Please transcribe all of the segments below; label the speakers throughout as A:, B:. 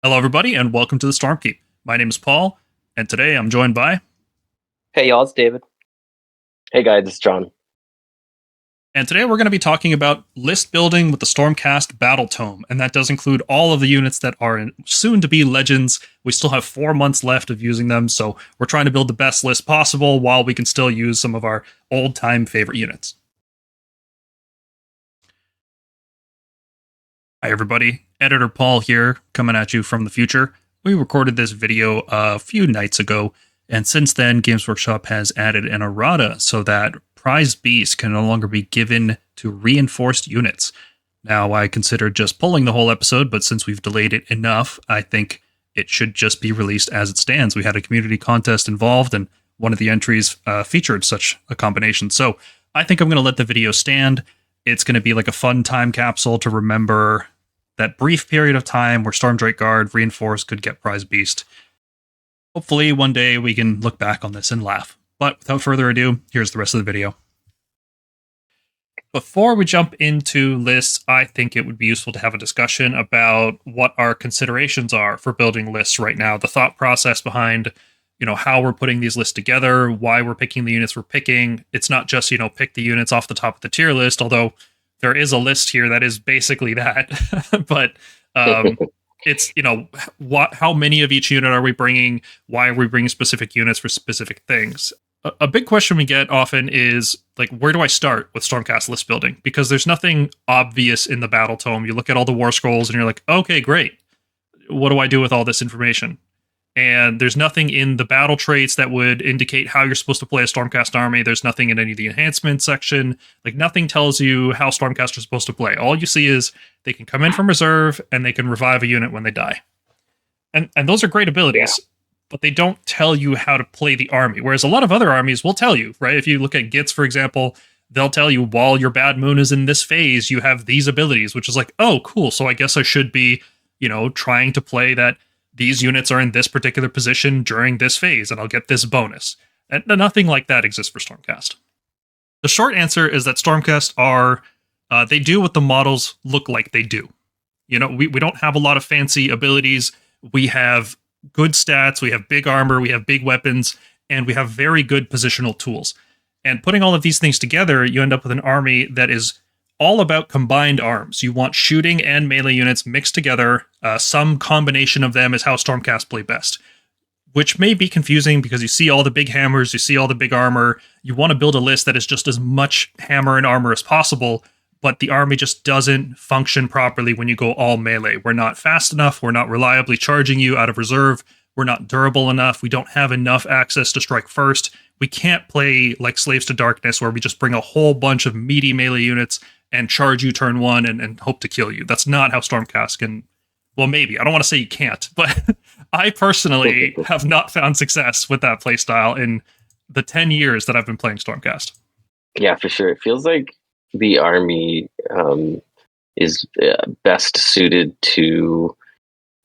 A: Hello, everybody, and welcome to the Stormkeep. My name is Paul, and today I'm joined by...
B: Hey, y'all, it's David.
C: Hey, guys, it's John.
A: And today we're going to be talking about list building with the Stormcast Battle Tome, and that does include all of the units that are soon to be legends. We still have 4 months left of using them, so we're trying to build the best list possible while we can still use some of our old-time favorite units. Hi, everybody. Editor Paul here, coming at you from the future. We recorded this video a few nights ago, and since then, Games Workshop has added an errata so that prize beasts can no longer be given to reinforced units. Now, I considered just pulling the whole episode, but since we've delayed it enough, I think it should just be released as it stands. We had a community contest involved, and one of the entries featured such a combination. So I think I'm going to let the video stand. It's going to be like a fun time capsule to remember that brief period of time where Stormstrike Guard Reinforced could get prize beast. Hopefully one day we can look back on this and laugh. But without further ado, here's the rest of the video. Before we jump into lists, I think it would be useful to have a discussion about what our considerations are for building lists right now. The thought process behind, how we're putting these lists together, why we're picking the units we're picking. It's not just, pick the units off the top of the tier list, although there is a list here that is basically that. But it's, how many of each unit are we bringing? Why are we bringing specific units for specific things? A big question we get often is, where do I start with Stormcast list building? Because there's nothing obvious in the battle tome. You look at all the war scrolls and you're like, okay, great. What do I do with all this information? And there's nothing in the battle traits that would indicate how you're supposed to play a Stormcast army. There's nothing in any of the enhancement section. Nothing tells you how Stormcast are supposed to play. All you see is they can come in from reserve and they can revive a unit when they die. And those are great abilities, but they don't tell you how to play the army. Whereas a lot of other armies will tell you, right? If you look at Gits, for example, they'll tell you while your bad moon is in this phase, you have these abilities, which is like, oh, cool. So I guess I should be, trying to play that these units are in this particular position during this phase, and I'll get this bonus. And nothing like that exists for Stormcast. The short answer is that Stormcast are, they do what the models look like they do. We don't have a lot of fancy abilities. We have good stats, we have big armor, we have big weapons, and we have very good positional tools. And putting all of these things together, you end up with an army that is all about combined arms. You want shooting and melee units mixed together. Some combination of them is how Stormcast play best, which may be confusing because you see all the big hammers, you see all the big armor. You want to build a list that is just as much hammer and armor as possible, but the army just doesn't function properly when you go all melee. We're not fast enough, we're not reliably charging you out of reserve, we're not durable enough, we don't have enough access to strike first. We can't play like Slaves to Darkness where we just bring a whole bunch of meaty melee units and charge you turn one and hope to kill you. That's not how Stormcast can... Well, maybe. I don't want to say you can't, but I personally have not found success with that playstyle in the 10 years that I've been playing Stormcast.
C: Yeah, for sure. It feels like the army is best suited to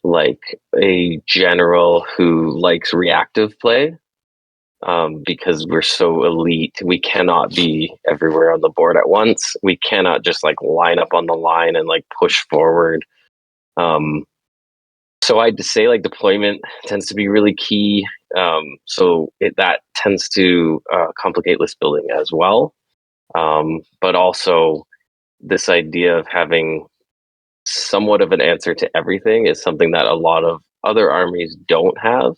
C: a general who likes reactive play. Because we're so elite, we cannot be everywhere on the board at once. We cannot just line up on the line and push forward. So I'd say deployment tends to be really key. That tends to complicate list building as well. But also this idea of having somewhat of an answer to everything is something that a lot of other armies don't have.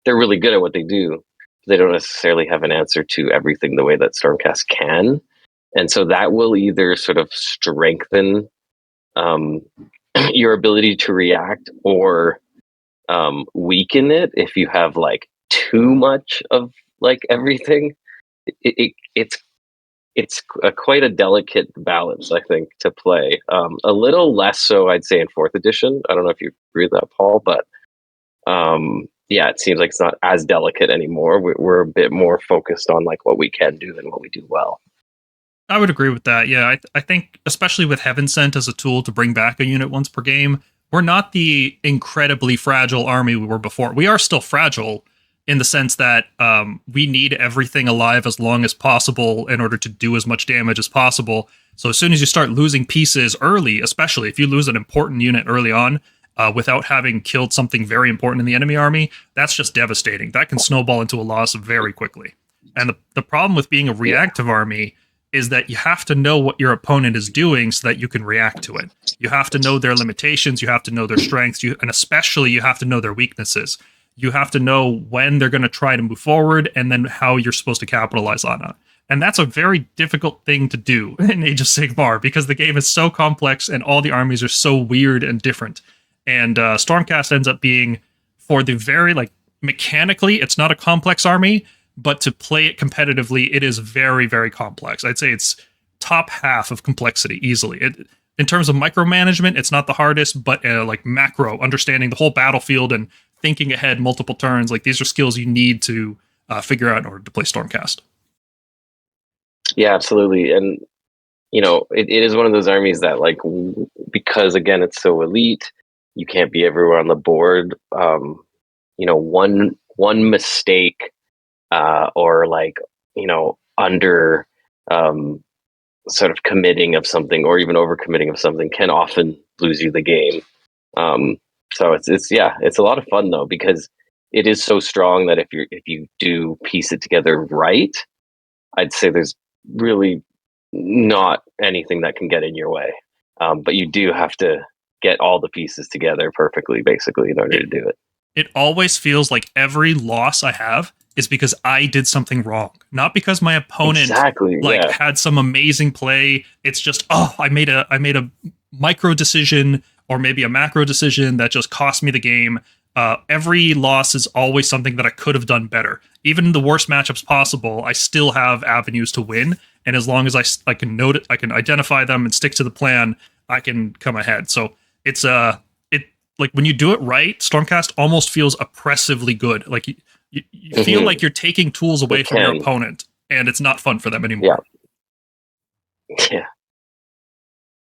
C: They're really good at what they do. They don't necessarily have an answer to everything the way that Stormcast can. And so that will either sort of strengthen your ability to react or weaken it if you have too much of everything. It's quite a delicate balance, I think, to play. A little less so, I'd say, in 4th edition. I don't know if you agree with that, Paul, but it seems like it's not as delicate anymore. We're a bit more focused on what we can do and what we do well.
A: I would agree with that. Yeah, I think especially with Heaven Sent as a tool to bring back a unit once per game, we're not the incredibly fragile army we were before. We are still fragile in the sense that we need everything alive as long as possible in order to do as much damage as possible. So as soon as you start losing pieces early, especially if you lose an important unit early on, without having killed something very important in the enemy army, that's just devastating. That can snowball into a loss very quickly. And the problem with being a reactive army is that you have to know what your opponent is doing so that you can react to it. You have to know their limitations, you have to know their strengths, and especially you have to know their weaknesses. You have to know when they're going to try to move forward and then how you're supposed to capitalize on it. And that's a very difficult thing to do in Age of Sigmar because the game is so complex and all the armies are so weird and different. And Stormcast ends up being, for the very, mechanically, it's not a complex army, but to play it competitively, it is very, very complex. I'd say it's top half of complexity easily. In terms of micromanagement, it's not the hardest, but macro, understanding the whole battlefield and thinking ahead multiple turns, these are skills you need to figure out in order to play Stormcast.
C: Yeah, absolutely. And, it is one of those armies that, because, again, it's so elite, you can't be everywhere on the board. One mistake or under sort of committing of something or even overcommitting of something can often lose you the game. So it's a lot of fun though, because it is so strong that if you do piece it together right, I'd say there's really not anything that can get in your way. But you do have to get all the pieces together perfectly, basically, in order to do it.
A: It always feels like every loss I have is because I did something wrong, not because my opponent had some amazing play. It's just, I made a micro decision or maybe a macro decision that just cost me the game. Every loss is always something that I could have done better. Even in the worst matchups possible, I still have avenues to win. And as long as I can note it, I can identify them and stick to the plan, I can come ahead. So it's when you do it right, Stormcast almost feels oppressively good. You feel like you're taking tools away from your opponent, and it's not fun for them anymore.
C: Yeah.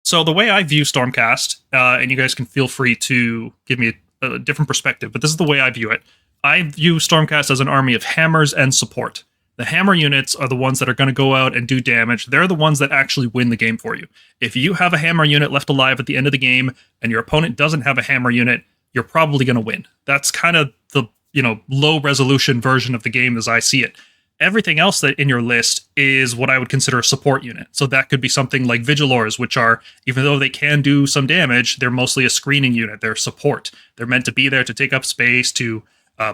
A: So the way I view Stormcast, and you guys can feel free to give me a different perspective, but this is the way I view it. I view Stormcast as an army of hammers and support. The hammer units are the ones that are going to go out and do damage. They're the ones that actually win the game for you. If you have a hammer unit left alive at the end of the game, and your opponent doesn't have a hammer unit, you're probably going to win. That's kind of the low resolution version of the game as I see it. Everything else that in your list is what I would consider a support unit. So that could be something like Vigilors, which are, even though they can do some damage, they're mostly a screening unit. They're support. They're meant to be there to take up space, to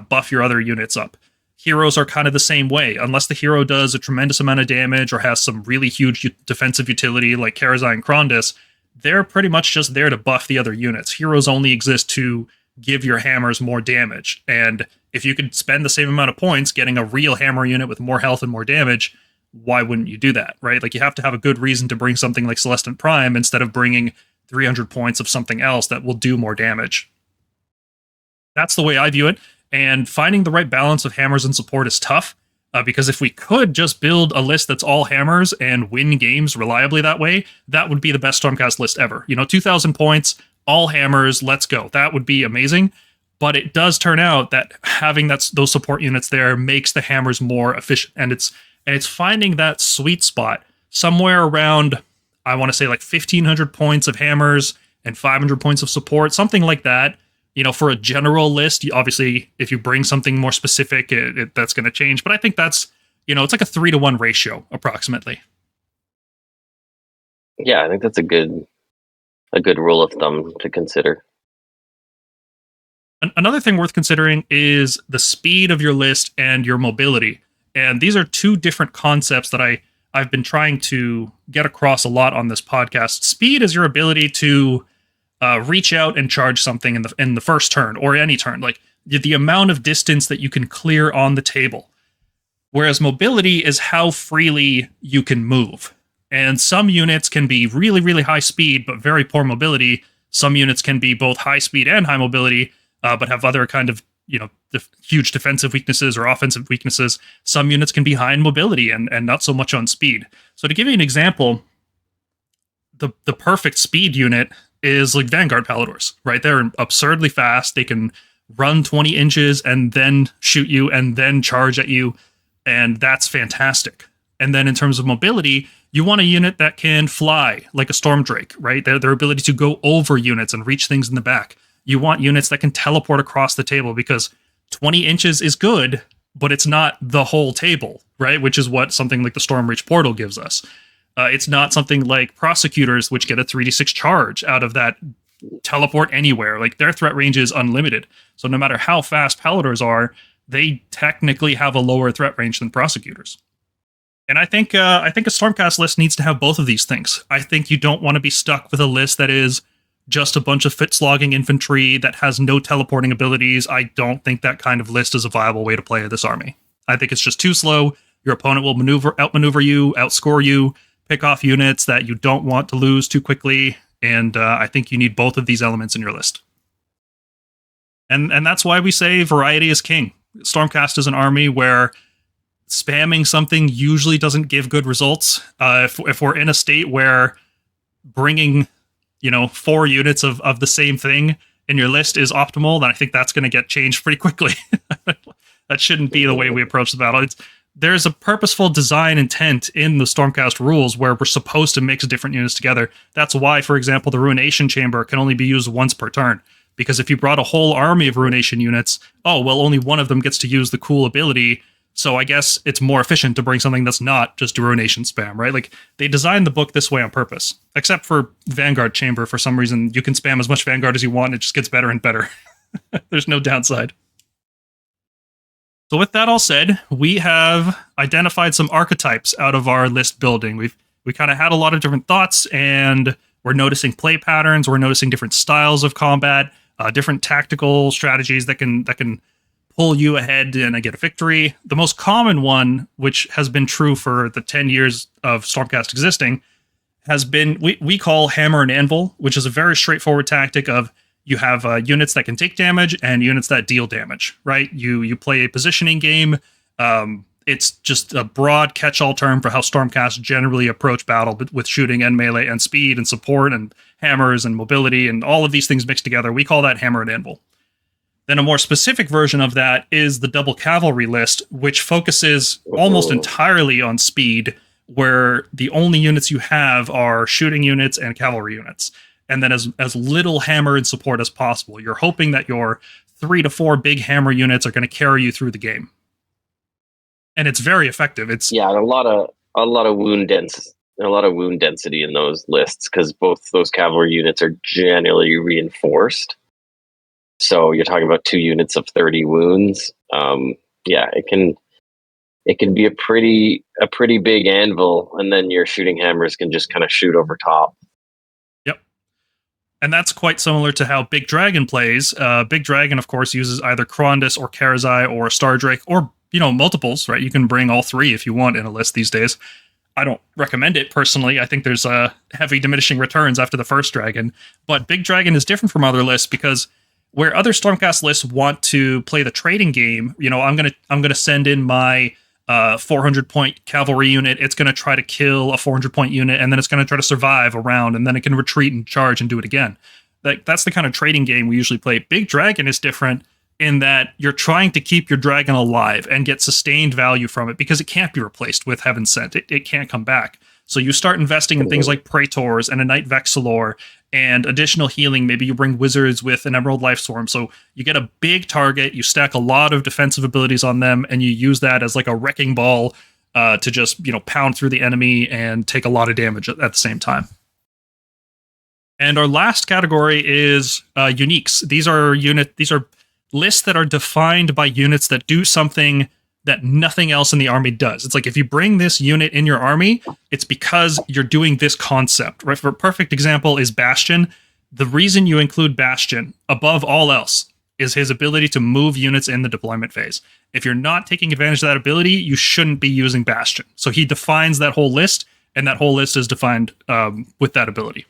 A: buff your other units up. Heroes are kind of the same way. Unless the hero does a tremendous amount of damage or has some really huge defensive utility like Karazai and Krondys, they're pretty much just there to buff the other units. Heroes only exist to give your hammers more damage. And if you could spend the same amount of points getting a real hammer unit with more health and more damage, why wouldn't you do that, right? You have to have a good reason to bring something like Celestant-Prime instead of bringing 300 points of something else that will do more damage. That's the way I view it. And finding the right balance of hammers and support is tough, because if we could just build a list that's all hammers and win games reliably that way, that would be the best Stormcast list ever. 2,000 points, all hammers, let's go. That would be amazing. But it does turn out that having those support units there makes the hammers more efficient. And it's finding that sweet spot somewhere around, I want to say 1,500 points of hammers and 500 points of support, something like that. For a general list, obviously, if you bring something more specific, that's going to change. But I think that's, it's like a 3-to-1 ratio, approximately.
C: Yeah, I think that's a good rule of thumb to consider.
A: Another thing worth considering is the speed of your list and your mobility. And these are two different concepts that I've been trying to get across a lot on this podcast. Speed is your ability to reach out and charge something in the first turn or any turn, the amount of distance that you can clear on the table. Whereas mobility is how freely you can move. And some units can be really, really high speed, but very poor mobility. Some units can be both high speed and high mobility, but have other kind of, huge defensive weaknesses or offensive weaknesses. Some units can be high in mobility and not so much on speed. So to give you an example, the perfect speed unit is like Vanguard Paladors, right? They're absurdly fast. They can run 20 inches and then shoot you and then charge at you. And that's fantastic. And then in terms of mobility, you want a unit that can fly like a Stormdrake, right? Their ability to go over units and reach things in the back. You want units that can teleport across the table, because 20 inches is good, but it's not the whole table, right? Which is what something like the Stormreach Portal gives us. It's not something like Prosecutors, which get a 3d6 charge out of that teleport anywhere. Like, their threat range is unlimited. So no matter how fast Paladors are, they technically have a lower threat range than Prosecutors. And I think a Stormcast list needs to have both of these things. I think you don't want to be stuck with a list that is just a bunch of fit-slogging infantry that has no teleporting abilities. I don't think that kind of list is a viable way to play this army. I think it's just too slow. Your opponent will outmaneuver you, outscore you, pick off units that you don't want to lose too quickly, and I think you need both of these elements in your list. And that's why we say variety is king. Stormcast is an army where spamming something usually doesn't give good results. If we're in a state where bringing 4 units of the same thing in your list is optimal, then I think that's going to get changed pretty quickly. That shouldn't be the way we approach the battle. There's a purposeful design intent in the Stormcast rules where we're supposed to mix different units together. That's why, for example, the Ruination Chamber can only be used once per turn. Because if you brought a whole army of Ruination units, only one of them gets to use the cool ability. So I guess it's more efficient to bring something that's not just Ruination spam, right? Like, they designed the book this way on purpose. Except for Vanguard Chamber, for some reason, you can spam as much Vanguard as you want, and it just gets better and better. There's no downside. So with that all said, we have identified some archetypes out of our list building. We kind of had a lot of different thoughts, and we're noticing play patterns, we're noticing different styles of combat, different tactical strategies that can pull you ahead and get a victory. The most common one, which has been true for the 10 years of Stormcast existing, has been, we call Hammer and Anvil, which is a very straightforward tactic of you have units that can take damage and units that deal damage, right? You play a positioning game. It's just a broad catch-all term for how Stormcast generally approach battle with shooting and melee and speed and support and hammers and mobility and all of these things mixed together. We call that Hammer and Anvil. Then a more specific version of that is the Double Cavalry list, which focuses almost entirely on speed, where the only units you have are shooting units and cavalry units. And then as little hammer and support as possible. You're hoping that your 3 to 4 big hammer units are going to carry you through the game. And it's very effective. It's
C: a lot of wound density in those lists, because both those cavalry units are generally reinforced. So you're talking about 2 units of 30 wounds. It can be a pretty big anvil, and then your shooting hammers can just kind of shoot over top.
A: Yep. And that's quite similar to how Big Dragon plays. Big Dragon, of course, uses either Krondus or Karazai or Starstrike, or multiples, right? You can bring all 3 if you want in a list these days. I don't recommend it personally. I think there's heavy diminishing returns after the first dragon. But Big Dragon is different from other lists because where other Stormcast lists want to play the trading game, I'm gonna send in my 400-point cavalry unit. It's gonna try to kill a 400-point unit, and then it's gonna try to survive a round, and then it can retreat and charge and do it again. That's the kind of trading game we usually play. Big Dragon is different in that you're trying to keep your dragon alive and get sustained value from it, because it can't be replaced with Heaven Sent. It can't come back. So you start investing in things like Praetors and a Knight Vexillor and additional healing. Maybe you bring wizards with an Emerald Lifestorm. So you get a big target, you stack a lot of defensive abilities on them, and you use that as like a wrecking ball to just, pound through the enemy and take a lot of damage at the same time. And our last category is uniques. These are lists that are defined by units that do something that nothing else in the army does. It's like, if you bring this unit in your army, it's because you're doing this concept, right? For a perfect example is Bastian. The reason you include Bastian above all else is his ability to move units in the deployment phase. If you're not taking advantage of that ability, you shouldn't be using Bastian. So he defines that whole list, and that whole list is defined with that ability.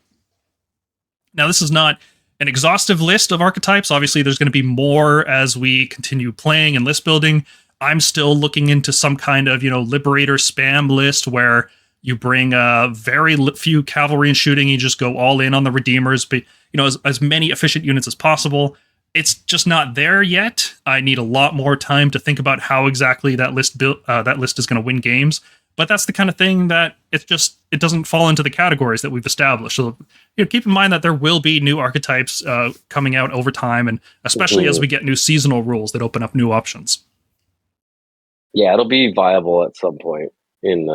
A: Now, this is not an exhaustive list of archetypes. Obviously, there's going to be more as we continue playing and list building. I'm still looking into some kind of, Liberator spam list where you bring very few cavalry and shooting. You just go all in on the Redeemers, but, as many efficient units as possible. It's just not there yet. I need a lot more time to think about how exactly that list is going to win games. But that's the kind of thing that it doesn't fall into the categories that we've established. So keep in mind that there will be new archetypes coming out over time, and especially as we get new seasonal rules that open up new options.
C: Yeah, it'll be viable at some point in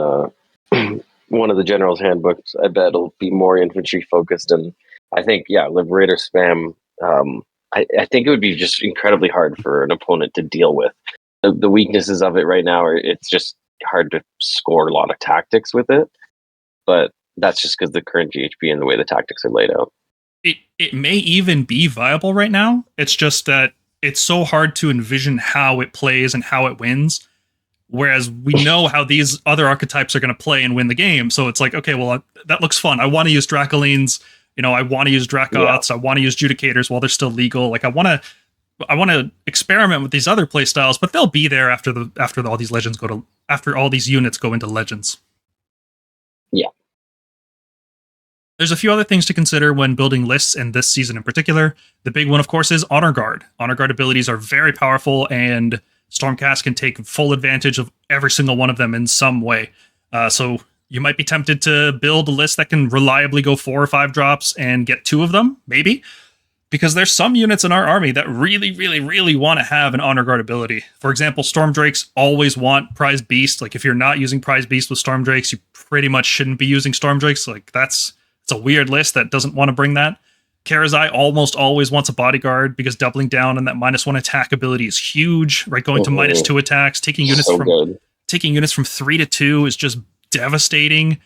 C: one of the general's handbooks. I bet it'll be more infantry focused, and I think Liberator spam. I think it would be just incredibly hard for an opponent to deal with. The weaknesses of it right now it's just hard to score a lot of tactics with it, but that's just because the current GHP and the way the tactics are laid out.
A: It may even be viable right now. It's just that it's so hard to envision how it plays and how it wins. Whereas we know how these other archetypes are going to play and win the game. So it's like, okay, well, that looks fun. I want to use Dracolines. I want to use Dracoths. I want to use Judicators while they're still legal. Like I want to experiment with these other play styles, but they'll be there after all these legends after all these units go into legends.
C: Yeah.
A: There's a few other things to consider when building lists in this season in particular. The big one, of course, is Honor Guard. Honor Guard abilities are very powerful, and Stormcast can take full advantage of every single one of them in some way. So you might be tempted to build a list that can reliably go 4 or 5 drops and get 2 of them, maybe. Because there's some units in our army that really, really, really want to have an Honor Guard ability. For example, Stormdrakes always want Prize Beast. Like, if you're not using Prize Beast with Stormdrakes, you pretty much shouldn't be using Stormdrakes. Like, it's a weird list that doesn't want to bring that. Karazai almost always wants a Bodyguard because doubling down on that -1 attack ability is huge, right? Going to -2 attacks, taking units from 3 to 2 is just devastating.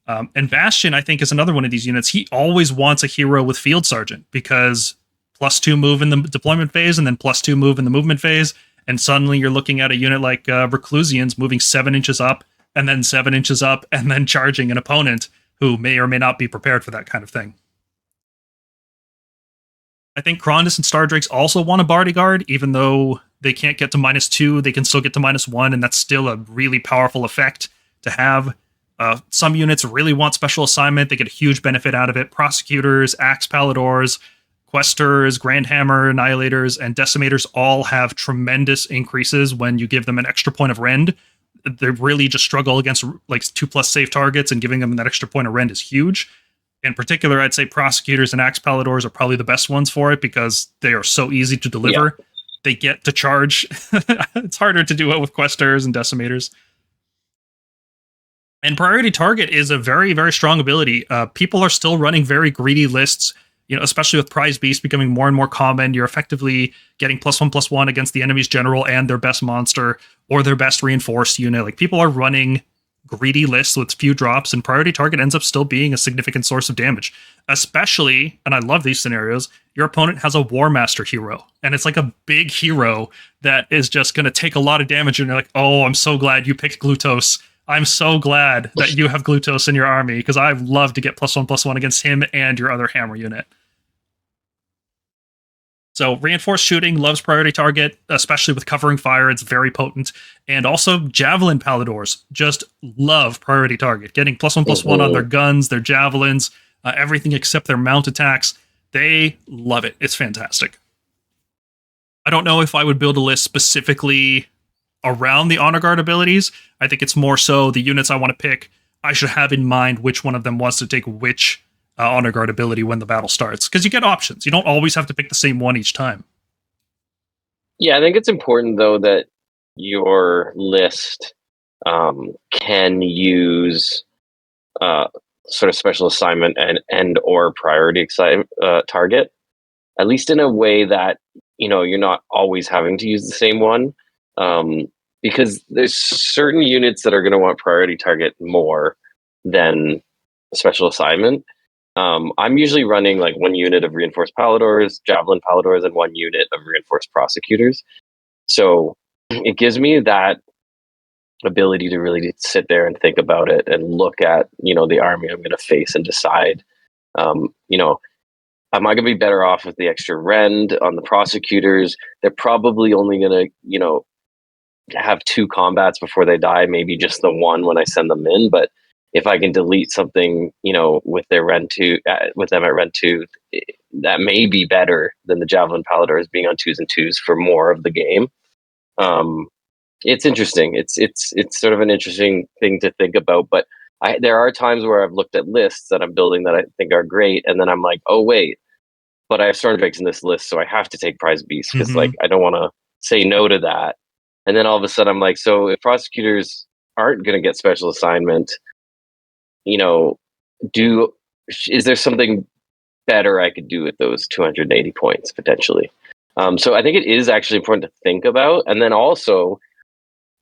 A: And Bastian, I think, is another one of these units. He always wants a hero with Field Sergeant because +2 move in the deployment phase and then +2 move in the movement phase. And suddenly you're looking at a unit like Reclusians moving 7 inches up and then 7 inches up and then charging an opponent who may or may not be prepared for that kind of thing. I think Krondus and Stardrakes also want a Bodyguard, even though they can't get to -2, they can still get to -1, and that's still a really powerful effect to have. Some units really want special assignment. They get a huge benefit out of it. Prosecutors, Axe Paladors, Questers, Grandhammer, Annihilators, and Decimators all have tremendous increases when you give them an extra point of rend. They really just struggle against like 2+ save targets, and giving them that extra point of rend is huge. In particular, I'd say Prosecutors and Axe Paladors are probably the best ones for it because they are so easy to deliver. Yeah. They get to charge. It's harder to do it with Questers and Decimators. And Priority Target is a very, very strong ability. People are still running very greedy lists, especially with Prize Beast becoming more and more common. You're effectively getting +1/+1 against the enemy's general and their best monster or their best reinforced unit. Like, people are running greedy lists with few drops, and Priority Target ends up still being a significant source of damage. Especially, and I love these scenarios, your opponent has a War Master hero, and it's like a big hero that is just going to take a lot of damage, and you're like, oh, I'm so glad you picked Glutos. I'm so glad that you have Glutos in your army, because I love to get +1/+1 against him and your other hammer unit. So Reinforced Shooting loves Priority Target, especially with covering fire. It's very potent. And also Javelin Paladors just love Priority Target. Getting +1/+1 on their guns, their javelins, everything except their mount attacks. They love it. It's fantastic. I don't know if I would build a list specifically around the Honor Guard abilities. I think it's more so the units I want to pick, I should have in mind which one of them wants to take which Honor Guard ability when the battle starts. Because you get options. You don't always have to pick the same one each time.
C: Yeah, I think it's important, though, that your list can use sort of special assignment and or priority target, at least in a way that, you're not always having to use the same one. Because there's certain units that are going to want priority target more than special assignment. I'm usually running like 1 unit of reinforced Paladors, Javelin Paladors, and 1 unit of reinforced Prosecutors. So it gives me that ability to really sit there and think about it and look at, the army I'm going to face and decide, am I going to be better off with the extra rend on the Prosecutors? They're probably only going to, have 2 combats before they die, maybe just the 1 when I send them in. But if I can delete something, with their rend 2, with them at rend 2, that may be better than the Javelin Paladors being on 2s and 2s for more of the game. it's interesting. It's sort of an interesting thing to think about. But there are times where I've looked at lists that I'm building that I think are great, and then I'm like, oh wait, but I have Stormstrikes in this list, so I have to take Prize Beast because like I don't want to say no to that. And then all of a sudden I'm like, so if prosecutors aren't going to get special assignment, you know, is there something better I could do with those 280 points potentially? So I think it is actually important to think about, and then also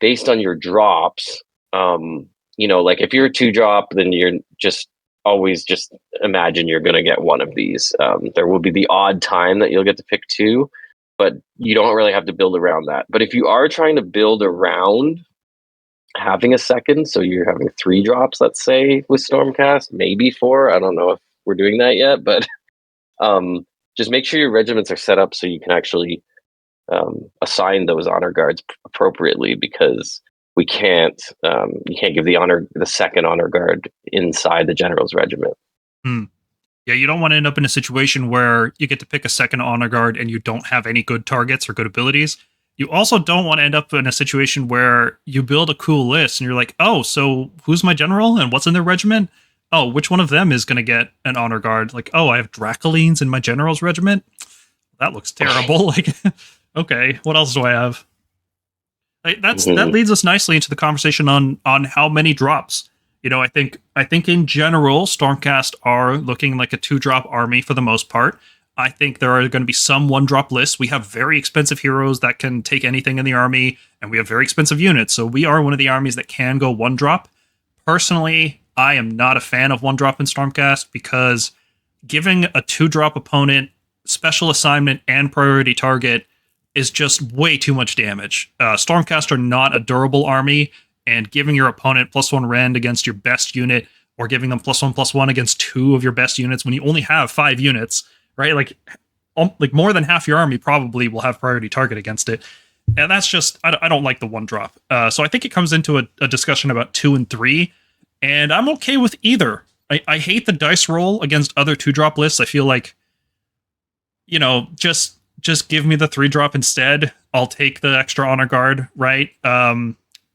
C: based on your drops, like if you're a 2-drop, then you're just always just imagine you're going to get one of these. There will be the odd time that you'll get to pick 2, but you don't really have to build around that. But if you are trying to build around having a second, so you're having 3 drops, let's say with Stormcast, maybe 4. I don't know if we're doing that yet, but just make sure your regiments are set up so you can actually assign those honor guards appropriately, because you can't give the second honor guard inside the general's regiment.
A: Yeah, you don't want to end up in a situation where you get to pick a second honor guard and you don't have any good targets or good abilities. You also don't want to end up in a situation where you build a cool list and you're like, oh, so who's my general and what's in their regiment? Oh, which one of them is going to get an honor guard? Like, oh, I have Dracolines in my general's regiment. That looks terrible. Like, okay, what else do I have? Like, that leads us nicely into the conversation on how many drops. I think in general, Stormcast are looking like a 2-drop army for the most part. I think there are going to be some 1-drop lists. We have very expensive heroes that can take anything in the army, and we have very expensive units. So we are one of the armies that can go 1-drop. Personally, I am not a fan of 1-drop in Stormcast because giving a 2-drop opponent special assignment and priority target is just way too much damage. Stormcast are not a durable army, and giving your opponent +1 rend against your best unit, or giving them +1/+1 against 2 of your best units when you only have 5 units, right? Like more than half your army probably will have priority target against it. And that's just, I don't like the 1-drop. So I think it comes into a discussion about 2 and 3, and I'm okay with either. I hate the dice roll against other 2-drop lists. I feel like, just give me the 3-drop instead. I'll take the extra honor guard, right?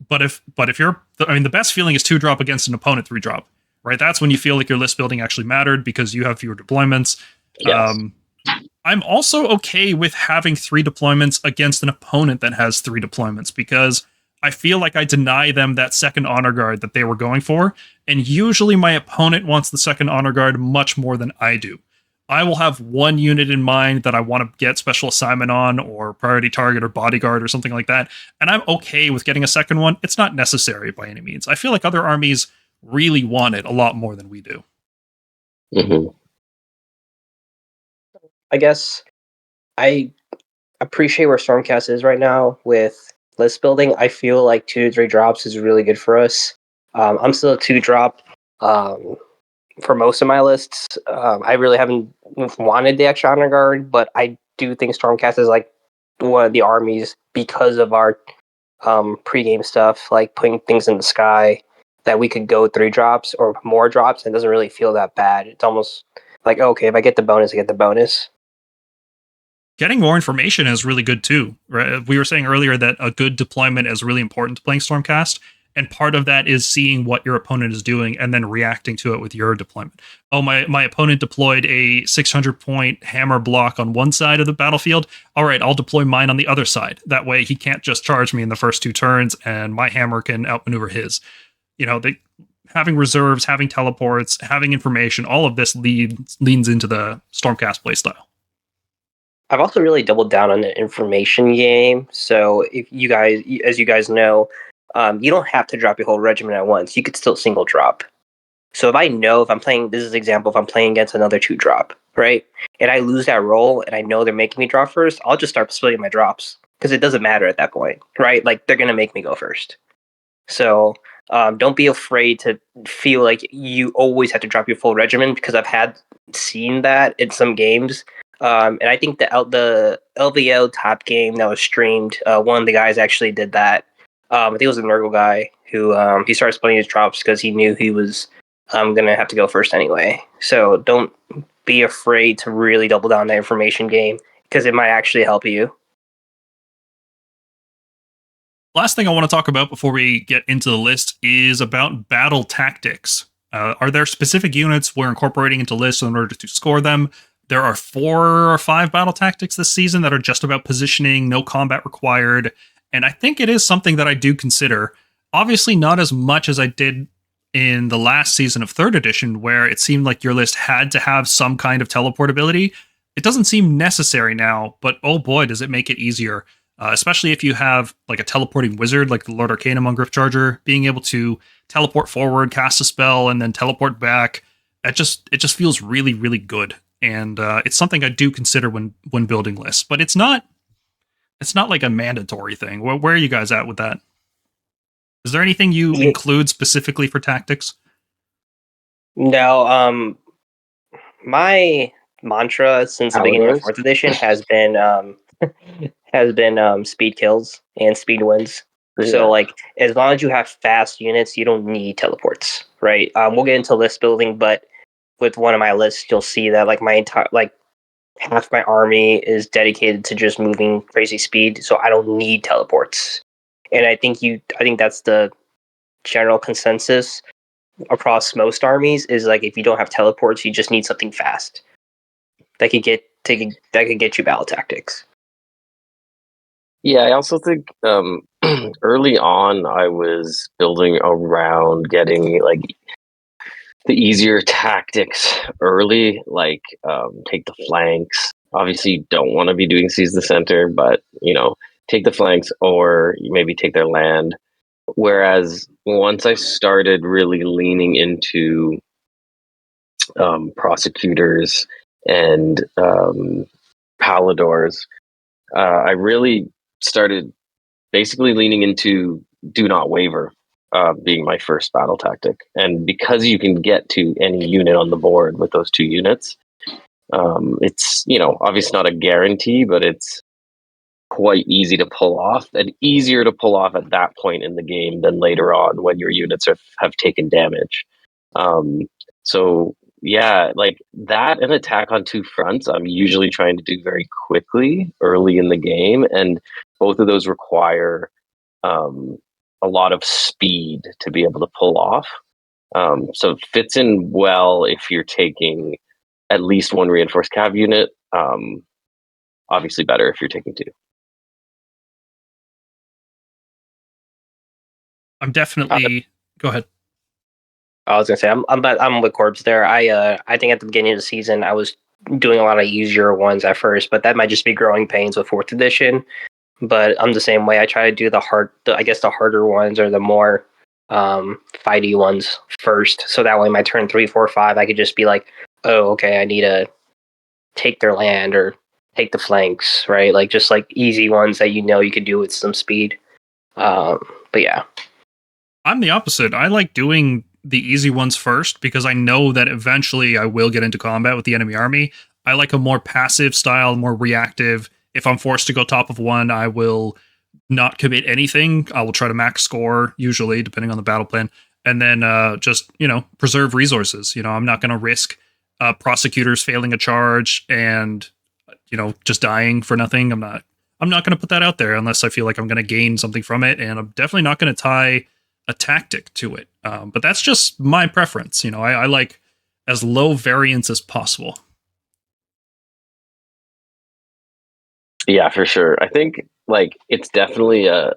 A: But if you're, the best feeling is 2-drop against an opponent 3-drop, right? That's when you feel like your list building actually mattered because you have fewer deployments.
C: Yes.
A: I'm also okay with having 3 deployments against an opponent that has 3 deployments, because I feel like I deny them that second honor guard that they were going for, and usually my opponent wants the second honor guard much more than I do. I will have 1 unit in mind that I want to get special assignment on, or priority target, or bodyguard, or something like that, and I'm okay with getting a second one. It's not necessary by any means. I feel like other armies really want it a lot more than we do.
C: Mm-hmm.
B: I guess I appreciate where Stormcast is right now with list building. I feel like 2 to 3 drops is really good for us. I'm still a 2-drop for most of my lists. I really haven't wanted the extra honor guard, but I do think Stormcast is like one of the armies because of our pregame stuff, like putting things in the sky, that we could go 3 drops or more drops and it doesn't really feel that bad. It's almost like, okay, if I get the bonus, I get the bonus.
A: Getting more information is really good too, right? We were saying earlier that a good deployment is really important to playing Stormcast, and part of that is seeing what your opponent is doing and then reacting to it with your deployment. Oh, my opponent deployed a 600-point hammer block on one side of the battlefield. All right, I'll deploy mine on the other side. That way he can't just charge me in the first 2 turns, and my hammer can outmaneuver his. Having reserves, having teleports, having information, all of this leans into the Stormcast playstyle.
B: I've also really doubled down on the information game. So if you guys, as you guys know, you don't have to drop your whole regiment at once. You could still single drop. So if I'm playing, this is an example, if I'm playing against another 2-drop, right? And I lose that roll and I know they're making me drop first, I'll just start splitting my drops because it doesn't matter at that point, right? Like they're going to make me go first. So don't be afraid to feel like you always have to drop your full regiment, because I've seen that in some games. And I think the LVO top game that was streamed, one of the guys actually did that. I think it was a Nurgle guy who he started splitting his drops because he knew he was going to have to go first anyway. So don't be afraid to really double down the information game, because it might actually help you.
A: Last thing I want to talk about before we get into the list is about battle tactics. Are there specific units we're incorporating into lists in order to score them? There are 4 or 5 battle tactics this season that are just about positioning, no combat required, and I think it is something that I do consider. Obviously, not as much as I did in the last season of 3rd edition, where it seemed like your list had to have some kind of teleportability. It doesn't seem necessary now, but oh boy, does it make it easier. Especially if you have like a teleporting wizard like the Lord Arcanum on Griff Charger, being able to teleport forward, cast a spell, and then teleport back. It just feels really, really good. And it's something I do consider when building lists, but it's not like a mandatory thing. Where are you guys at with that? Is there anything you include specifically for tactics?
B: No, my mantra since the beginning of 4th edition has been speed kills and speed wins. Yeah. So like as long as you have fast units, you don't need teleports, right? We'll get into list building, but with one of my lists, you'll see that like my entire half my army is dedicated to just moving crazy speed, so I don't need teleports. And I think that's the general consensus across most armies is like if you don't have teleports, you just need something fast that could get you battle tactics.
C: Yeah, I also think early on I was building around getting like the easier tactics early, like take the flanks. Obviously, you don't want to be doing seize the center, but take the flanks or maybe take their land. Whereas once I started really leaning into prosecutors and paladors, I really started basically leaning into do not waver being my first battle tactic. And because you can get to any unit on the board with those 2 units, it's obviously not a guarantee, but it's quite easy to pull off, and easier to pull off at that point in the game than later on when your units have taken damage. So yeah, like that and attack on 2 fronts, I'm usually trying to do very quickly early in the game, and both of those require a lot of speed to be able to pull off. So it fits in well if you're taking at least 1 reinforced cav unit. Obviously better if you're taking 2.
A: I'm definitely go ahead.
B: I was gonna say I'm with Corbs there. I think at the beginning of the season I was doing a lot of easier ones at first, but that might just be growing pains with 4th edition. But I'm the same way. I try to do the harder ones or the more fighty ones first, so that way my turn 3, 4, 5, I could just be like, oh, okay, I need to take their land or take the flanks, right? Like just like easy ones that you could do with some speed. But yeah.
A: I'm the opposite. I like doing the easy ones first because I know that eventually I will get into combat with the enemy army. I like a more passive style, more reactive. If I'm forced to go top of 1, I will not commit anything. I will try to max score, usually, depending on the battle plan. And then just, preserve resources. I'm not going to risk prosecutors failing a charge and, just dying for nothing. I'm not going to put that out there unless I feel like I'm going to gain something from it. And I'm definitely not going to tie a tactic to it. But that's just my preference. I like as low variance as possible.
C: Yeah, for sure. I think like it's definitely a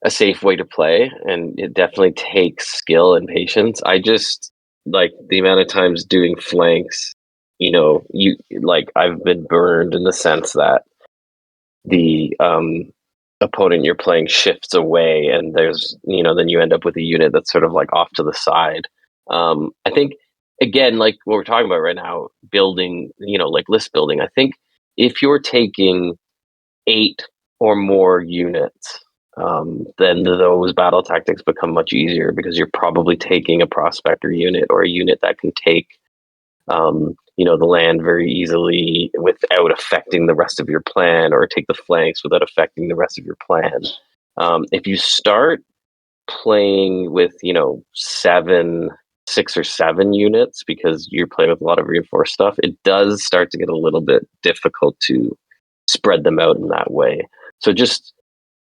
C: safe way to play, and it definitely takes skill and patience. I just like the amount of times doing flanks, I've been burned in the sense that the opponent you're playing shifts away, and there's then you end up with a unit that's sort of like off to the side. I think again, like what we're talking about right now, building, like list building, I think if you're taking 8 or more units, then those battle tactics become much easier because you're probably taking a prospector unit or a unit that can take the land very easily without affecting the rest of your plan, or take the flanks without affecting the rest of your plan. If you start playing with 6 or 7 units because you're playing with a lot of reinforced stuff, it does start to get a little bit difficult to spread them out in that way. So just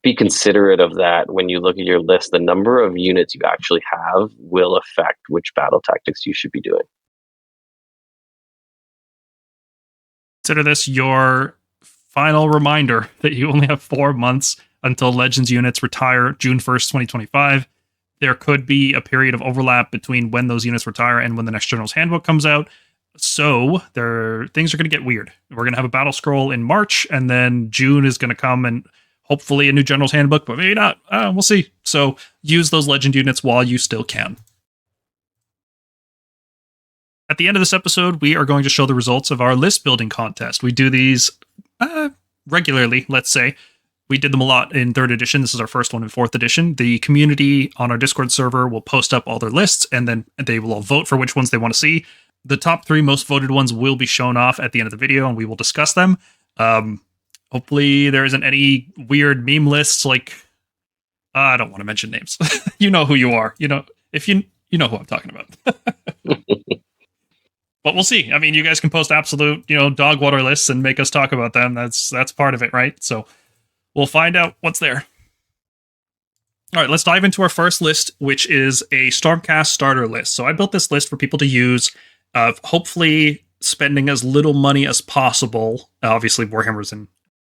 C: be considerate of that when you look at your list. The number of units you actually have will affect which battle tactics you should be doing.
A: Consider this your final reminder that you only have 4 months until Legends units retire June 1st, 2025. There could be a period of overlap between when those units retire and when the next General's Handbook comes out. So things are going to get weird. We're going to have a battle scroll in March, and then June is going to come and hopefully a new General's Handbook, but maybe not. We'll see. So use those Legend units while you still can. At the end of this episode, we are going to show the results of our list building contest. We do these regularly, let's say. We did them a lot in 3rd edition. This is our first one in 4th edition. The community on our Discord server will post up all their lists, and then they will all vote for which ones they want to see. The top 3 most voted ones will be shown off at the end of the video, and we will discuss them. Hopefully there isn't any weird meme lists like... I don't want to mention names. You know who you are. If you know who I'm talking about. But we'll see. I mean, you guys can post absolute, dog water lists and make us talk about them. That's part of it, right? So we'll find out what's there. All right, let's dive into our first list, which is a Stormcast starter list. So I built this list for people to use, hopefully spending as little money as possible. Obviously, Warhammer's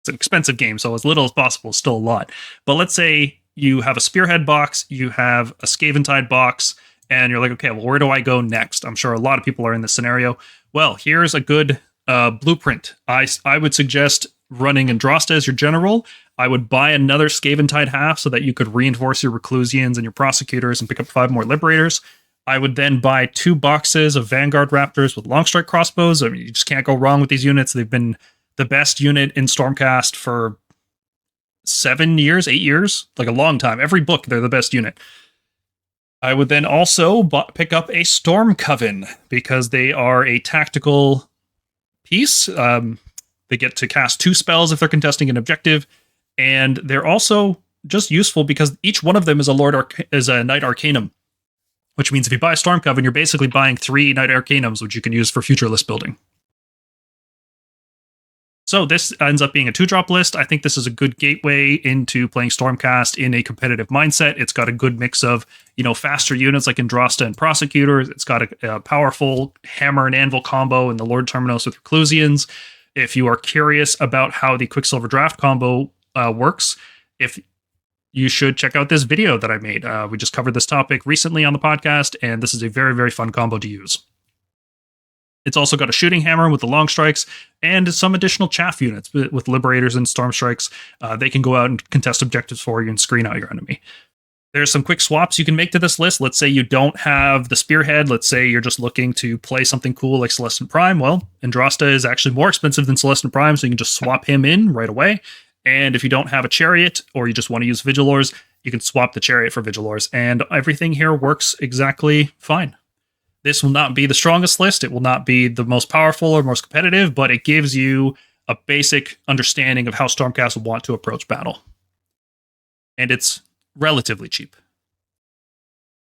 A: it's an expensive game, so as little as possible is still a lot. But let's say you have a Spearhead box, you have a Scaventide box, and you're like, okay, well, where do I go next? I'm sure a lot of people are in this scenario. Well, here's a good blueprint. I would suggest running Andrasta as your general. I would buy another Scaventide half so that you could reinforce your Reclusians and your Prosecutors and pick up 5 more Liberators. I would then buy 2 boxes of Vanguard Raptors with Longstrike crossbows. I mean, you just can't go wrong with these units. They've been the best unit in Stormcast for 7 years, 8 years, like a long time. Every book, they're the best unit. I would then also pick up a Storm Coven because they are a tactical piece. They get to cast 2 spells if they're contesting an objective, and they're also just useful because each one of them is a Knight Arcanum, which means if you buy a Storm Coven, you're basically buying 3 Knight Arcanums, which you can use for future list building. So this ends up being a 2-drop list. I think this is a good gateway into playing Stormcast in a competitive mindset. It's got a good mix of, faster units like Andrasta and Prosecutors. It's got a powerful Hammer and Anvil combo and the Lord Terminus with Reclusians. If you are curious about how the Quicksilver Draft combo works, you should check out this video that I made. We just covered this topic recently on the podcast, and this is a very, very fun combo to use. It's also got a shooting hammer with the long strikes and some additional chaff units with Liberators and Stormstrikes. They can go out and contest objectives for you and screen out your enemy. There's some quick swaps you can make to this list. Let's say you don't have the Spearhead. Let's say you're just looking to play something cool like Celestant-Prime. Well, Andrasta is actually more expensive than Celestant-Prime, so you can just swap him in right away. And if you don't have a Chariot or you just want to use Vigilors, you can swap the Chariot for Vigilors. And everything here works exactly fine. This will not be the strongest list. It will not be the most powerful or most competitive, but it gives you a basic understanding of how Stormcast will want to approach battle. And it's relatively cheap.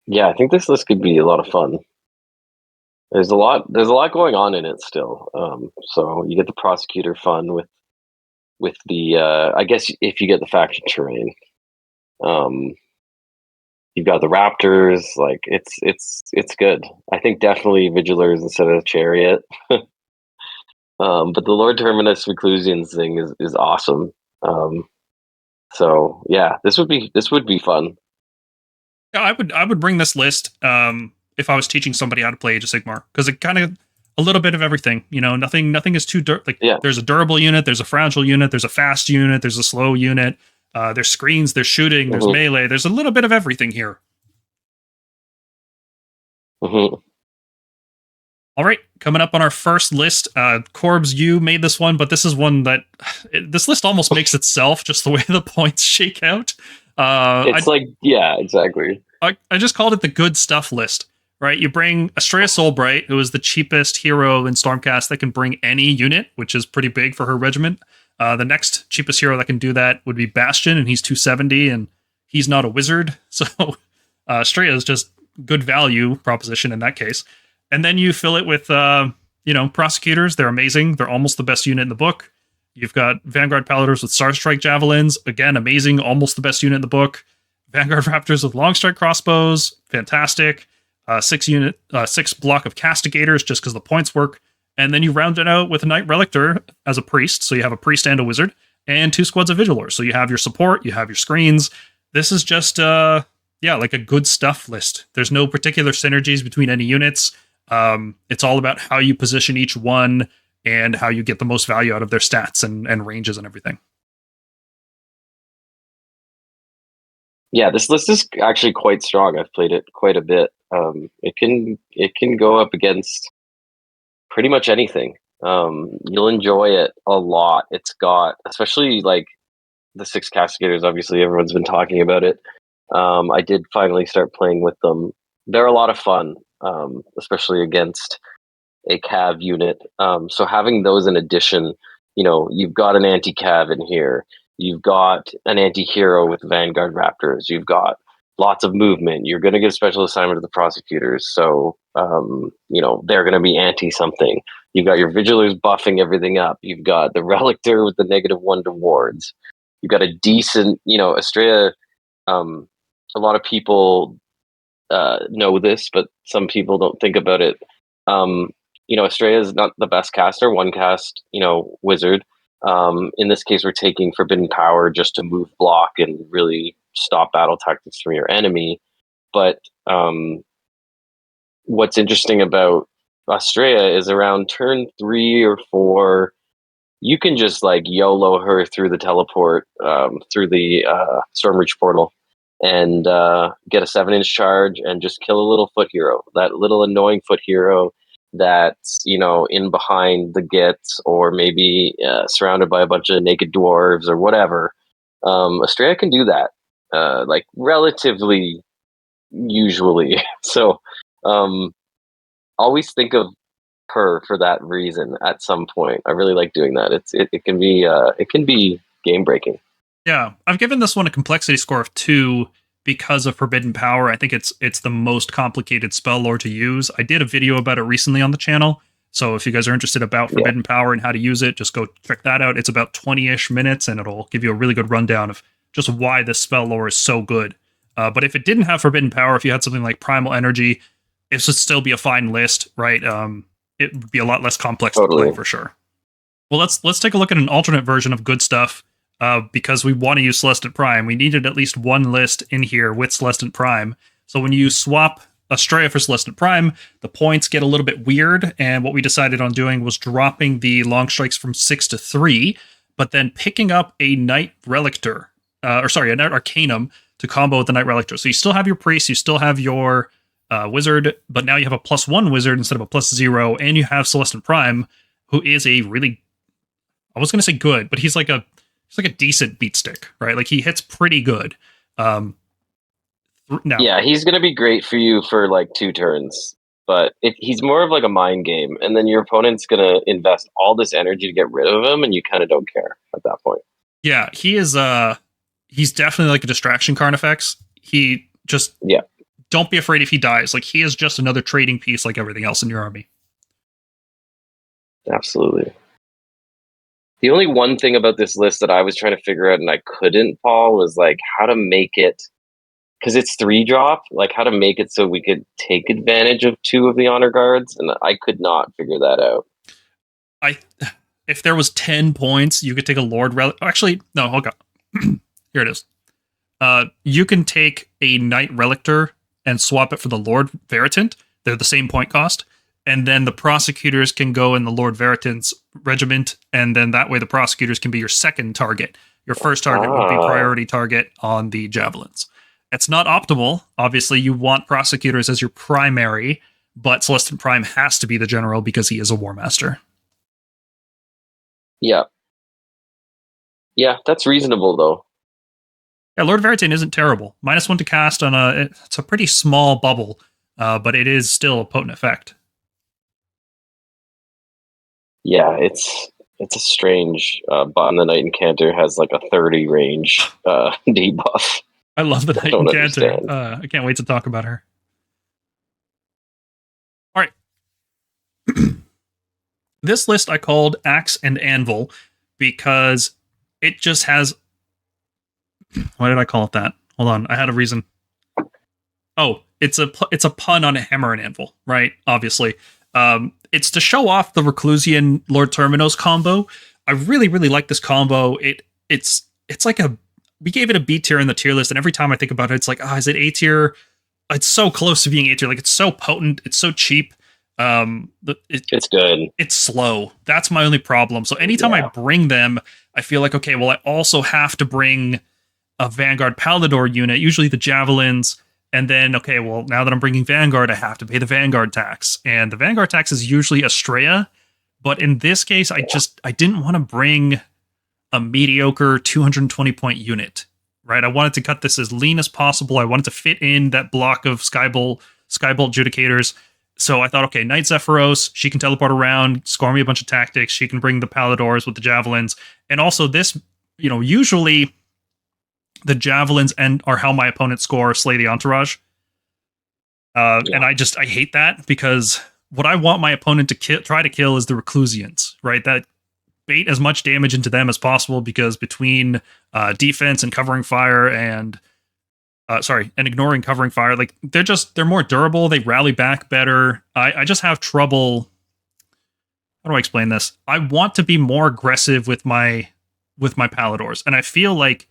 C: Yeah, I think this list could be a lot of fun. There's a lot going on in it still. So you get the Prosecutor fun with the I guess if you get the faction terrain. You've got the Raptors, like it's good. I think definitely Vigilors instead of Chariot. But the Lord Terminus Reclusians thing is awesome. So yeah, this would be fun.
A: Yeah, I would bring this list if I was teaching somebody how to play Age of Sigmar, because it kind of a little bit of everything. Nothing is too There's a durable unit, there's a fragile unit, there's a fast unit, there's a slow unit. There's screens, there's shooting, there's melee. There's a little bit of everything here.
C: Mm-hmm.
A: All right, coming up on our first list, Corbs, you made this one, but this is one that this list almost makes itself, just the way the points shake out.
C: Yeah, exactly.
A: I just called it the good stuff list, right? You bring Estrella Soulbright, who is the cheapest hero in Stormcast that can bring any unit, which is pretty big for her regiment. The next cheapest hero that can do that would be Bastian, and he's 270, and he's not a wizard. So Estrella is just good value proposition in that case. And then you fill it with, Prosecutors. They're amazing. They're almost the best unit in the book. You've got Vanguard Paladins with Starstrike javelins. Again, amazing, almost the best unit in the book. Vanguard Raptors with long strike crossbows, fantastic. 6 block of Castigators just because the points work. And then you round it out with a Knight Relictor as a priest. So you have a priest and a wizard, and 2 squads of Vigilors. So you have your support, you have your screens. This is just, like a good stuff list. There's no particular synergies between any units. It's all about how you position each one and how you get the most value out of their stats and ranges and everything.
C: Yeah, this list is actually quite strong. I've played it quite a bit. It can go up against pretty much anything. You'll enjoy it a lot. It's got, especially like the 6 Castigators, obviously everyone's been talking about it. I did finally start playing with them. They're a lot of fun, especially against a cav unit. So having those in addition, you've got an anti-cav in here. You've got an anti-hero with Vanguard Raptors. You've got lots of movement. You're going to get a special assignment of the Prosecutors. So, they're going to be anti-something. You've got your Vigilors buffing everything up. You've got the Relictor with the -1 to wards. You've got a decent, Estrella. A lot of people know this, but some people don't think about it. Estrella is not the best caster, one cast, wizard. In this case, we're taking Forbidden Power just to move block and really stop battle tactics from your enemy. But what's interesting about Estrella is around turn 3 or 4, you can just like YOLO her through the teleport, through the Stormreach portal, and get a 7-inch charge and just kill a little foot hero. That little annoying foot hero that's in behind the gits, or maybe surrounded by a bunch of naked dwarves or whatever. Estrella can do that, like relatively usually. So always think of her for that reason. At some point, I really like doing that. It can be game breaking.
A: Yeah, I've given this one a complexity score of 2 because of Forbidden Power. I think it's the most complicated spell lore to use. I did a video about it recently on the channel, so if you guys are interested about Forbidden Power and how to use it, just go check that out. It's about 20-ish minutes, and it'll give you a really good rundown of just why this spell lore is so good. But if it didn't have Forbidden Power, if you had something like Primal Energy, it would still be a fine list, right? It would be a lot less complex to play for sure. Well, let's take a look at an alternate version of good stuff. Because we want to use Celestant-Prime, we needed at least one list in here with Celestant-Prime. So when you swap Estrella for Celestant-Prime, the points get a little bit weird, and what we decided on doing was dropping the long strikes from 6 to 3, but then picking up a Knight Relictor, a Knight Arcanum to combo with the Knight Relictor. So you still have your priest, you still have your wizard, but now you have a +1 wizard instead of a +0, and you have Celestant-Prime, who is a really, I was going to say good, but he's like a decent beat stick, right? Like he hits pretty good.
C: Yeah, he's going to be great for you for like 2 turns, but he's more of like a mind game, and then your opponent's going to invest all this energy to get rid of him, and you kind of don't care at that point.
A: Yeah, he is. He's definitely like a distraction Carnifex. He just don't be afraid if he dies. Like he is just another trading piece, like everything else in your army.
C: Absolutely. The only one thing about this list that I was trying to figure out and I couldn't, Paul, was like how to make it, because it's 3-drop, like how to make it so we could take advantage of 2 of the honor guards, and I could not figure that out.
A: If there was 10 points, you could take a Lord Relic. Actually, no, hold on. Here it is. You can take a Knight Relictor and swap it for the Lord Veritant. They're the same point cost. And then the Prosecutors can go in the Lord Veritant's regiment, and then that way the Prosecutors can be your second target. Your first target would be priority target on the Javelins. It's not optimal. Obviously, you want Prosecutors as your primary, but Celestant-Prime has to be the general because he is a War Master.
C: Yeah. Yeah, that's reasonable, though.
A: Yeah, Lord Veritant isn't terrible. -1 to cast on it's a pretty small bubble, but it is still a potent effect.
C: Yeah, it's a strange button. The Knight Incanter has like a 30 range debuff.
A: I love the Knight Incanter. I can't wait to talk about her. All right. This list I called Axe and Anvil because it just has... Why did I call it that? Hold on, I had a reason. Oh, it's a pun on a hammer and anvil, right? Obviously. It's to show off the Reclusian Lord Terminos combo. I really, really like this combo. It's like we gave it a B tier in the tier list, and every time I think about it, it's like, is it A tier? It's so close to being A tier. Like, it's so potent. It's so cheap.
C: It's good.
A: It's slow. That's my only problem. So anytime I bring them, I feel like, okay, well, I also have to bring a Vanguard Pallador unit, usually the Javelins. And then, okay, well, now that I'm bringing Vanguard, I have to pay the Vanguard tax. And the Vanguard tax is usually Estrella. But in this case, I didn't want to bring a mediocre 220-point unit, right? I wanted to cut this as lean as possible. I wanted to fit in that block of Skybolt Judicators. So I thought, okay, Knight Zephyros, she can teleport around, score me a bunch of tactics. She can bring the Palladors with the Javelins. And also this, usually the Javelins are how my opponents score Slay the Entourage. And I hate that, because what I want my opponent to try to kill is the Reclusians, right? That bait as much damage into them as possible, because between defense and covering fire and ignoring covering fire, like they're more durable. They rally back better. I just have trouble. How do I explain this? I want to be more aggressive with my Palladors, and I feel like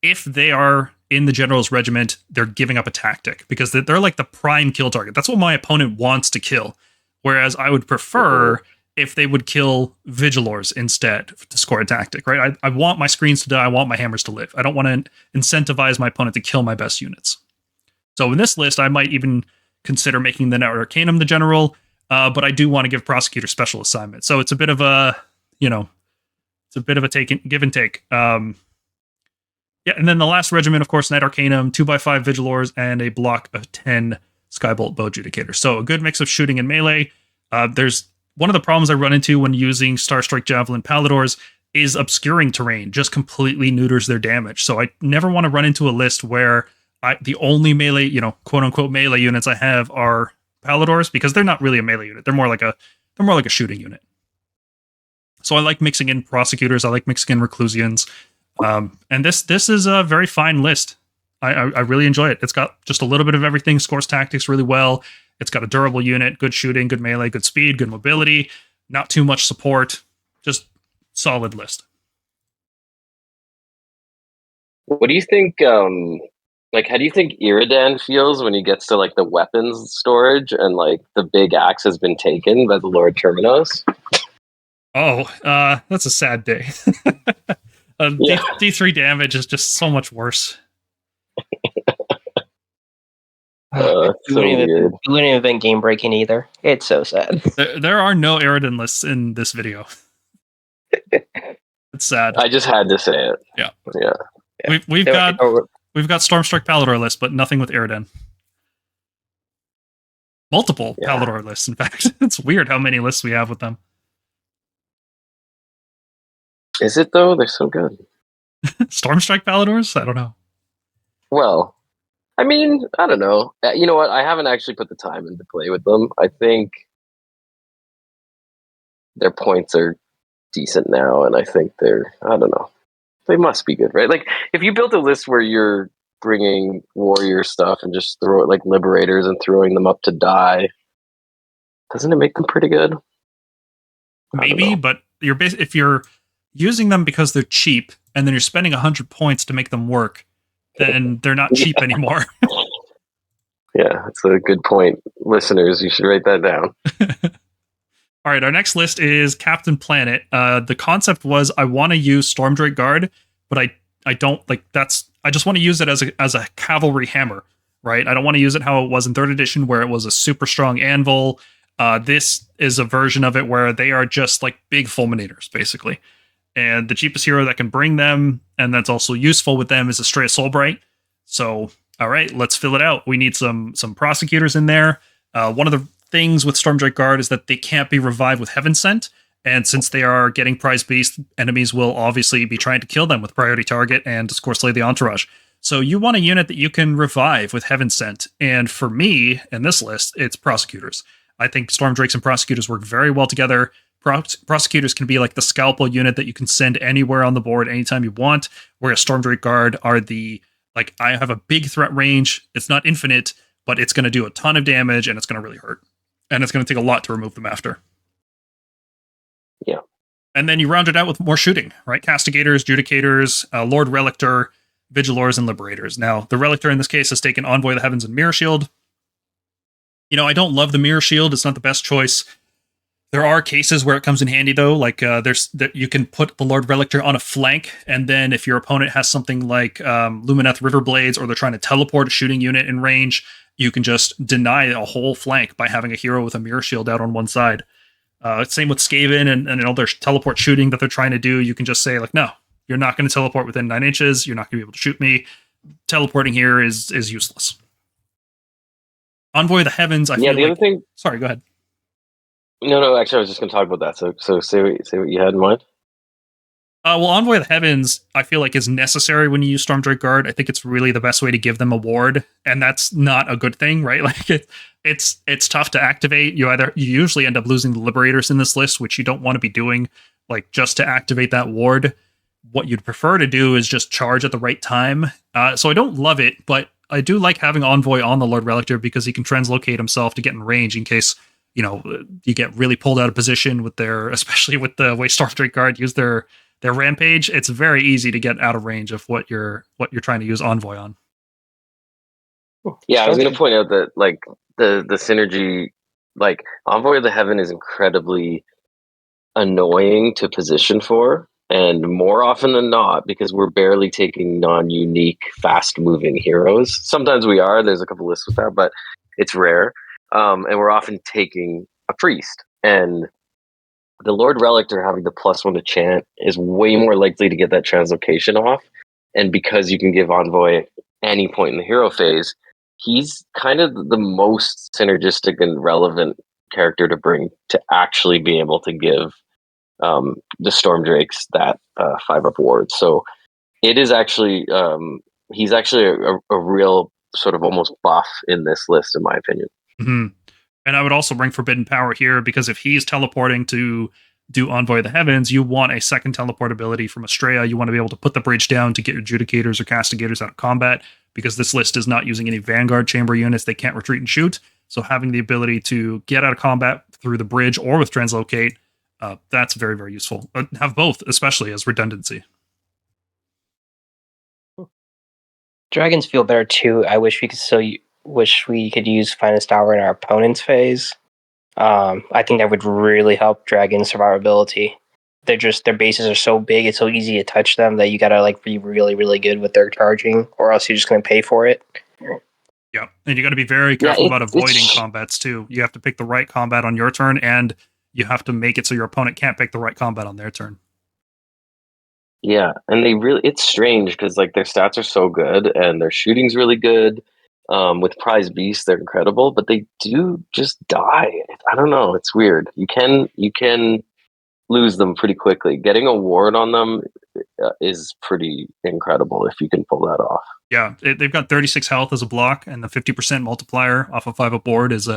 A: if they are in the General's Regiment, they're giving up a tactic, because they're like the prime kill target. That's what my opponent wants to kill. Whereas I would prefer if they would kill Vigilors instead to score a tactic, right? I want my screens to die. I want my hammers to live. I don't want to incentivize my opponent to kill my best units. So in this list, I might even consider making the Network Arcanum the General, but I do want to give Prosecutor special assignment. So it's a bit of a, give and take. Yeah, and then the last regiment, of course, Knight Arcanum, 2x5 Vigilors, and a block of 10 Skybolt Bow Judicators. So a good mix of shooting and melee. There's one of the problems I run into when using Starstrike Javelin Palladors is obscuring terrain just completely neuters their damage. So I never want to run into a list where the only melee, quote unquote melee units I have are Palladors, because they're not really a melee unit. They're more like a shooting unit. So I like mixing in Prosecutors. I like mixing in Reclusians. And this is a very fine list. I really enjoy it. It's got just a little bit of everything, scores tactics really well. It's got a durable unit, good shooting, good melee, good speed, good mobility, not too much support, just solid list.
C: What do you think, how do you think Iridan feels when he gets to, the weapons storage and, the big axe has been taken by the Lord Terminos?
A: Oh, that's a sad day. D3 damage is just so much worse.
B: It wouldn't have been game breaking either. It's so sad.
A: There are no Iridan lists in this video. It's sad.
C: I just had to say it.
A: Yeah. We've got Stormstrike Pallador lists, but nothing with Iridan. Multiple Pallador lists, in fact. It's weird how many lists we have with them.
C: Is it though? They're so good.
A: Stormstrike Palladors? I don't know.
C: Well, I mean, I don't know. You know what? I haven't actually put the time in to play with them. I think their points are decent now, and I think I don't know. They must be good, right? If you built a list where you're bringing warrior stuff and just throw it like Liberators and throwing them up to die, doesn't it make them pretty good?
A: Maybe, but if you're using them because they're cheap, and then you're spending 100 points to make them work, then they're not cheap anymore.
C: Yeah, that's a good point. Listeners, you should write that down.
A: All right, our next list is Captain Planet. The concept was I want to use Stormdrake Guard, but I don't I just want to use it as a cavalry hammer, right? I don't want to use it how it was in 3rd edition, where it was a super strong anvil. This is a version of it where they are just like big fulminators, basically. And the cheapest hero that can bring them, and that's also useful with them, is Estrella Soulbright. So, all right, let's fill it out. We need some prosecutors in there. One of the things with Stormdrake Guard is that they can't be revived with Heaven Sent, and since they are getting prize beast, enemies will obviously be trying to kill them with priority target and, of course, slay the entourage. So you want a unit that you can revive with Heaven Sent, and for me, in this list, it's Prosecutors. I think Stormdrakes and Prosecutors work very well together. Prosecutors can be like the scalpel unit that you can send anywhere on the board anytime you want, whereas Stormdrake Guard are the, like, I have a big threat range. It's not infinite, but it's going to do a ton of damage, and it's going to really hurt. And it's going to take a lot to remove them after.
C: Yeah.
A: And then you round it out with more shooting, right? Castigators, Judicators, Lord Relictor, Vigilors, and Liberators. Now, the Relictor in this case has taken Envoy of the Heavens and Mirror Shield. You know, I don't love the Mirror Shield. It's not the best choice. There are cases where it comes in handy, though. Like, you can put the Lord Relictor on a flank, and then if your opponent has something like Lumineth Riverblades, or they're trying to teleport a shooting unit in range, you can just deny a whole flank by having a hero with a Mirror Shield out on one side. Same with Skaven and all their teleport shooting that they're trying to do. You can just say, like, no, you're not going to teleport within 9 inches. You're not going to be able to shoot me. Teleporting here is useless. Envoy of the Heavens, I feel
C: the other thing...
A: Sorry, go ahead.
C: No, actually, I was just going to talk about that. So say what you had in mind.
A: Well, Envoy of the Heavens, I feel like, is necessary when you use Stormdrake Guard. I think it's really the best way to give them a ward, and that's not a good thing, right? Like, it's tough to activate. You usually end up losing the Liberators in this list, which you don't want to be doing, like, just to activate that ward. What you'd prefer to do is just charge at the right time. So I don't love it, but I do like having Envoy on the Lord Relictor because he can translocate himself to get in range in case, you know, you get really pulled out of position with especially with the way Stormdrake Guard use their rampage. It's very easy to get out of range of what you're trying to use Envoy on.
C: Yeah, I was going to point out that, like, the synergy, like, Envoy of the Heaven is incredibly annoying to position for, and more often than not, because we're barely taking non-unique, fast-moving heroes. Sometimes we are. There's a couple lists with that, but it's rare. And we're often taking a priest, and the Lord Relictor having the +1 to chant is way more likely to get that translocation off. And because you can give Envoy any point in the hero phase, he's kind of the most synergistic and relevant character to bring to actually be able to give the Stormdrakes that 5-up ward. So it is actually, he's actually a real sort of almost buff in this list, in my opinion.
A: Mm-hmm. And I would also bring Forbidden Power here, because if he's teleporting to do Envoy of the Heavens, you want a second teleport ability from Estrella. You want to be able to put the bridge down to get your Judicators or Castigators out of combat, because this list is not using any Vanguard Chamber units. They can't retreat and shoot. So having the ability to get out of combat through the bridge or with Translocate, that's very, very useful. Have both, especially as redundancy.
B: Dragons feel better too. I wish we could use Finest Hour in our opponent's phase. I think that would really help Dragon's survivability. Their bases are so big, it's so easy to touch them that you gotta, like, be really, really good with their charging, or else you're just gonna pay for it.
A: Yeah, and you got to be very careful about avoiding combats too. You have to pick the right combat on your turn, and you have to make it so your opponent can't pick the right combat on their turn.
C: Yeah, and it's strange because, like, their stats are so good and their shooting's really good. With Prize Beast, they're incredible, but they do just die. I don't know. It's weird. You can lose them pretty quickly. Getting a ward on them is pretty incredible if you can pull that off.
A: Yeah, they've got 36 health as a block, and the 50% multiplier off of 5-up board is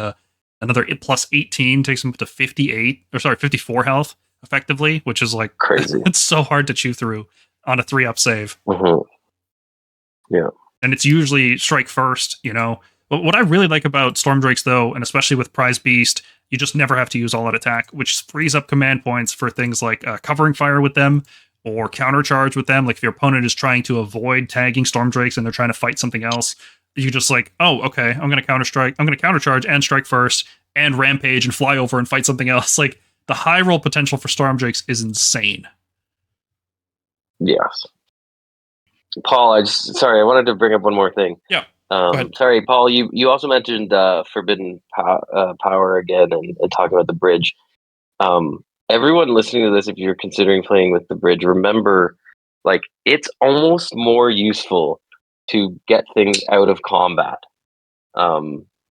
A: another plus 18, takes them up to 54 health effectively, which is, like,
C: crazy.
A: It's so hard to chew through on a 3-up save.
C: Mm-hmm. Yeah.
A: And it's usually strike first, you know. But what I really like about Stormdrakes, though, and especially with Prize Beast, you just never have to use all-out attack, which frees up command points for things like covering fire with them or countercharge with them. Like, if your opponent is trying to avoid tagging Stormdrakes and they're trying to fight something else, you just, like, oh, okay, I'm going to countercharge and strike first and rampage and fly over and fight something else. Like, the high roll potential for Stormdrakes is insane.
C: Yes. Paul, I wanted to bring up one more thing.
A: Yeah.
C: Sorry, Paul, you also mentioned Forbidden Power again and talking about the bridge. Everyone listening to this, if you're considering playing with the bridge, remember, like, it's almost more useful to get things out of combat.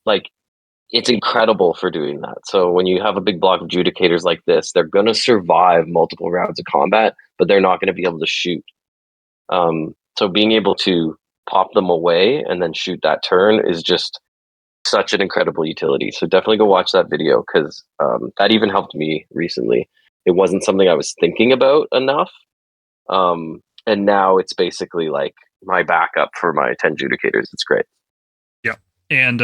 C: Like, it's incredible for doing that. So when you have a big block of Judicators like this, they're going to survive multiple rounds of combat, but they're not going to be able to shoot. So being able to pop them away and then shoot that turn is just such an incredible utility. So definitely go watch that video, because that even helped me recently. it wasn't something I was thinking about enough. And now it's basically like my backup for my 10 Judicators. It's great.
A: Yeah. And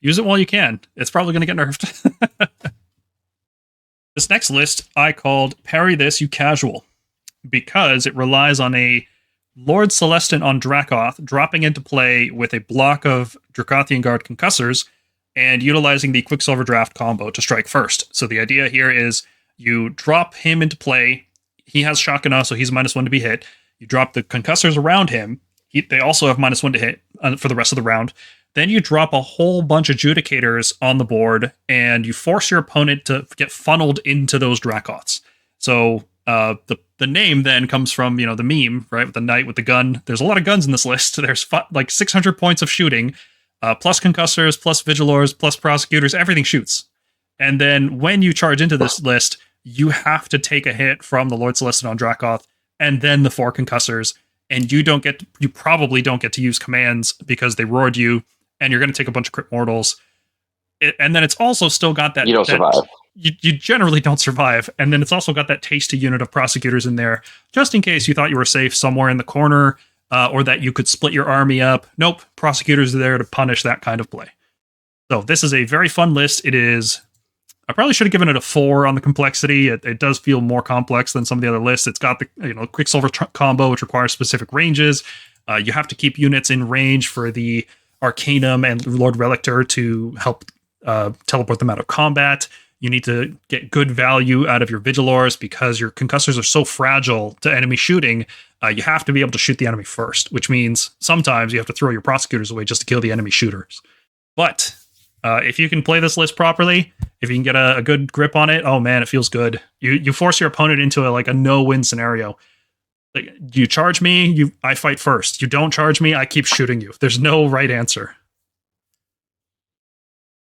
A: use it while you can. It's probably going to get nerfed. This next list I called Parry This, You Casual, because it relies on a Lord Celestant on Dracoth dropping into play with a block of Dracothian Guard Concussors and utilizing the Quicksilver Draft combo to strike first. So the idea here is you drop him into play. He has Shotgun, so he's -1 to be hit. You drop the Concussors around him. They also have -1 to hit for the rest of the round. Then you drop a whole bunch of Judicators on the board, and you force your opponent to get funneled into those Dracoths. So the name then comes from, the meme, right, with the knight with the gun. There's a lot of guns in this list. There's like 600 points of shooting, plus Concussors, plus Vigilors, plus Prosecutors. Everything shoots. And then when you charge into this list, you have to take a hit from the Lord Celestant on Dracoth, and then the 4 Concussors, and you probably don't get to use commands because they roared you, and you're going to take a bunch of crit mortals. And then it's also still got that...
C: You don't survive.
A: You generally don't survive. And then it's also got that tasty unit of Prosecutors in there, just in case you thought you were safe somewhere in the corner, or that you could split your army up. Nope, Prosecutors are there to punish that kind of play. So this is a very fun list. It is... I probably should have given it a 4 on the complexity. It does feel more complex than some of the other lists. It's got the Quicksilver combo, which requires specific ranges. You have to keep units in range for the Arcanum and Lord Relictor to help teleport them out of combat. You need to get good value out of your Vigilors because your Concussors are so fragile to enemy shooting. You have to be able to shoot the enemy first, which means sometimes you have to throw your Prosecutors away just to kill the enemy shooters. But if you can play this list properly, if you can get a good grip on it, oh man, it feels good. You force your opponent into a no-win scenario. Like, you charge me, I fight first. You don't charge me, I keep shooting you. There's no right answer.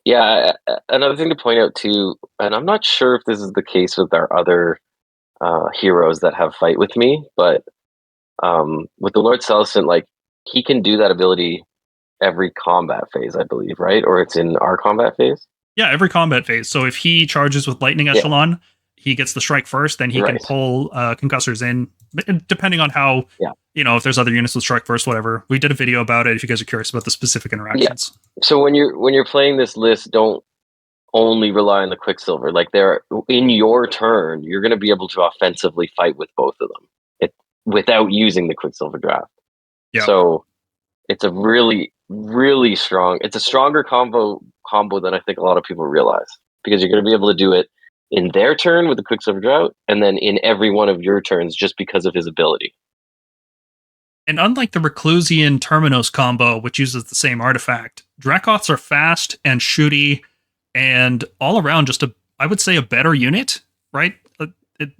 C: Yeah, another thing to point out too, and I'm not sure if this is the case with our other heroes that have Fight With Me, but with the Lord Celestant, like, he can do that ability every combat phase, I believe, right? Or it's in our combat phase?
A: Yeah, every combat phase. So if he charges with Lightning Echelon, he gets the strike first, then he can pull Concussors in, depending on how, if there's other units with strike first, whatever. We did a video about it if you guys are curious about the specific interactions.
C: Yeah. So when you're playing this list, don't only rely on the Quicksilver. Like, in your turn, you're going to be able to offensively fight with both of them without using the Quicksilver draft. Yeah. So it's a really, really strong. It's a stronger combo than I think a lot of people realize, because you're going to be able to do it in their turn with the Quicksilver Drought, and then in every one of your turns just because of his ability.
A: And unlike the Reclusian Terminos combo, which uses the same artifact, Dracoths are fast and shooty and all around just I would say a better unit, right?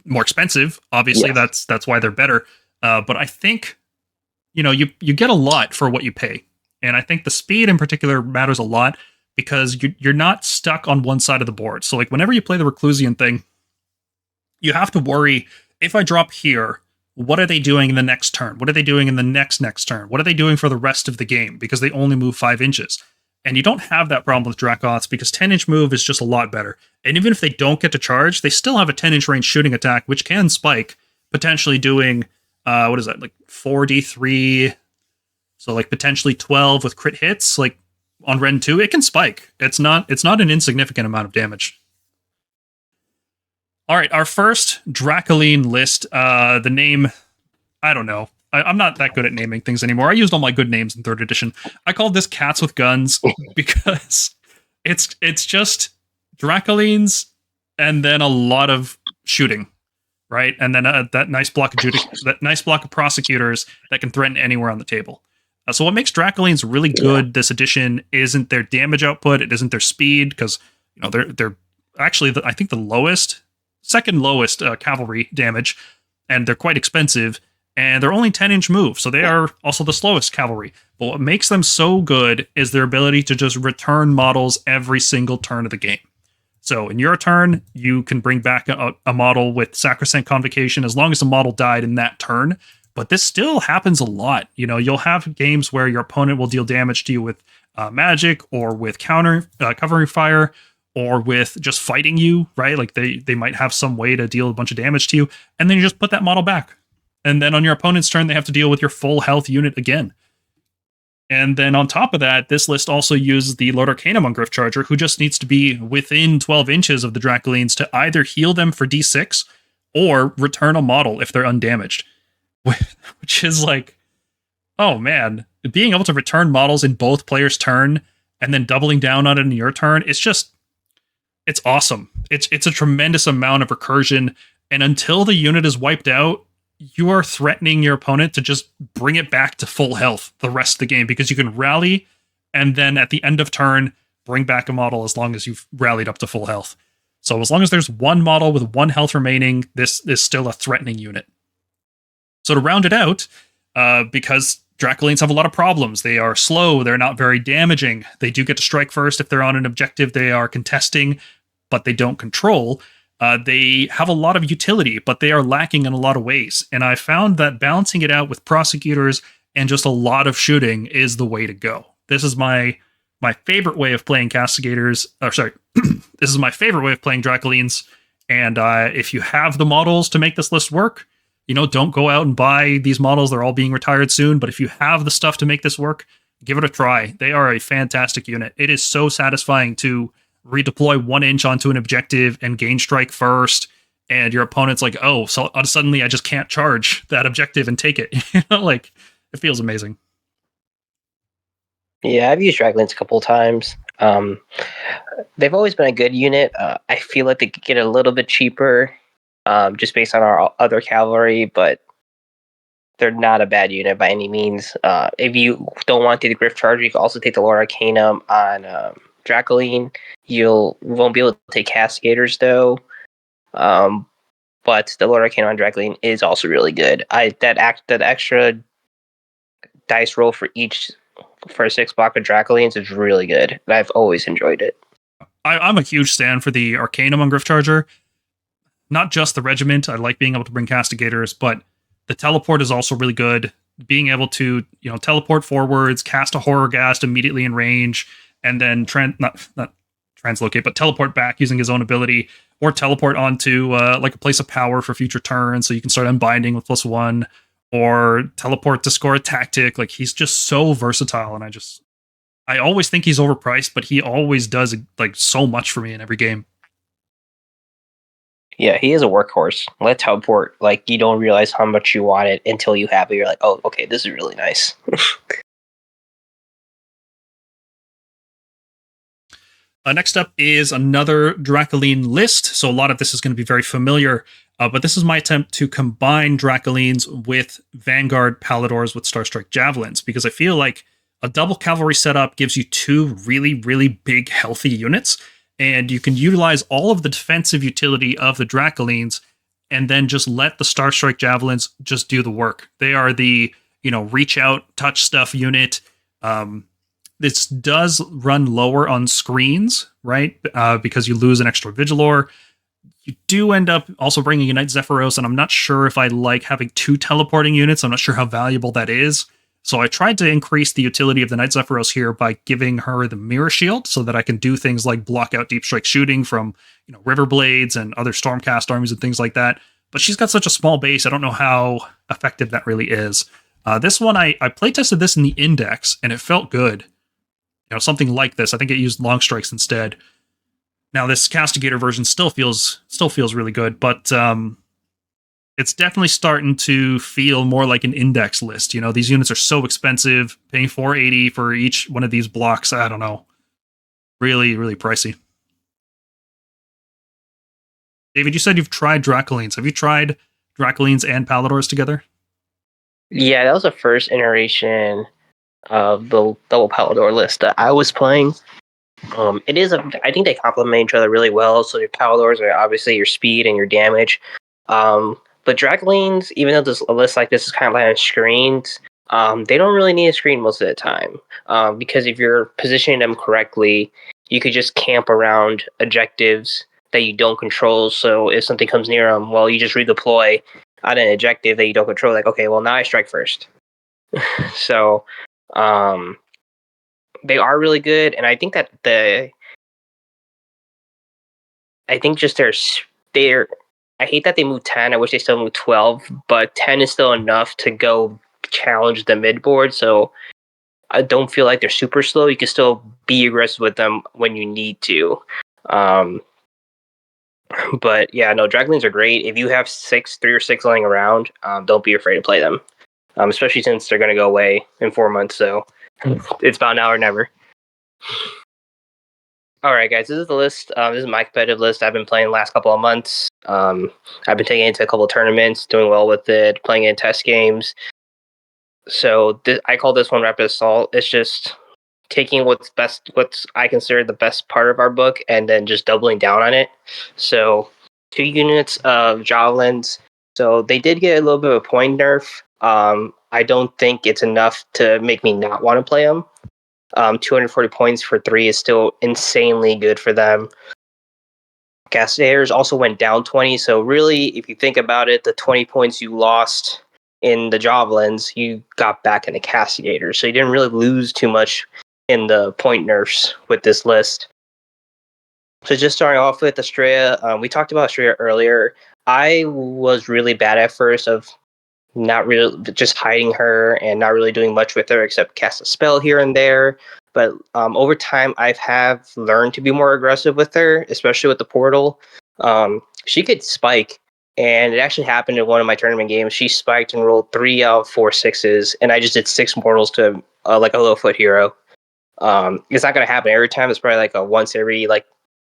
A: More expensive, obviously. Yes. That's why they're better. But I think, you get a lot for what you pay. And I think the speed in particular matters a lot, because you're not stuck on one side of the board. So like whenever you play the Reclusian thing, you have to worry, if I drop here, what are they doing in the next turn? What are they doing in the next turn? What are they doing for the rest of the game? Because they only move 5 inches. And you don't have that problem with Dracoths, because 10-inch move is just a lot better. And even if they don't get to charge, they still have a 10-inch range shooting attack, which can spike, potentially doing, what is that, like 4d3, so like potentially 12 with crit hits, like on Ren 2, it can spike. It's not an insignificant amount of damage. All right, our first Dracoline list, the name, I don't know. I'm not that good at naming things anymore. I used all my good names in 3rd edition. I called this Cats with Guns because it's just Dracolines and then a lot of shooting, right? And then that nice block of Prosecutors that can threaten anywhere on the table. So what makes Dracolines really good this edition isn't their damage output. It isn't their speed, because they're actually I think the second lowest cavalry damage, and they're quite expensive. And they're only 10-inch move, so they are also the slowest cavalry. But what makes them so good is their ability to just return models every single turn of the game. So in your turn, you can bring back a model with Sacrosanct Convocation as long as the model died in that turn. But this still happens a lot. You'll have games where your opponent will deal damage to you with magic or with covering fire, or with just fighting you, right? Like they might have some way to deal a bunch of damage to you, and then you just put that model back. And then on your opponent's turn, they have to deal with your full health unit again. And then on top of that, this list also uses the Lord Arcanum on Gryph-Charger, who just needs to be within 12 inches of the Dracolines to either heal them for D6 or return a model if they're undamaged. Which is like, oh man, being able to return models in both players' turn and then doubling down on it in your turn, it's awesome. It's a tremendous amount of recursion, and until the unit is wiped out, you are threatening your opponent to just bring it back to full health the rest of the game, because you can rally and then at the end of turn bring back a model as long as you've rallied up to full health. So as long as there's one model with 1 health remaining, this is still a threatening unit. So to round it out, because Dracolines have a lot of problems. They are slow, they're not very damaging. They do get to strike first if they're on an objective they are contesting, but they don't control. They have a lot of utility, but they are lacking in a lot of ways. And I found that balancing it out with prosecutors and just a lot of shooting is the way to go. This is my favorite way of playing castigators. This is my favorite way of playing Dracolines. And if you have the models to make this list work, don't go out and buy these models. They're all being retired soon. But if you have the stuff to make this work, give it a try. They are a fantastic unit. It is so satisfying to redeploy 1 inch onto an objective and gain strike first, and your opponent's like, oh, so suddenly I just can't charge that objective and take it. Like, it feels amazing.
B: Yeah, I've used Draglins a couple of times. They've always been a good unit. I feel like they could get a little bit cheaper, just based on our other cavalry, but they're not a bad unit by any means. If you don't want to take the Gryph-Charger, you can also take the Lord Arcanum on Dracoline. You won't be able to take Castigators though, but the Lord Arcanum on Dracoline is also really good. That extra dice roll for a 6 block of Dracolines is really good. I've always enjoyed it.
A: I'm a huge stand for the Arcanum on Gryph-Charger. Not just the regiment. I like being able to bring Castigators, but the teleport is also really good. Being able to, teleport forwards, cast a Horrorghast immediately in range, and then not translocate, but teleport back using his own ability, or teleport onto like a place of power for future turns, so you can start unbinding with +1, or teleport to score a tactic. Like, he's just so versatile, and I always think he's overpriced, but he always does like so much for me in every game.
B: Yeah, he is a workhorse. Let teleport, like, you don't realize how much you want it until you have it. You're like, oh, okay, this is really nice.
A: Next up is another Dracoline list. So a lot of this is going to be very familiar, but this is my attempt to combine Dracolines with Vanguard Palladors with Starstrike Javelins, because I feel like a double cavalry setup gives you 2 really, really big, healthy units, and you can utilize all of the defensive utility of the Dracolines and then just let the Starstrike Javelins just do the work. They are the, reach out, touch stuff unit. This does run lower on screens, right? Because you lose an extra Vigilor. You do end up also bringing a Knight Zephyros, and I'm not sure if I like having 2 teleporting units. I'm not sure how valuable that is. So I tried to increase the utility of the Knight Zephyros here by giving her the Mirror Shield so that I can do things like block out deep strike shooting from, River Blades and other Stormcast armies and things like that. But she's got such a small base, I don't know how effective that really is. This one, I playtested this in the Index, and it felt good. Something like this. I think it used long strikes instead. Now, this Castigator version still feels really good, but it's definitely starting to feel more like an Index list. These units are so expensive. Paying $480 for each one of these blocks, I don't know. Really, really pricey. David, you said you've tried Dracolines. Have you tried Dracolines and Palladors together?
B: Yeah, that was the first iteration of the double Pallador list that I was playing. I think they complement each other really well. So your Palladors are obviously your speed and your damage. But Dracolines, even though a list like this is kind of like on screens, they don't really need a screen most of the time. Because if you're positioning them correctly, you could just camp around objectives that you don't control. So if something comes near them, well, you just redeploy on an objective that you don't control. Like, okay, well, now I strike first. So they are really good, and I think that I think just they're. I hate that they moved 10. I wish they still moved 12, but 10 is still enough to go challenge the mid board. So I don't feel like they're super slow. You can still be aggressive with them when you need to. But yeah, no, Draglings are great. If you have 3 or 6 laying around, don't be afraid to play them. Especially since they're going to go away in 4 months. So it's about now or never. All right, guys, this is the list. This is my competitive list. I've been playing the last couple of months. I've been taking it into a couple of tournaments, doing well with it, playing it in test games. So I call this one Rapid Assault. It's just taking what's I consider the best part of our book, and then just doubling down on it. So 2 units of javelins. So they did get a little bit of a point nerf. I don't think it's enough to make me not want to play them. 240 points for 3 is still insanely good for them. Castellers also went down 20. So really, if you think about it, the 20 points you lost in the javelins, you got back in the Castigators. So you didn't really lose too much in the point nerfs with this list. So just starting off with Estrella, we talked about Estrella earlier. I was really bad at first of not really just hiding her and not really doing much with her except cast a spell here and there. But over time, I have learned to be more aggressive with her, especially with the portal. She could spike, and it actually happened in one of my tournament games. She spiked and rolled 3 out of 4 6s, and I just did 6 mortals to like a little foot hero. It's not going to happen every time. It's probably like a once every like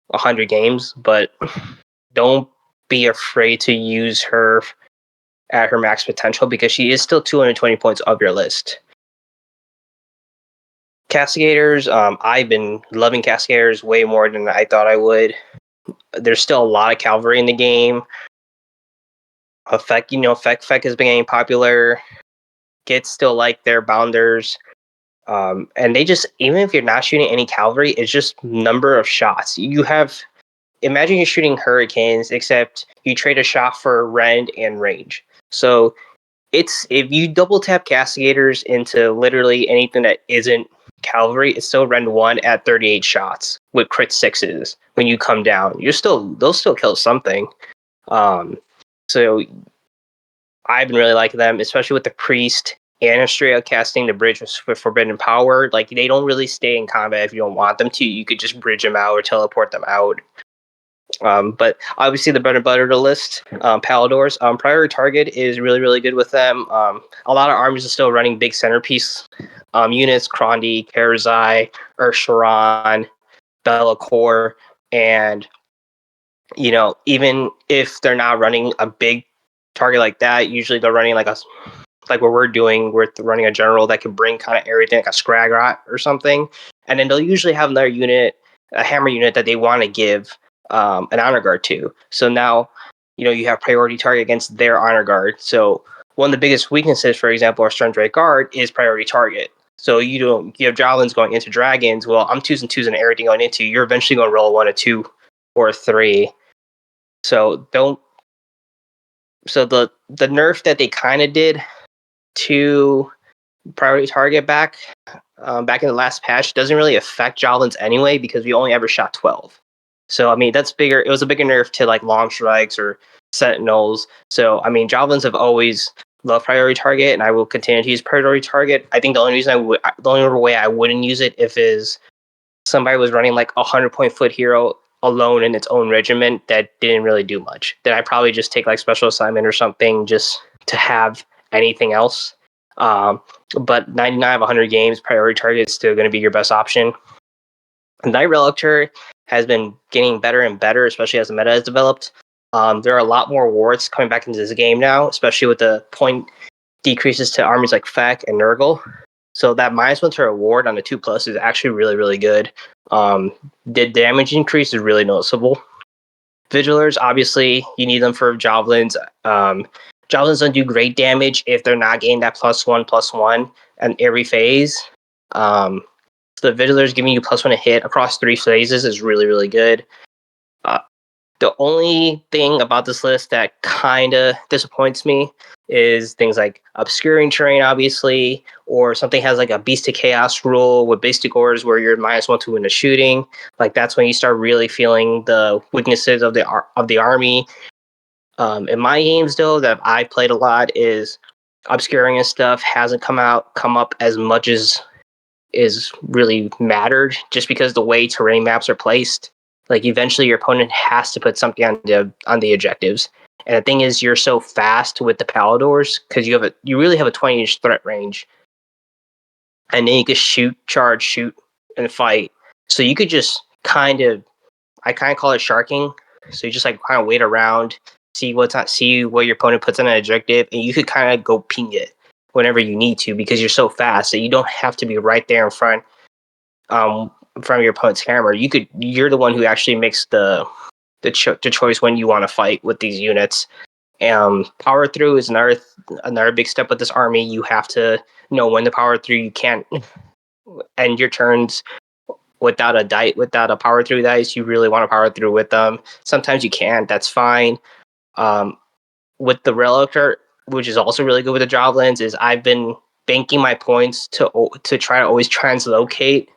B: 100 games, but don't be afraid to use her at her max potential because she is still 220 points of your list. Castigators, I've been loving Castigators way more than I thought I would. There's still a lot of cavalry in the game. Feck has been getting popular. Kids still like their bounders. And they just, even if you're not shooting any cavalry, it's just number of shots. Imagine you're shooting hurricanes, except you trade a shot for rend and range. So if you double tap Castigators into literally anything that isn't cavalry, it's still rend 1 at 38 shots with crit 6s when you come down. They'll still kill something. So I've been really liking them, especially with the priest and Estrella casting the bridge with Forbidden Power. Like, they don't really stay in combat if you don't want them to. You could just bridge them out or teleport them out. But obviously the bread and butter of the list, Paladors. Priority target is really, really good with them. A lot of armies are still running big centerpiece units, Krondi, Karazai, Ursharan, Bellacore, and even if they're not running a big target like that, usually they're running like what we're doing, we're running a general that can bring kind of everything, like a Scragrot or something, and then they'll usually have another unit, a hammer unit that they want to give an honor guard to. So now, you have priority target against their honor guard. So one of the biggest weaknesses, for example, our Stormstrike guard is priority target. So you have javelins going into dragons. Well, I'm 2s and 2s and everything going into. You're eventually going to roll 1, a 2, or a 3. So don't. So the nerf that they kind of did to priority target back in the last patch doesn't really affect javelins anyway because we only ever shot 12. So, I mean, that's bigger. It was a bigger nerf to like long strikes or sentinels. So, I mean, javelins have always loved priority target, and I will continue to use priority target. I think the only way I wouldn't use it is somebody was running like 100-point foot hero alone in its own regiment that didn't really do much. Then I probably just take like special assignment or something just to have anything else. But 99 of 100 games, priority target is still going to be your best option. Knight Relictor has been getting better and better, especially as the meta has developed. There are a lot more wards coming back into this game now, especially with the point decreases to armies like Feck and Nurgle. So that -1 to reward on the 2+ is actually really, really good. The damage increase is really noticeable. Vigilers, obviously, you need them for javelins. Javelins don't do great damage if they're not getting that +1/+1 in every phase. So the Vigilers giving you +1 a hit across 3 phases is really, really good. The only thing about this list that kind of disappoints me is things like obscuring terrain, obviously, or something has like a Beast of Chaos rule with basic orders where you're -1 to win the shooting. Like that's when you start really feeling the weaknesses of the army. In my games, though, that I played a lot is obscuring and stuff hasn't come up as much as is really mattered, just because the way terrain maps are placed. Like eventually your opponent has to put something on the objectives. And the thing is, you're so fast with the Paladors because you really have a 20-inch threat range, and then you can shoot, charge, shoot, and fight. So you could just I kind of call it sharking. So you just like kind of wait around, see what your opponent puts on an objective, and you could kind of go ping it whenever you need to because you're so fast that you don't have to be right there in front of your opponent's camera. You're the one who actually makes the choice when you want to fight with these units. Power through is another big step with this army. You have to know when to power through. You can't end your turns without a power through dice. You really want to power through with them. Sometimes you can't. That's fine. With the relic art, which is also really good with the javelins, is I've been banking my points to try to always translocate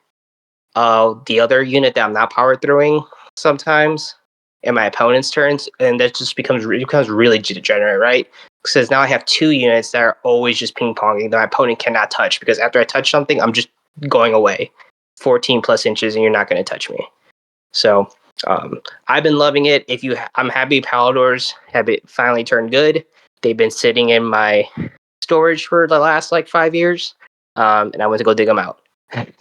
B: the other unit that I'm not power throughing sometimes in my opponent's turns, and that just becomes really degenerate, right? Because now I have two units that are always just ping ponging that my opponent cannot touch, because after I touch something, I'm just going away 14 plus inches, and you're not going to touch me. So I've been loving it. I'm happy Paladors have it finally turned good. They've been sitting in my storage for the last like 5 years, and I went to go dig them out.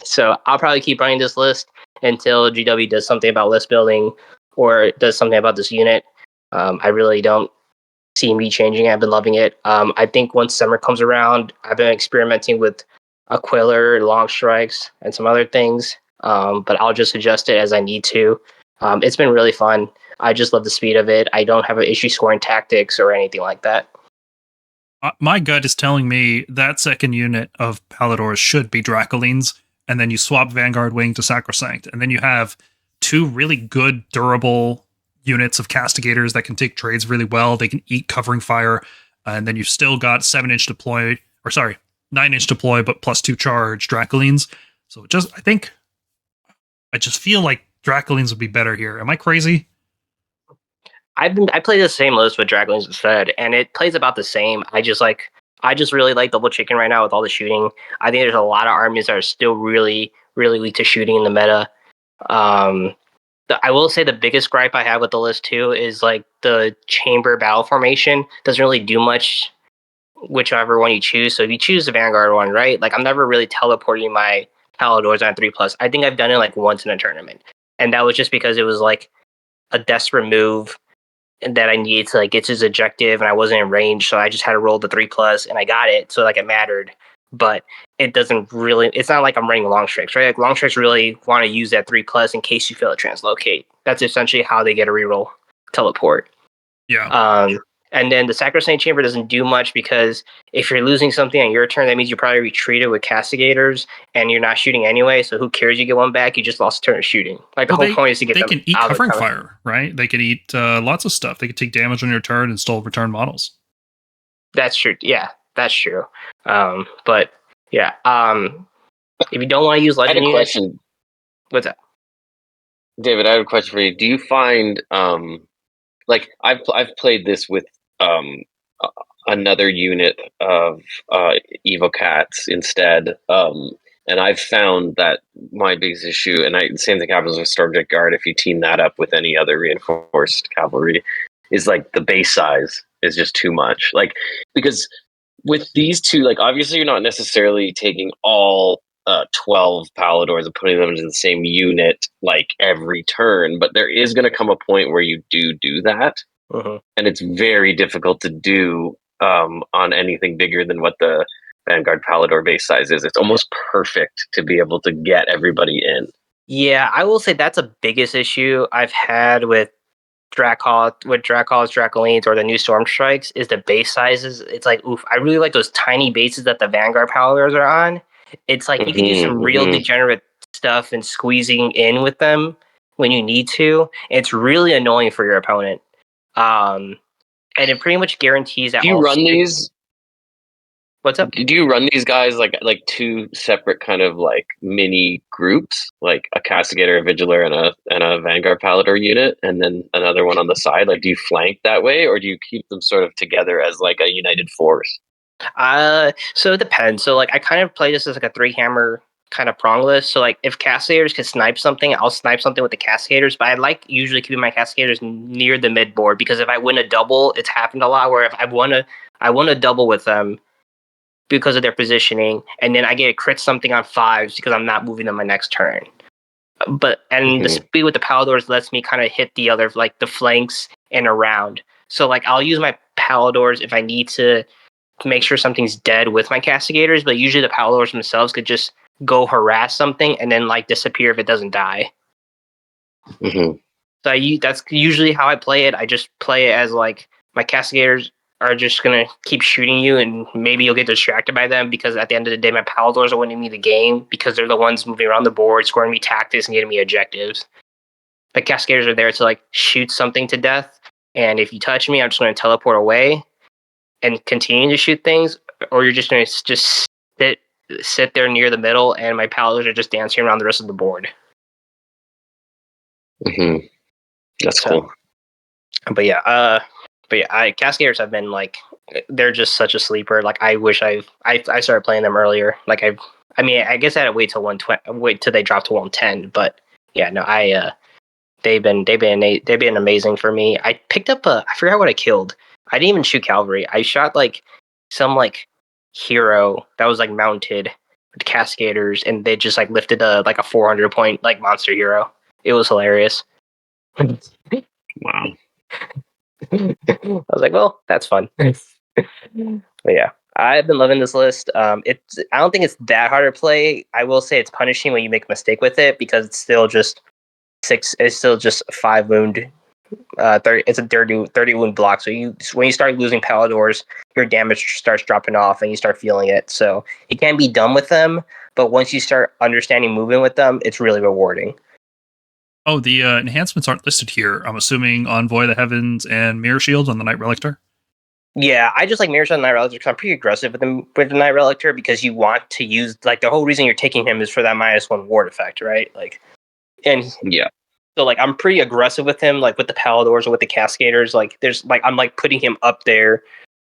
B: So I'll probably keep running this list until GW does something about list building or does something about this unit. I really don't see me changing. I've been loving it. I think once summer comes around, I've been experimenting with Aquiller, long strikes, and some other things, but I'll just adjust it as I need to. It's been really fun. I just love the speed of it. I don't have an issue scoring tactics or anything like that.
A: My gut is telling me that second unit of Paladors should be Dracolines, and then you swap Vanguard Wing to Sacrosanct, and then you have two really good, durable units of Castigators that can take trades really well. They can eat covering fire, and then you've still got 9-inch deploy, but +2 charge Dracolines. So I just feel like Dracolines would be better here. Am I crazy?
B: I play the same list with Dragon's instead, and it plays about the same. I just really like Double Chicken right now with all the shooting. I think there's a lot of armies that are still really, really weak to shooting in the meta. I will say the biggest gripe I have with the list too is like the chamber battle formation doesn't really do much, whichever one you choose. So if you choose the Vanguard one, right? Like I'm never really teleporting my Paladors on 3+. I think I've done it like once in a tournament, and that was just because it was like a desperate move and that I needed to like get to his objective, and I wasn't in range, so I just had to roll the 3+, and I got it, so like it mattered. But it doesn't really. It's not like I'm running long strikes, right? Like long strikes really want to use that 3+ in case you fail to translocate. That's essentially how they get a reroll teleport.
A: Yeah.
B: And then the Sacrosanct Chamber doesn't do much because if you're losing something on your turn, that means you probably retreated with Castigators and you're not shooting anyway. So who cares? You get one back. You just lost a turn of shooting. Like the whole point is to get them.
A: They can eat covering fire, right? They can eat lots of stuff. They can take damage on your turn and still return models.
B: That's true. Yeah, that's true. But yeah, if you don't want to use legend units,
C: question.
B: What's that?
C: David, I have a question for you. Do you find like I've played this with another unit of Evo Cats instead, and I've found that my biggest issue, and same thing happens with Stormjet Guard. If you team that up with any other reinforced cavalry, is like the base size is just too much. Like because with these two, like obviously you're not necessarily taking all 12 Paladors and putting them into the same unit like every turn, but there is going to come a point where you do that. And it's very difficult to do on anything bigger than what the Vanguard Palador base size is. It's almost perfect to be able to get everybody in.
B: Yeah, I will say that's a biggest issue I've had with Dracolines, or the new Stormstrikes is the base sizes. It's like, oof, I really like those tiny bases that the Vanguard Paladors are on. It's like you can do some real degenerate stuff and squeezing in with them when you need to. It's really annoying for your opponent. And it pretty much guarantees that
C: Do you run these?
B: What's up?
C: Do you run these guys like two separate kind of like mini groups, like a Castigator, a Vigiler, and a Vanguard Palador unit, and then another one on the side? Like, do you flank that way, or do you keep them sort of together as like a united force?
B: So it depends. So like I kind of play this as like a 3-hammer kind of prong list. So like if Castigators can snipe something, I'll snipe something with the Castigators. But I like usually keeping my Castigators near the mid board, because if I win a double, it's happened a lot where if I won a double with them because of their positioning, and then I get a crit something on 5s because I'm not moving them my next turn. But the speed with the Paladors lets me kind of hit the other, like the flanks and around. So like I'll use my Paladors if I need to make sure something's dead with my Castigators, but usually the Paladors themselves could just go harass something and then like disappear if it doesn't die.
C: Mm-hmm.
B: So that's usually how I play it. I just play it as like my Castigators are just going to keep shooting you, and maybe you'll get distracted by them, because at the end of the day, my Paladors are winning me the game because they're the ones moving around the board, scoring me tactics and getting me objectives. My Castigators are there to like shoot something to death, and if you touch me, I'm just going to teleport away and continue to shoot things, or you're just going to just sit there near the middle, and my Paladors are just dancing around the rest of the board.
C: Mm-hmm. That's cool.
B: Castigators have been like, they're just such a sleeper. Like I wish I started playing them earlier. Like I guess I had to wait till 120, wait till they dropped to 110. But yeah, no, they've been amazing for me. I picked up I forgot what I killed. I didn't even shoot cavalry. I shot like some like hero that was like mounted with Castigators, and they just like lifted a 400 point like monster hero. It was hilarious.
C: Wow.
B: I was like, well, that's fun. But yeah, I've been loving this list. I don't think it's that hard to play. I will say it's punishing when you make a mistake with it, because it's still just 5 wound. 30, it's a 30 wound block. So when you start losing Paladors, your damage starts dropping off and you start feeling it. So it can be done with them, but once you start understanding movement with them, it's really rewarding.
A: Oh, the enhancements aren't listed here. I'm assuming Envoy of the Heavens and Mirror Shields on the Night Relictor.
B: Yeah, I just like Mirror Shield and Night Relictor because I'm pretty aggressive with the Night Relictor, because you want to use, like, the whole reason you're taking him is for that -1 ward effect, right? Like, and
C: yeah.
B: So like I'm pretty aggressive with him, like with the Paladors or with the Cascaders. Like there's like I'm like putting him up there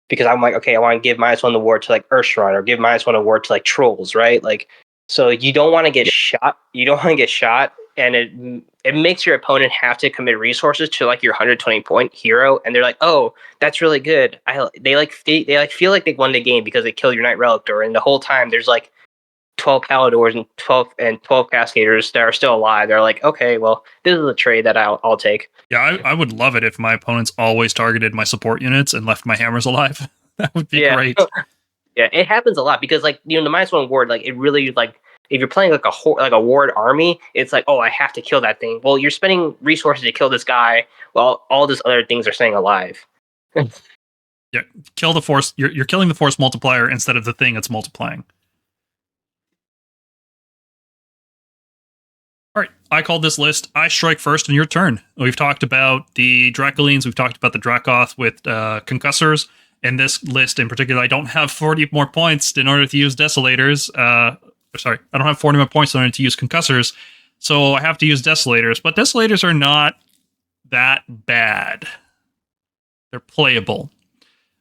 B: because I'm like, okay, I want to give -1 the ward to like Earthshrine, or give -1 a ward to like Trolls, right? Like, so you don't want to get shot. You don't want to get shot, and it makes your opponent have to commit resources to like your 120 point hero, and they're like, oh, that's really good. They feel like they won the game because they killed your Night Relictor, and the whole time there's like 12 Paladors and 12 Cascaders that are still alive. They're like, okay, well, this is a trade that I'll take.
A: Yeah, I would love it if my opponents always targeted my support units and left my hammers alive. That would be great.
B: Yeah, it happens a lot because, like, you know, the -1 ward, like, it really, like, if you're playing like a ward army, it's like, oh, I have to kill that thing. Well, you're spending resources to kill this guy while all these other things are staying alive.
A: Yeah, kill the force. You're killing the force multiplier instead of the thing that's multiplying. All right, I called this list I Strike First in your turn. We've talked about the Dracolines, we've talked about the Dracoth with concussors. In this list in particular, I don't have 40 more points in order to use Desolators. I don't have 40 more points in order to use concussors, so I have to use Desolators. But Desolators are not that bad. They're playable.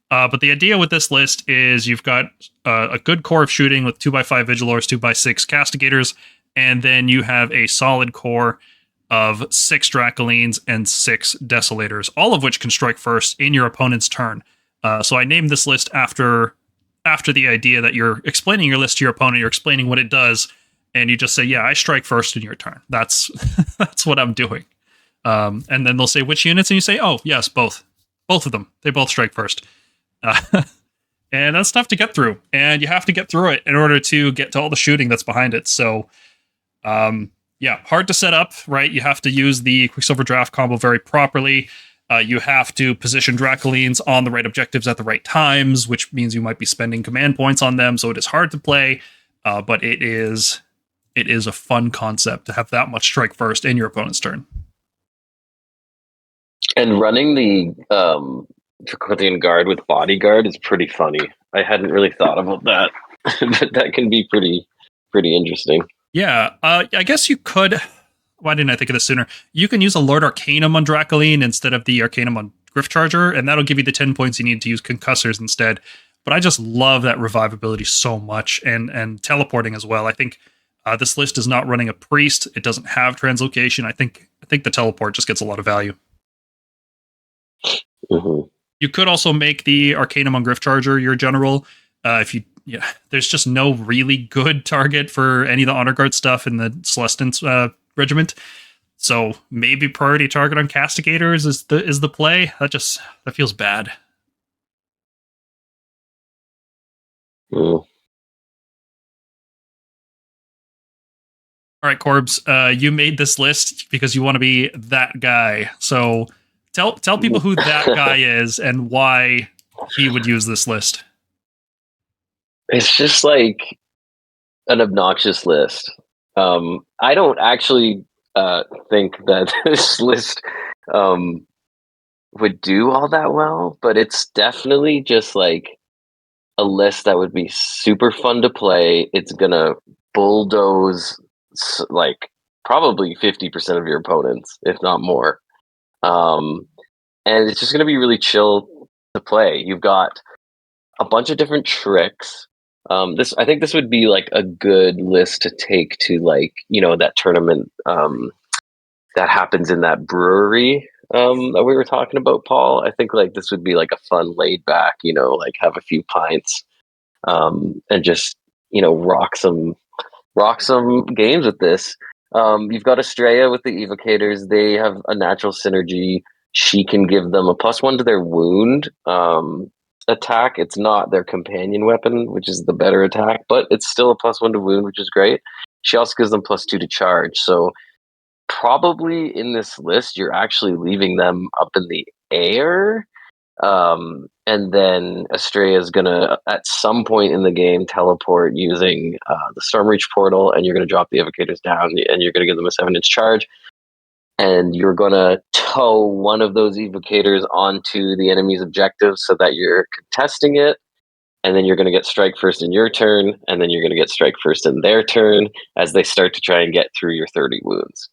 A: But the idea with this list is you've got a good core of shooting with 2x5 Vigilors, 2x6 Castigators, and then you have a solid core of 6 Dracolines and 6 Desolators, all of which can strike first in your opponent's turn. So I named this list after the idea that you're explaining your list to your opponent, you're explaining what it does, and you just say, yeah, I strike first in your turn. That's what I'm doing. And then they'll say, which units? And you say, oh, yes, both. Both of them. They both strike first. And that's tough to get through. And you have to get through it in order to get to all the shooting that's behind it. So, yeah, hard to set up, right? You have to use the Quicksilver Draft combo very properly. You have to position Dracolines on the right objectives at the right times, which means you might be spending command points on them, so it is hard to play, but it is it is a fun concept to have that much strike first in your opponent's turn.
C: And running the Draconian Guard with Bodyguard is pretty funny. I hadn't really thought about that, but that can be pretty interesting.
A: Yeah, I guess you could. Why didn't I think of this sooner? You can use a Lord Arcanum on Dracoline instead of the Arcanum on Griffcharger, and that'll give you the 10 points you need to use Concussors instead. But I just love that revive ability so much, and teleporting as well. I think this list is not running a priest. It doesn't have translocation. I think the teleport just gets a lot of value.
C: Mm-hmm.
A: You could also make the Arcanum on Griffcharger your general. There's just no really good target for any of the Honor Guard stuff in the Celestant regiment. So maybe priority target on Castigators is the play. That feels bad.
C: Mm.
A: All right, Corbs, you made this list because you want to be that guy. So tell people who that guy is and why he would use this list.
C: It's just like an obnoxious list. I don't actually think that this list would do all that well, but it's definitely just like a list that would be super fun to play. It's gonna bulldoze like probably 50% of your opponents, if not more. And it's just gonna be really chill to play. You've got a bunch of different tricks. I think this would be like a good list to take to like, that tournament that happens in that brewery that we were talking about, Paul. I think like this would be like a fun laid back, like have a few pints and just, rock some games with this. You've got Estrella with the evocators. They have a natural synergy. She can give them a +1 to their wound attack. It's not their companion weapon, which is the better attack, but it's still a +1 to wound, which is great. She also gives them +2 to charge. So probably in this list, you're actually leaving them up in the air. And then Estrella is going to, at some point in the game, teleport using the Stormreach portal, and you're going to drop the evocators down, and you're going to give them a 7-inch charge. And you're going to tow one of those evocators onto the enemy's objective so that you're contesting it. And then you're going to get strike first in your turn, and then you're going to get strike first in their turn as they start to try and get through your 30 wounds.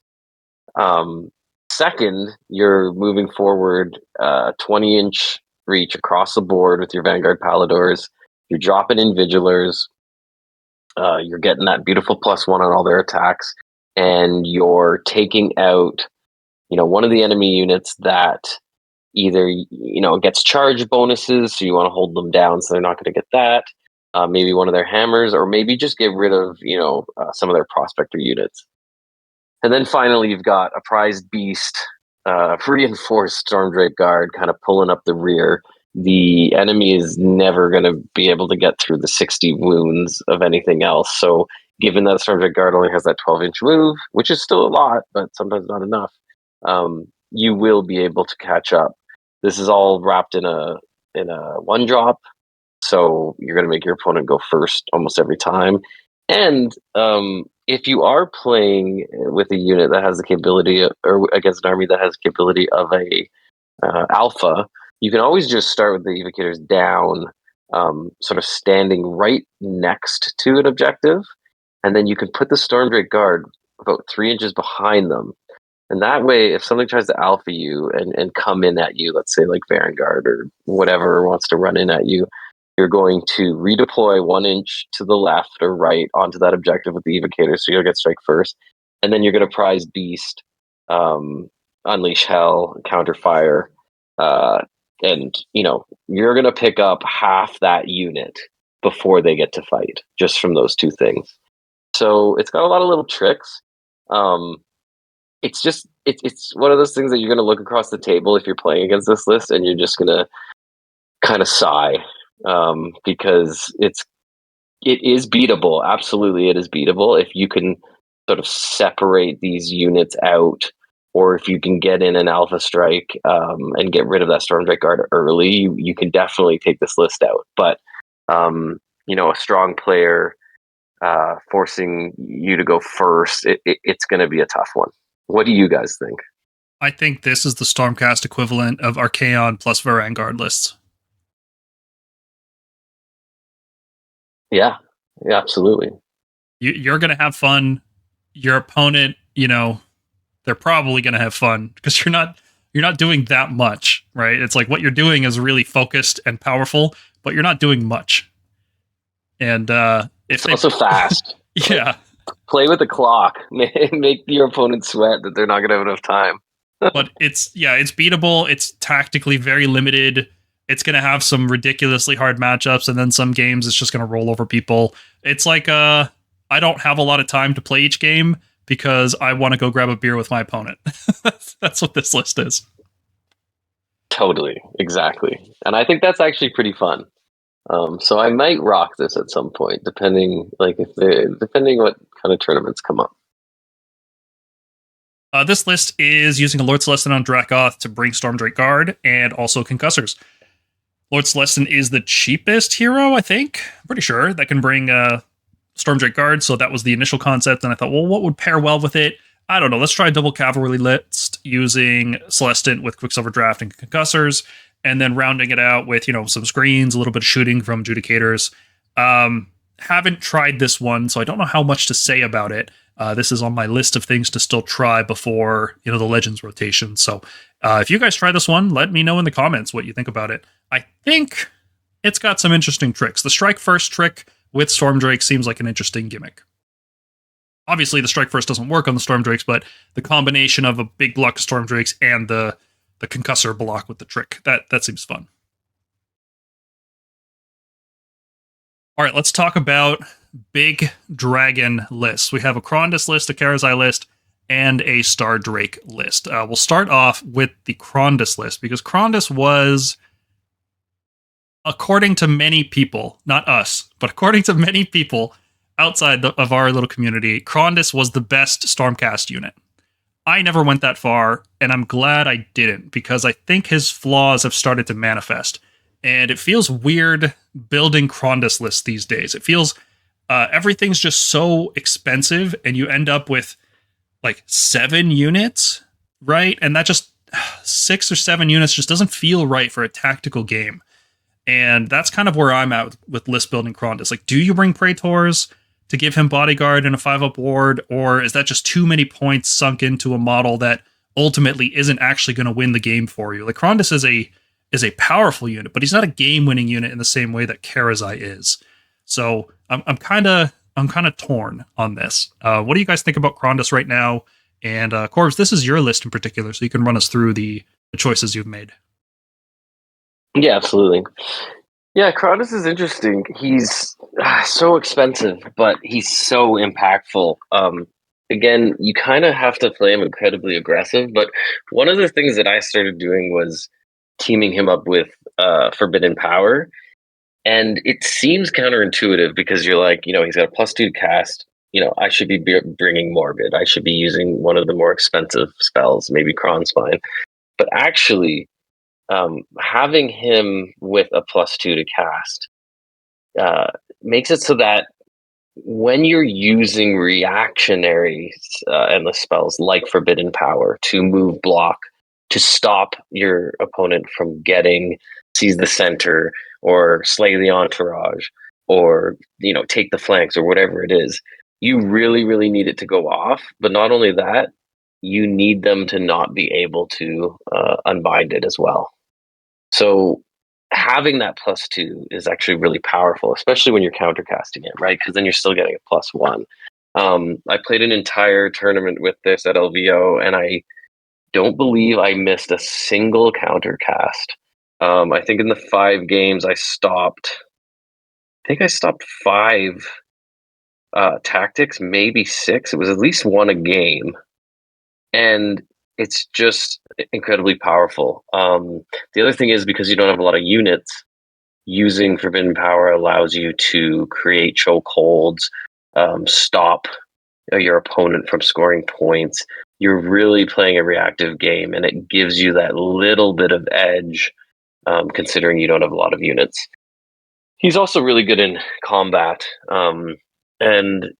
C: Second, you're moving forward 20-inch reach across the board with your Vanguard Paladors. You're dropping in Vigilers. You're getting that beautiful +1 on all their attacks. And you're taking out, one of the enemy units that either, gets charge bonuses, so you want to hold them down so they're not going to get that. Maybe one of their hammers, or maybe just get rid of, some of their prospector units. And then finally, you've got a prized beast, reinforced Stormdrake Guard kind of pulling up the rear. The enemy is never going to be able to get through the 60 wounds of anything else. So given that Stormdrake Guard only has that 12-inch move, which is still a lot, but sometimes not enough, you will be able to catch up. This is all wrapped in a 1-drop, so you're going to make your opponent go first almost every time. And if you are playing with a unit that has the capability or against an army that has the capability of a alpha, you can always just start with the evocators down, sort of standing right next to an objective, and then you can put the Stormdrake Guard about 3 inches behind them. And that way, if something tries to alpha you and come in at you, let's say like Vanguard or whatever wants to run in at you, you're going to redeploy 1 inch to the left or right onto that objective with the evocator, so you'll get strike first. And then you're going to prize beast, unleash hell, counterfire, and you're going to pick up half that unit before they get to fight, just from those two things. So it's got a lot of little tricks. It's just it's one of those things that you're going to look across the table if you're playing against this list, and you're just going to kind of sigh. Because it is beatable. Absolutely, it is beatable if you can sort of separate these units out, or if you can get in an Alpha Strike and get rid of that Stormdrake Guard early. You can definitely take this list out. But a strong player forcing you to go first, it's going to be a tough one. What do you guys think?
A: I think this is the Stormcast equivalent of Archaon plus Varangard lists.
C: Yeah, absolutely.
A: You're going to have fun. Your opponent, they're probably going to have fun because you're not doing that much, right? It's like what you're doing is really focused and powerful, but you're not doing much. And
C: it's also fast.
A: Yeah.
C: Play with the clock. Make your opponent sweat that they're not going to have enough time.
A: But it's beatable. It's tactically very limited. It's going to have some ridiculously hard matchups, and then some games it's just going to roll over people. It's like I don't have a lot of time to play each game because I want to go grab a beer with my opponent. That's what this list is.
C: Totally. Exactly. And I think that's actually pretty fun. So I might rock this at some point, depending what kind of tournaments come up.
A: This list is using a Lord Celestant on Dracoth to bring Stormdrake Guard and also Concussors. Lord Celestant is the cheapest hero, I think. I'm pretty sure that can bring Stormdrake Guard. So that was the initial concept, and I thought, well, what would pair well with it? I don't know. Let's try a double cavalry list using Celestant with Quicksilver Draft and Concussors, and then rounding it out with some screens, a little bit of shooting from Judicators. Haven't tried this one, so I don't know how much to say about it. This is on my list of things to still try before the Legends rotation. So if you guys try this one, let me know in the comments what you think about it. I think it's got some interesting tricks. The Strike First trick with Stormdrake seems like an interesting gimmick. Obviously, the Strike First doesn't work on the Stormdrakes, but the combination of a big block of Stormdrakes and the Concussor block with the trick, that seems fun. All right, let's talk about big dragon lists. We have a Krondys list, a Karazai list, and a Stardrake list. We'll start off with the Krondys list because Krondys was, according to many people, not us, but according to many people outside of our little community, Krondys was the best Stormcast unit. I never went that far, and I'm glad I didn't because I think his flaws have started to manifest. And it feels weird building Krondys lists these days. It feels everything's just so expensive, and you end up with like 7 units, right? And that just 6 or 7 units just doesn't feel right for a tactical game. And that's kind of where I'm at with list building Krondys. Like, do you bring Praetors to give him bodyguard and a 5-up ward, or is that just too many points sunk into a model that ultimately isn't actually going to win the game for you? Like, Krondys is a powerful unit, but he's not a game-winning unit in the same way that Karazai is. So I'm kind of torn on this. What do you guys think about Krondys right now? And Corbs, this is your list in particular, so you can run us through the choices you've made.
C: Yeah, absolutely. Yeah, Krondys is interesting. He's so expensive, but he's so impactful. Again, you kind of have to play him incredibly aggressive, but one of the things that I started doing was teaming him up with Forbidden Power. And it seems counterintuitive because you're like, he's got a +2 to cast. I should be bringing Morbid. I should be using one of the more expensive spells, maybe Kronspine. But actually, having him with a +2 to cast makes it so that when you're using reactionary endless spells like Forbidden Power to move block, to stop your opponent from getting Seize the Center or Slay the Entourage or take the flanks or whatever it is, you really, really need it to go off. But not only that, you need them to not be able to unbind it as well. So having that +2 is actually really powerful, especially when you're countercasting it, right? Because then you're still getting a +1. I played an entire tournament with this at LVO, and I don't believe I missed a single countercast. I think in the 5 games I stopped 5 tactics, maybe 6. It was at least 1 a game. And it's just incredibly powerful. The other thing is, because you don't have a lot of units, using Forbidden Power allows you to create chokeholds, stop your opponent from scoring points. You're really playing a reactive game, and it gives you that little bit of edge, considering you don't have a lot of units. He's also really good in combat. And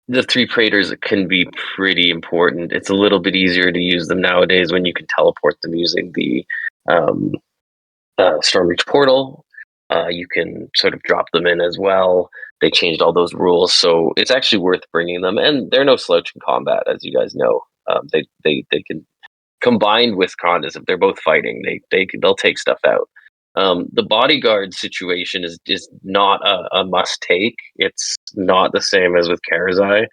C: the 3 Praetors can be pretty important. It's a little bit easier to use them nowadays when you can teleport them using the Stormreach portal. You can sort of drop them in as well. They changed all those rules, so it's actually worth bringing them. And they're no slouch in combat, as you guys know. They can, combined with Condas, if they're both fighting, they'll take stuff out. The bodyguard situation is not a must take. It's not the same as with Karazai.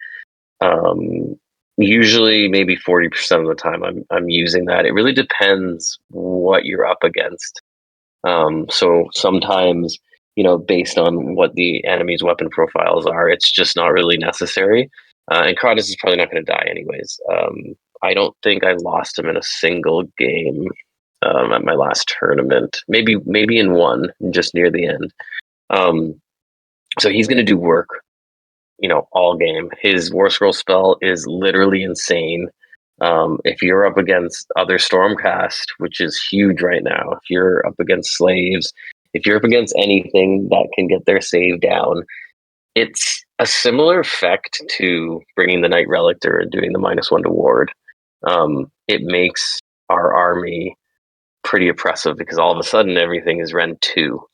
C: Usually, maybe 40% of the time, I'm using that. It really depends what you're up against. So sometimes, based on what the enemy's weapon profiles are, it's just not really necessary. And Kratos is probably not going to die anyways. I don't think I lost him in a single game at my last tournament. Maybe in one, just near the end. So he's going to do work, all game. His War Scroll spell is literally insane. If you're up against other Stormcast, which is huge right now, if you're up against slaves, if you're up against anything that can get their save down, it's a similar effect to bringing the Knight Relictor and doing the -1 to ward. It makes our army pretty oppressive because all of a sudden everything is Rend 2.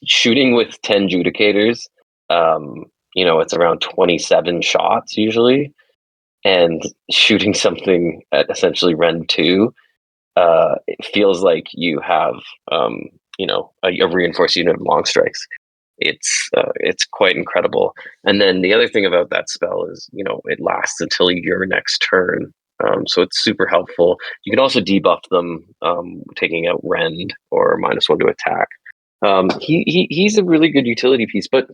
C: Shooting with 10 Judicators, it's around 27 shots usually. And shooting something at essentially Rend 2, it feels like you have, a reinforced unit of long strikes. It's quite incredible. And then the other thing about that spell is, it lasts until your next turn. So it's super helpful. You can also debuff them, taking out Rend or -1 to attack. He's a really good utility piece, but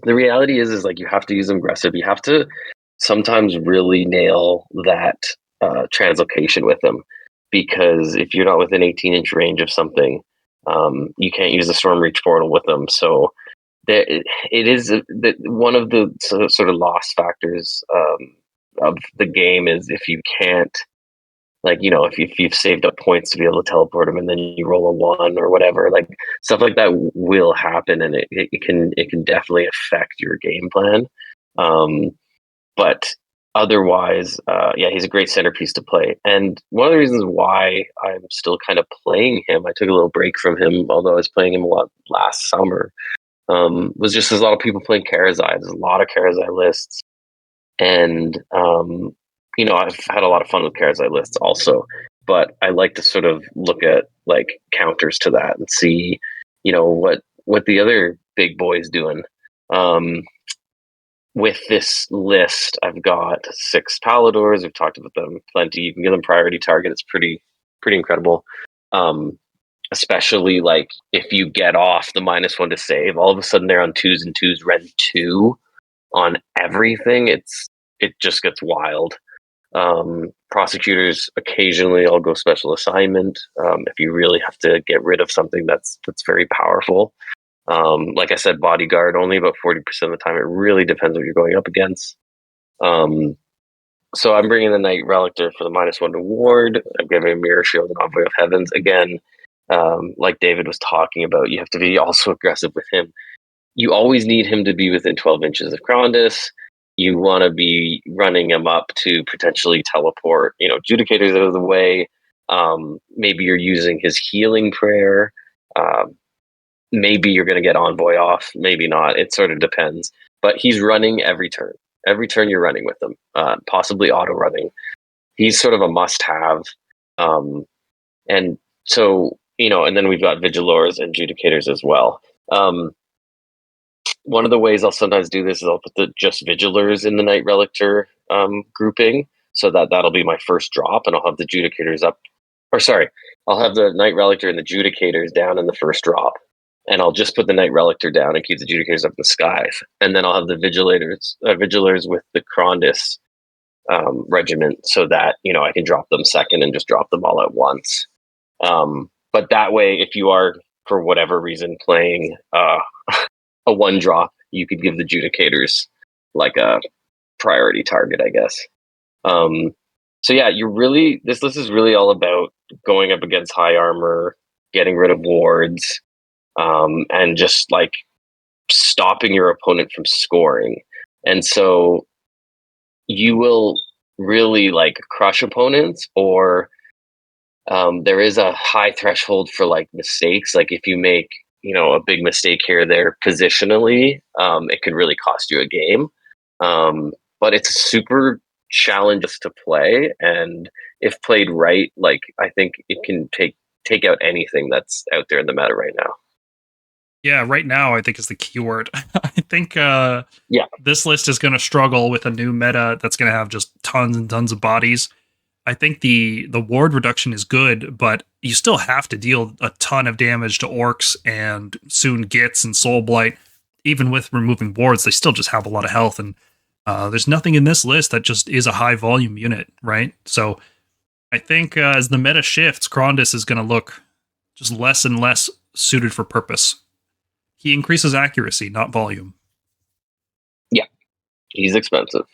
C: the reality is like you have to use him aggressive. You have to sometimes really nail that translocation with them, because if you're not within 18-inch range of something, you can't use the Stormreach portal with them. So it is one of the sort of lost factors of the game is if you can't, if you've saved up points to be able to teleport them and then you roll a 1 or whatever, like stuff like that will happen, and it can definitely affect your game plan. But otherwise, he's a great centerpiece to play. And one of the reasons why I'm still kind of playing him, I took a little break from him, although I was playing him a lot last summer, was just there's a lot of people playing Karazai. There's a lot of Karazai lists. And, I've had a lot of fun with Karazai lists also. But I like to sort of look at like counters to that and see, what the other big boys doing. With this list, I've got 6 Paladors. We've talked about them plenty. You can give them priority target. It's pretty incredible. Especially like if you get off the -1 to save, all of a sudden they're on 2s and 2s, Rend 2 on everything. It just gets wild. Prosecutors, occasionally I'll go special assignment if you really have to get rid of something that's very powerful. Like I said, bodyguard only about 40% of the time. It really depends what you're going up against. So I'm bringing the Knight Relictor for the -1 to ward. I'm giving a Mirror Shield and Envoy of Heavens. Again, like David was talking about, you have to be also aggressive with him. You always need him to be within 12 inches of Krondys. You want to be running him up to potentially teleport, Judicators out of the way. Maybe you're using his healing prayer. Maybe you're going to get Envoy off, maybe not. It sort of depends. But he's running every turn. Every turn you're running with him, possibly auto-running. He's sort of a must-have. And so, and then we've got Vigilors and Judicators as well. One of the ways I'll sometimes do this is I'll put just Vigilors in the Knight Relictor grouping, so that'll be my first drop, and I'll have the Judicators up. Or sorry, I'll have the Knight Relictor and the Judicators down in the first drop. And I'll just put the Knight Relictor down and keep the Judicators up in the sky. And then I'll have the Vigilors with the Krondys regiment, so that, I can drop them second and just drop them all at once. But that way, if you are, for whatever reason, playing a 1-drop, you could give the Judicators like a priority target, I guess. So yeah, this list is really all about going up against high armor, getting rid of wards, and just like stopping your opponent from scoring. And so you will really like crush opponents, or there is a high threshold for like mistakes. Like if you make, a big mistake here or there positionally, it could really cost you a game. But it's super challenging to play, and if played right, like I think it can take out anything that's out there in the meta right now.
A: Yeah, right now I think is the keyword. I think
C: Yeah.
A: this list is going to struggle with a new meta that's going to have just tons and tons of bodies. I think the ward reduction is good, but you still have to deal a ton of damage to orcs and soon gits and soul blight. Even with removing wards, they still just have a lot of health, and there's nothing in this list that just is a high volume unit, right? So I think as the meta shifts, Grandis is going to look just less and less suited for purpose. He increases accuracy, not volume.
C: Yeah, he's expensive.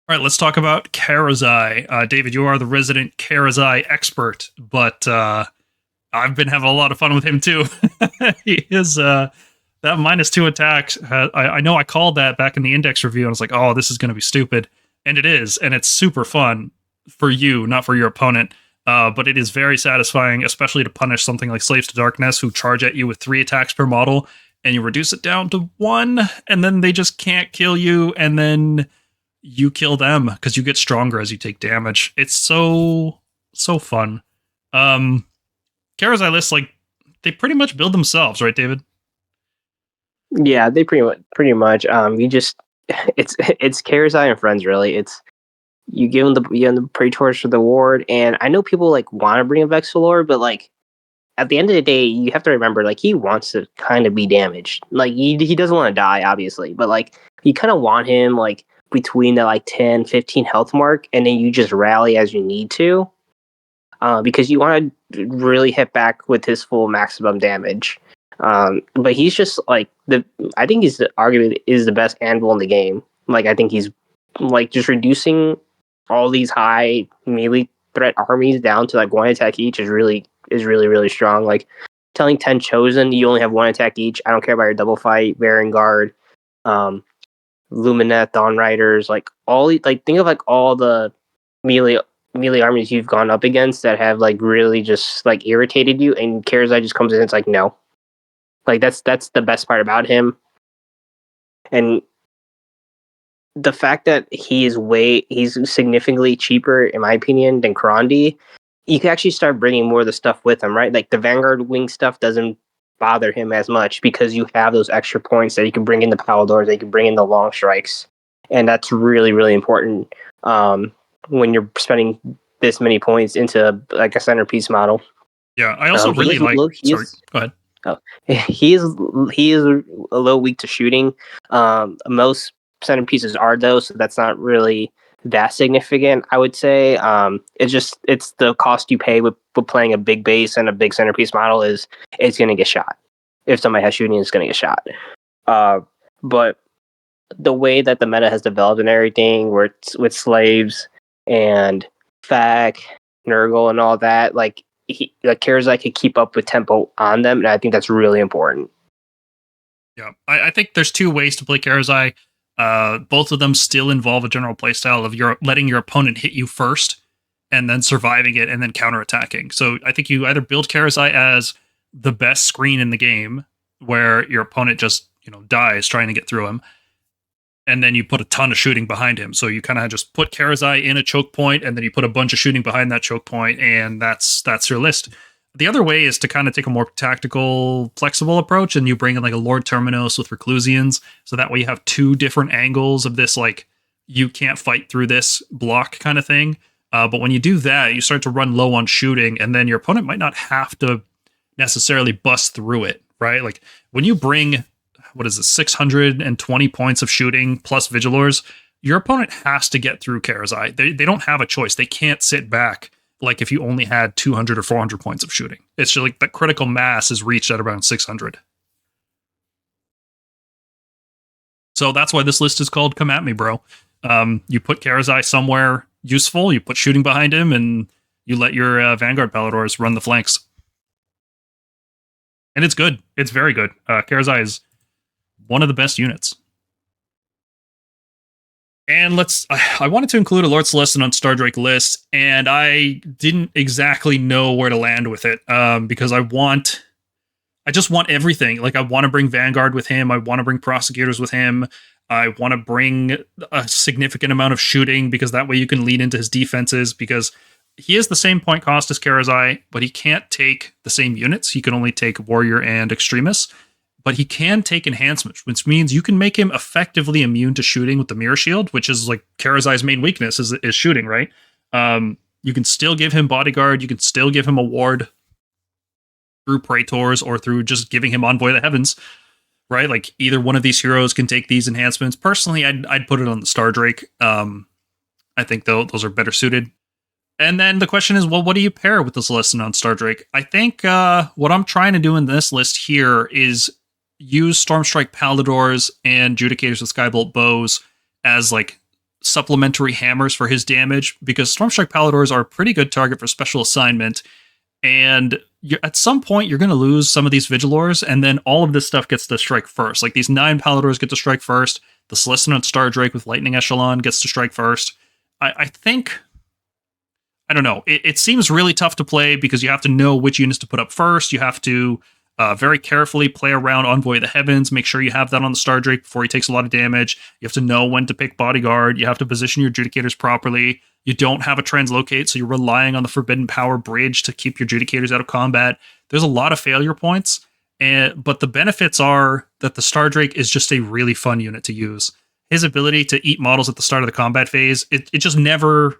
A: All right, let's talk about Karazai. David, you are the resident Karazai expert, but I've been having a lot of fun with him too. He is that -2 attack. I know I called that back in the index review, and I was like, oh, this is going to be stupid. And it is, and it's super fun for you, not for your opponent. But it is very satisfying, especially to punish something like Slaves to Darkness, who charge at you with 3 attacks per model, and you reduce it down to 1, and then they just can't kill you, and then you kill them because you get stronger as you take damage. It's so fun. Karazai lists, like, they pretty much build themselves, right, David?
B: Yeah, they pretty much. You just it's Karazai and friends, really. It's you give them the Praetors for the ward, and I know people like want to bring a Vexilor, but like at the end of the day, you have to remember, like, he wants to kind of be damaged. Like he doesn't want to die, obviously, but like you kind of want him like between the like 10, 15 health mark, and then you just rally as you need to, because you want to really hit back with his full maximum damage. But he's just like I think he's arguably is the best Anvil in the game. Like I think he's like just reducing all these high melee threat armies down to like 1 attack each is really strong. Like telling 10 chosen you only have 1 attack each. I don't care about your double fight, Varangard, Lumineth, Dawn Riders, like all like think of like all the melee armies you've gone up against that have like really just like irritated you, and Karazai just comes in and it's like no. Like that's the best part about him. And the fact that he's significantly cheaper, in my opinion, than Krandi, you can actually start bringing more of the stuff with him, right? Like the Vanguard wing stuff doesn't bother him as much because you have those extra points that you can bring in the Paladors, that you can bring in the long strikes, and that's really, really important when you're spending this many points into like a centerpiece model.
A: Yeah, I also really like. Sorry, go ahead.
B: Oh, he is a little weak to shooting. Most centerpieces are though, so that's not really that significant, I would say. It's the cost you pay with playing a big base and a big centerpiece model is it's going to get shot. If somebody has shooting, it's going to get shot. But the way that the meta has developed and everything, where it's with slaves and Fak, Nurgle, and all that, like Karazai could keep up with tempo on them, and I think that's really important.
A: Yeah, I think there's 2 ways to play Karazai. Both of them still involve a general playstyle of letting your opponent hit you first, and then surviving it, and then counterattacking. So I think you either build Karazai as the best screen in the game, where your opponent just dies trying to get through him, and then you put a ton of shooting behind him. So you kind of just put Karazai in a choke point, and then you put a bunch of shooting behind that choke point, and that's your list. The other way is to kind of take a more tactical, flexible approach, and you bring in like a Lord Terminos with Reclusians, so that way you have 2 different angles of this, like, you can't fight through this block kind of thing. But when you do that, you start to run low on shooting, and then your opponent might not have to necessarily bust through it, right? Like, when you bring 620 points of shooting plus Vigilors, your opponent has to get through Karazai. They don't have a choice. They can't sit back like if you only had 200 or 400 points of shooting. It's just like the critical mass is reached at around 600. So that's why this list is called Come At Me, Bro. You put Karazai somewhere useful, you put shooting behind him, and you let your Vanguard Paladors run the flanks. And it's good. It's very good. Karazai is one of the best units. And I wanted to include a Lord Celestin on Starstrike list, and I didn't exactly know where to land with it, because I just want everything. Like, I want to bring Vanguard with him. I want to bring Prosecutors with him. I want to bring a significant amount of shooting, because that way you can lean into his defenses, because he is the same point cost as Karazai, but he can't take the same units. He can only take Warrior and Extremist. But he can take enhancements, which means you can make him effectively immune to shooting with the Mirror Shield, which is like Karazai's main weakness is shooting, right? You can still give him Bodyguard. You can still give him a ward through Praetors or through just giving him Envoy of the Heavens, right? Like, either one of these heroes can take these enhancements. Personally, I'd put it on the Stardrake. I think those are better suited. And then the question is, well, what do you pair with the Celestin on Stardrake? I think what I'm trying to do in this list here is use Stormstrike Paladors and Judicators with Skybolt Bows as like supplementary hammers for his damage, because Stormstrike Paladors are a pretty good target for special assignment, and at some point you're going to lose some of these Vigilors, and then all of this stuff gets to strike first. Like, these 9 Paladors get to strike first, the Celestin on Stardrake with Lightning Echelon gets to strike first. I think, I don't know, it seems really tough to play, because you have to know which units to put up first. You have to very carefully play around Envoy of the Heavens, make sure you have that on the Stardrake before he takes a lot of damage. You have to know when to pick Bodyguard. You have to position your Judicators properly. You don't have a Translocate, so you're relying on the Forbidden Power Bridge to keep your Judicators out of combat. There's a lot of failure points, but the benefits are that the Stardrake is just a really fun unit to use. His ability to eat models at the start of the combat phase, it's never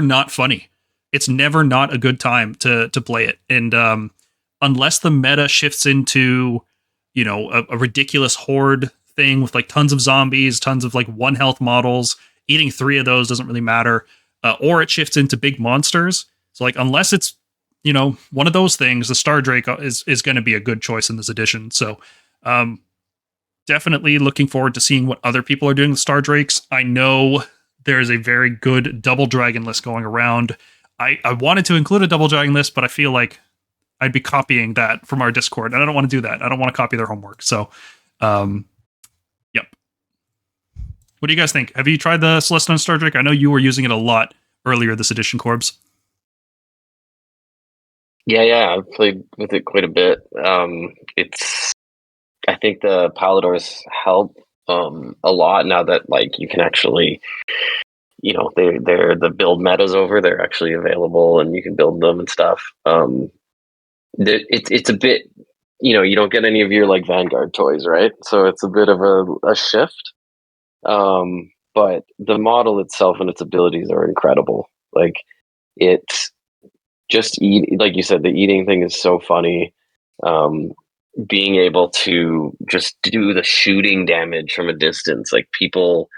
A: not funny. It's never not a good time to play it. And unless the meta shifts into, a ridiculous horde thing with like tons of zombies, tons of like 1 health models, eating 3 of those doesn't really matter. Or it shifts into big monsters. So like, unless it's, one of those things, the Stardrake is going to be a good choice in this edition. So definitely looking forward to seeing what other people are doing with Stardrakes. I know there's a very good double dragon list going around. I wanted to include a double dragon list, but I feel like I'd be copying that from our Discord, and I don't want to do that. I don't want to copy their homework. So, yep. What do you guys think? Have you tried the Celestin on Stardrake? I know you were using it a lot earlier this edition, Corbs.
C: Yeah, I've played with it quite a bit. I think the Paladors help a lot now that like you can actually, they're the build meta's over. They're actually available, and you can build them and stuff. It's a bit, you don't get any of your like Vanguard toys, right? So it's a bit of a shift. But the model itself and its abilities are incredible. Like, it's just like you said, the eating thing is so funny. Being able to just do the shooting damage from a distance, like, people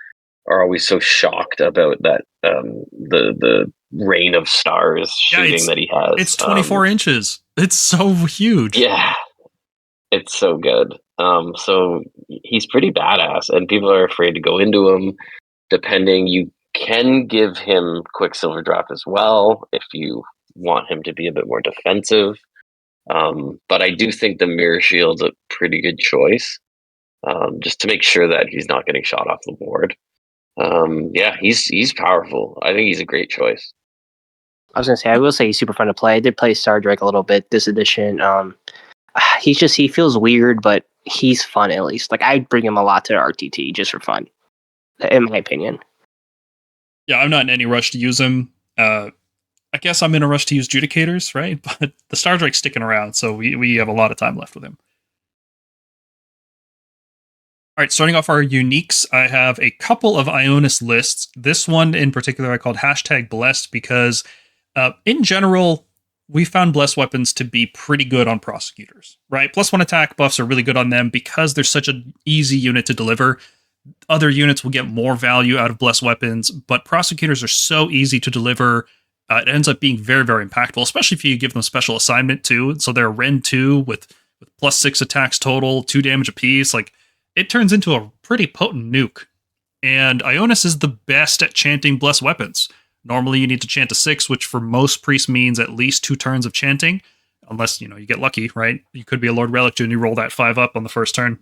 C: are always so shocked about that, the rain of stars shooting that he has.
A: It's 24 inches. It's so huge.
C: Yeah, it's so good. So he's pretty badass, and people are afraid to go into him. Depending, you can give him Quicksilver Drop as well if you want him to be a bit more defensive. But I do think the Mirror Shield's a pretty good choice, just to make sure that he's not getting shot off the board. He's powerful. I think he's a great choice.
B: I was gonna say, I will say he's super fun to play. I did play Stardrake a little bit this edition. He feels weird, but he's fun at least. Like, I'd bring him a lot to RTT just for fun, in my opinion.
A: Yeah, I'm not in any rush to use him. I guess I'm in a rush to use Judicators, right? But the Stardrake's sticking around, so we have a lot of time left with him. All right, starting off our uniques, I have a couple of Ionis lists. This one in particular I called #Blessed because, in general, we found Blessed weapons to be pretty good on Prosecutors, right? +1 attack buffs are really good on them because they're such an easy unit to deliver. Other units will get more value out of Blessed weapons, but Prosecutors are so easy to deliver. It ends up being very, very impactful, especially if you give them special assignment too. So they're Ren 2 with +6 attacks total, 2 damage apiece. Like, it turns into a pretty potent nuke. And Ionis is the best at chanting Blessed weapons. Normally you need to chant a 6, which for most priests means at least 2 turns of chanting. unless, you get lucky, right? You could be a Lord Relic and you roll that 5 up on the first turn.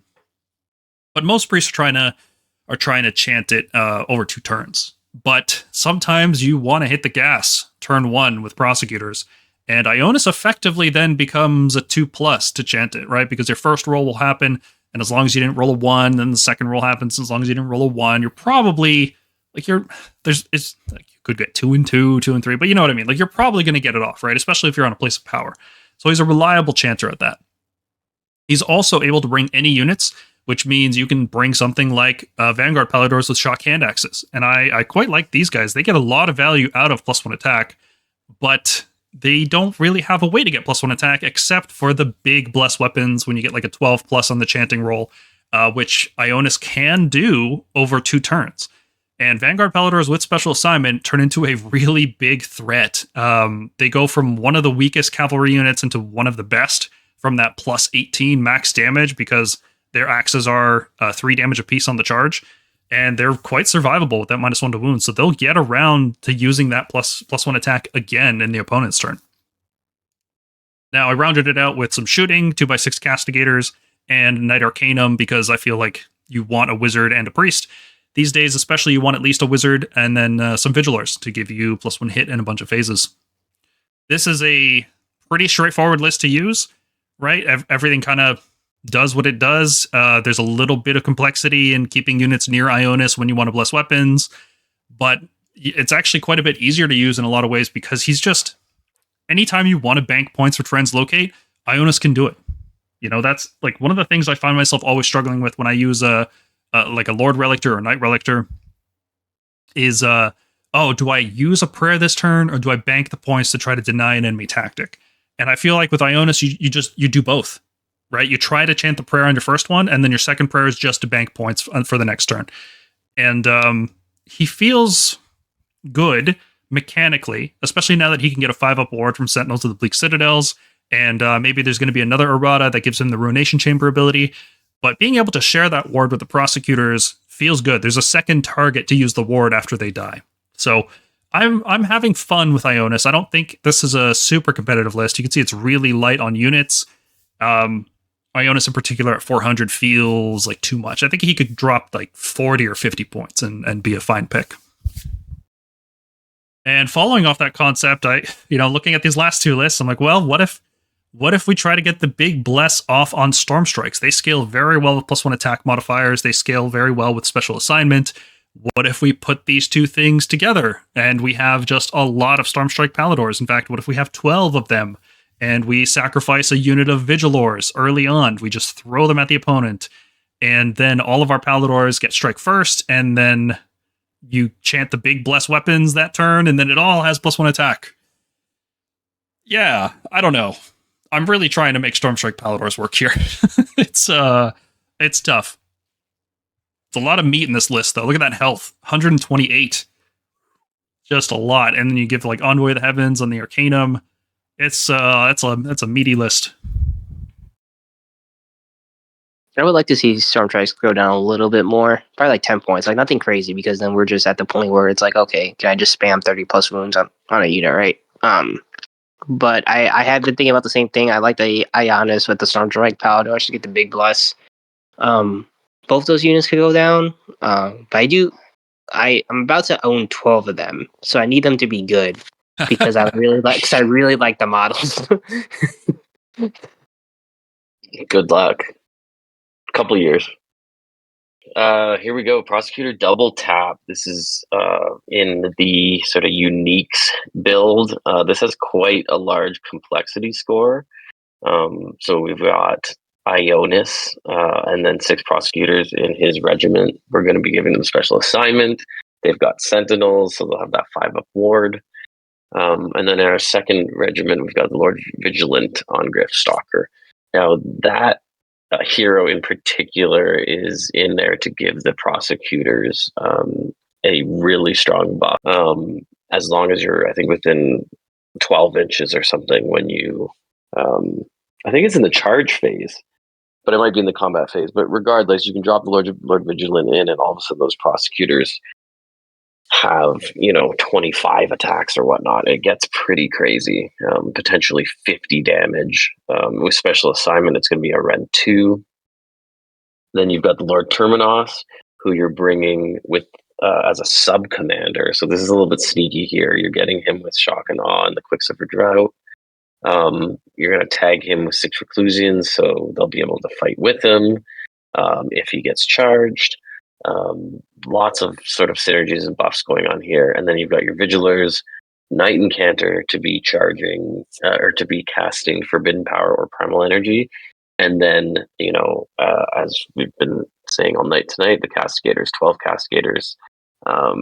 A: But most priests are trying to chant it over 2 turns. But sometimes you want to hit the gas turn 1 with Prosecutors, and Ionis effectively then becomes a 2+ to chant it, right? Because your first roll will happen, and as long as you didn't roll a 1, then the second roll happens. As long as you didn't roll a 1, you're probably you could get 2 and 2, 2 and 3, but you know what I mean. Like, you're probably going to get it off, right? Especially if you're on a place of power. So he's a reliable chanter at that. He's also able to bring any units, which means you can bring something like Vanguard Paladors with shock hand axes. And I quite like these guys. They get a lot of value out of +1 attack, but they don't really have a way to get +1 attack except for the big bless weapons when you get like a 12+ on the chanting roll, which Ionis can do over 2 turns. And Vanguard Paladors with special assignment turn into a really big threat. They go from one of the weakest cavalry units into one of the best from that +18 max damage, because their axes are 3 damage apiece on the charge, and they're quite survivable with that -1 to wound. So they'll get around to using that +1 attack again in the opponent's turn. Now, I rounded it out with some shooting, 2x6 castigators, and Knight Arcanum, because I feel like you want a wizard and a priest. These days, especially, you want at least a wizard and then some vigilors to give you +1 hit and a bunch of phases. This is a pretty straightforward list to use, right? Everything kind of does what it does. There's a little bit of complexity in keeping units near Ionis when you want to bless weapons, but it's actually quite a bit easier to use in a lot of ways, because he's just, anytime you want to bank points for Translocate, Ionis can do it. That's like one of the things I find myself always struggling with when I use like a Lord Relictor or a Knight Relictor is, do I use a prayer this turn, or do I bank the points to try to deny an enemy tactic? And I feel like with Ionis, you do both. Right? You try to chant the prayer on your first one, and then your second prayer is just to bank points for the next turn. And he feels good mechanically, especially now that he can get a 5-up ward from Sentinels of the Bleak Citadels, and maybe there's going to be another errata that gives him the Ruination Chamber ability. But being able to share that ward with the Prosecutors feels good. There's a second target to use the ward after they die. So I'm having fun with Ionis. I don't think this is a super competitive list. You can see it's really light on units. Ionis in particular at 400 feels like too much. I think he could drop like 40 or 50 points and be a fine pick. And following off that concept, looking at these last 2 lists, I'm like, well, what if we try to get the big bless off on Stormstrikes? They scale very well with +1 attack modifiers. They scale very well with special assignment. What if we put these 2 things together and we have just a lot of Stormstrike Paladors? In fact, what if we have 12 of them? And we sacrifice a unit of Vigilors early on. We just throw them at the opponent. And then all of our Paladors get strike first. And then you chant the big bless weapons that turn. And then it all has +1 attack. Yeah, I don't know. I'm really trying to make Stormstrike Paladors work here. It's tough. It's a lot of meat in this list, though. Look at that health. 128. Just a lot. And then you give like Envoy of the Heavens on the Arcanum. That's a meaty list.
B: I would like to see Stormstrikes go down a little bit more, probably like 10 points, like nothing crazy, because then we're just at the point where it's like, okay, can I just spam 30+ wounds on a unit, right? But I have been thinking about the same thing. I like the Ionis with the Stormstrike Palador to get the big bless. Both those units could go down, but I'm about to own 12 of them, so I need them to be good. Because I really like the models.
C: Good luck. Couple years. Here we go. Prosecutor double tap. This is in the sort of uniques build. This has quite a large complexity score. So we've got Ionis and then 6 prosecutors in his regiment. We're going to be giving them special assignment. They've got sentinels, so they'll have that 5-up ward. And then in our second regiment, we've got the Lord Vigilant on Griff Stalker. Now, that hero in particular is in there to give the prosecutors a really strong buff. As long as you're, I think, within 12 inches or something when you... I think it's in the charge phase, but it might be in the combat phase. But regardless, you can drop the Lord Vigilant in, and all of a sudden those prosecutors have 25 attacks or whatnot. It gets pretty crazy. Potentially 50 damage. With special assignment, it's going to be a Ren 2. Then you've got the Lord Terminos, who you're bringing with as a sub commander. So this is a little bit sneaky here. You're getting him with Shock and Awe and the Quicksilver Drought. You're going to tag him with 6 Reclusians, so they'll be able to fight with him if he gets charged. Lots of sort of synergies and buffs going on here. And then you've got your Vigilers, Knight and Cantor to be charging or to be casting Forbidden Power or Primal Energy. And then, as we've been saying all night tonight, the Castigators, 12 Castigators, are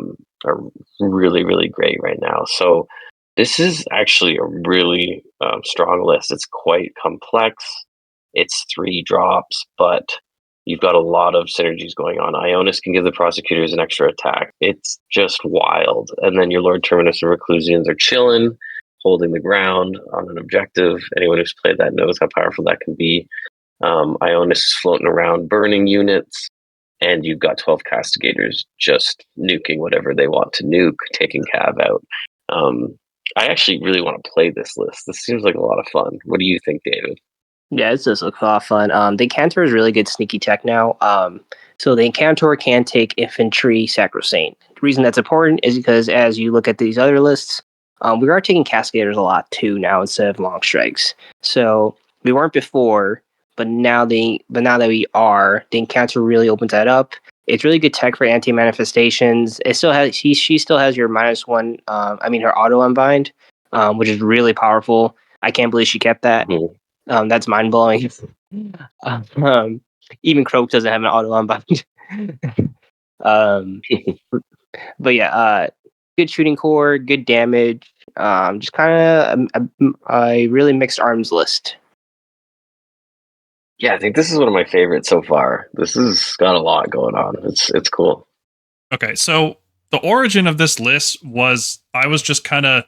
C: really, really great right now. So this is actually a really strong list. It's quite complex. It's 3 drops, but you've got a lot of synergies going on. Ionis can give the Prosecutors an extra attack. It's just wild. And then your Lord Terminus and Reclusians are chilling, holding the ground on an objective. Anyone who's played that knows how powerful that can be. Ionis is floating around, burning units, and you've got 12 Castigators just nuking whatever they want to nuke, taking Cav out. I actually really want to play this list. This seems like a lot of fun. What do you think, David?
B: Yeah, this does look a lot of fun. The Incantor is really good sneaky tech now. So the Incantor can take Infantry Sacrosanct. The reason that's important is because as you look at these other lists, we are taking Cascaders a lot too now instead of Long Strikes. So we weren't before, but now that we are, the Incantor really opens that up. It's really good tech for anti-manifestations. It still has she still has your -1. Her auto unbind, which is really powerful. I can't believe she kept that.
C: Mm-hmm.
B: That's mind blowing. Even Croak doesn't have an auto unbind. But yeah, good shooting core, good damage. Just kind of a really mixed arms list.
C: Yeah, I think this is one of my favorites so far. This has got a lot going on. It's cool.
A: Okay, so the origin of this list was I was just kind of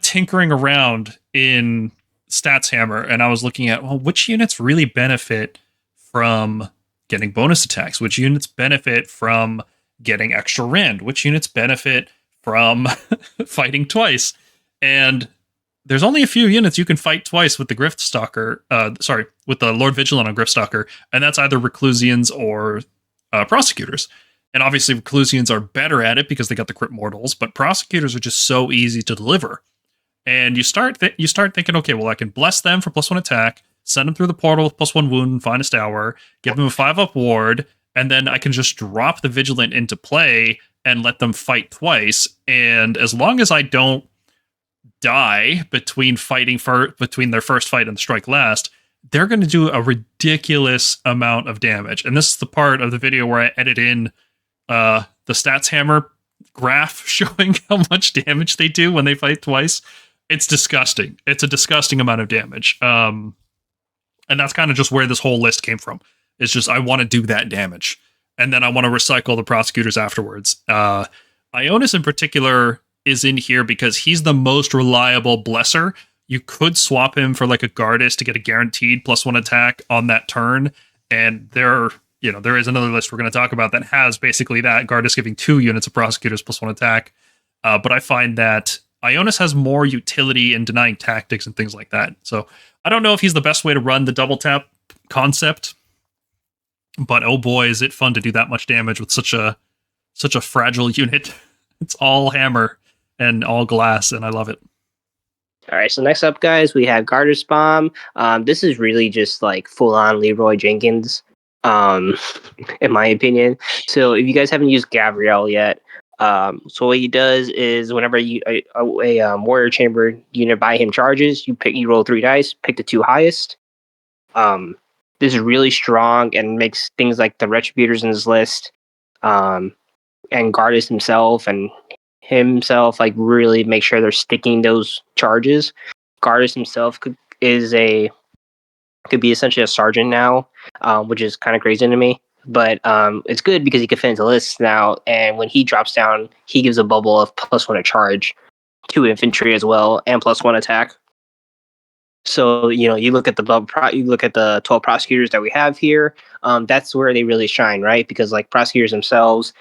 A: tinkering around in Stats Hammer, and I was looking at, well, which units really benefit from getting bonus attacks? Which units benefit from getting extra rend? Which units benefit from fighting twice? And there's only a few units you can fight twice with the Griftstalker, with the Lord Vigilant on Griftstalker, and that's either Reclusians or Prosecutors. And obviously Reclusians are better at it because they got the Crypt Mortals, but Prosecutors are just so easy to deliver. And you start thinking, okay, well, I can bless them for +1 attack, send them through the portal with +1 wound and Finest Hour, give them a 5-up ward, and then I can just drop the Vigilant into play and let them fight twice. And as long as I don't die between their first fight and the strike last, they're going to do a ridiculous amount of damage. And this is the part of the video where I edit in the Stats Hammer graph showing how much damage they do when they fight twice. It's disgusting. It's a disgusting amount of damage. And that's kind of just where this whole list came from. It's just, I want to do that damage. And then I want to recycle the Prosecutors afterwards. Ionis in particular is in here because he's the most reliable blesser. You could swap him for like a Gardus to get a guaranteed +1 attack on that turn. And there is another list we're going to talk about that has basically that, Gardus giving 2 units of Prosecutors +1 attack. But I find that Ionis has more utility in denying tactics and things like that. So I don't know if he's the best way to run the double tap concept, but oh boy, is it fun to do that much damage with such a fragile unit. It's all hammer and all glass, and I love it.
B: All right, so next up, guys, we have Gardus Bomb. This is really just like full-on Leroy Jenkins, in my opinion. So if you guys haven't used Gabrielle yet, so what he does is whenever a Warrior Chamber unit by him charges, you roll 3 dice, pick the 2 highest. This is really strong and makes things like the Retributors in this list, and Gardus himself like really make sure they're sticking those charges. Gardus himself could be essentially a sergeant now, which is kind of crazy to me. But it's good because he can fit into lists now, and when he drops down, he gives a bubble of +1 a charge to infantry as well, and +1 attack. So you look at the 12 prosecutors that we have here. That's where they really shine, right? Because like prosecutors themselves,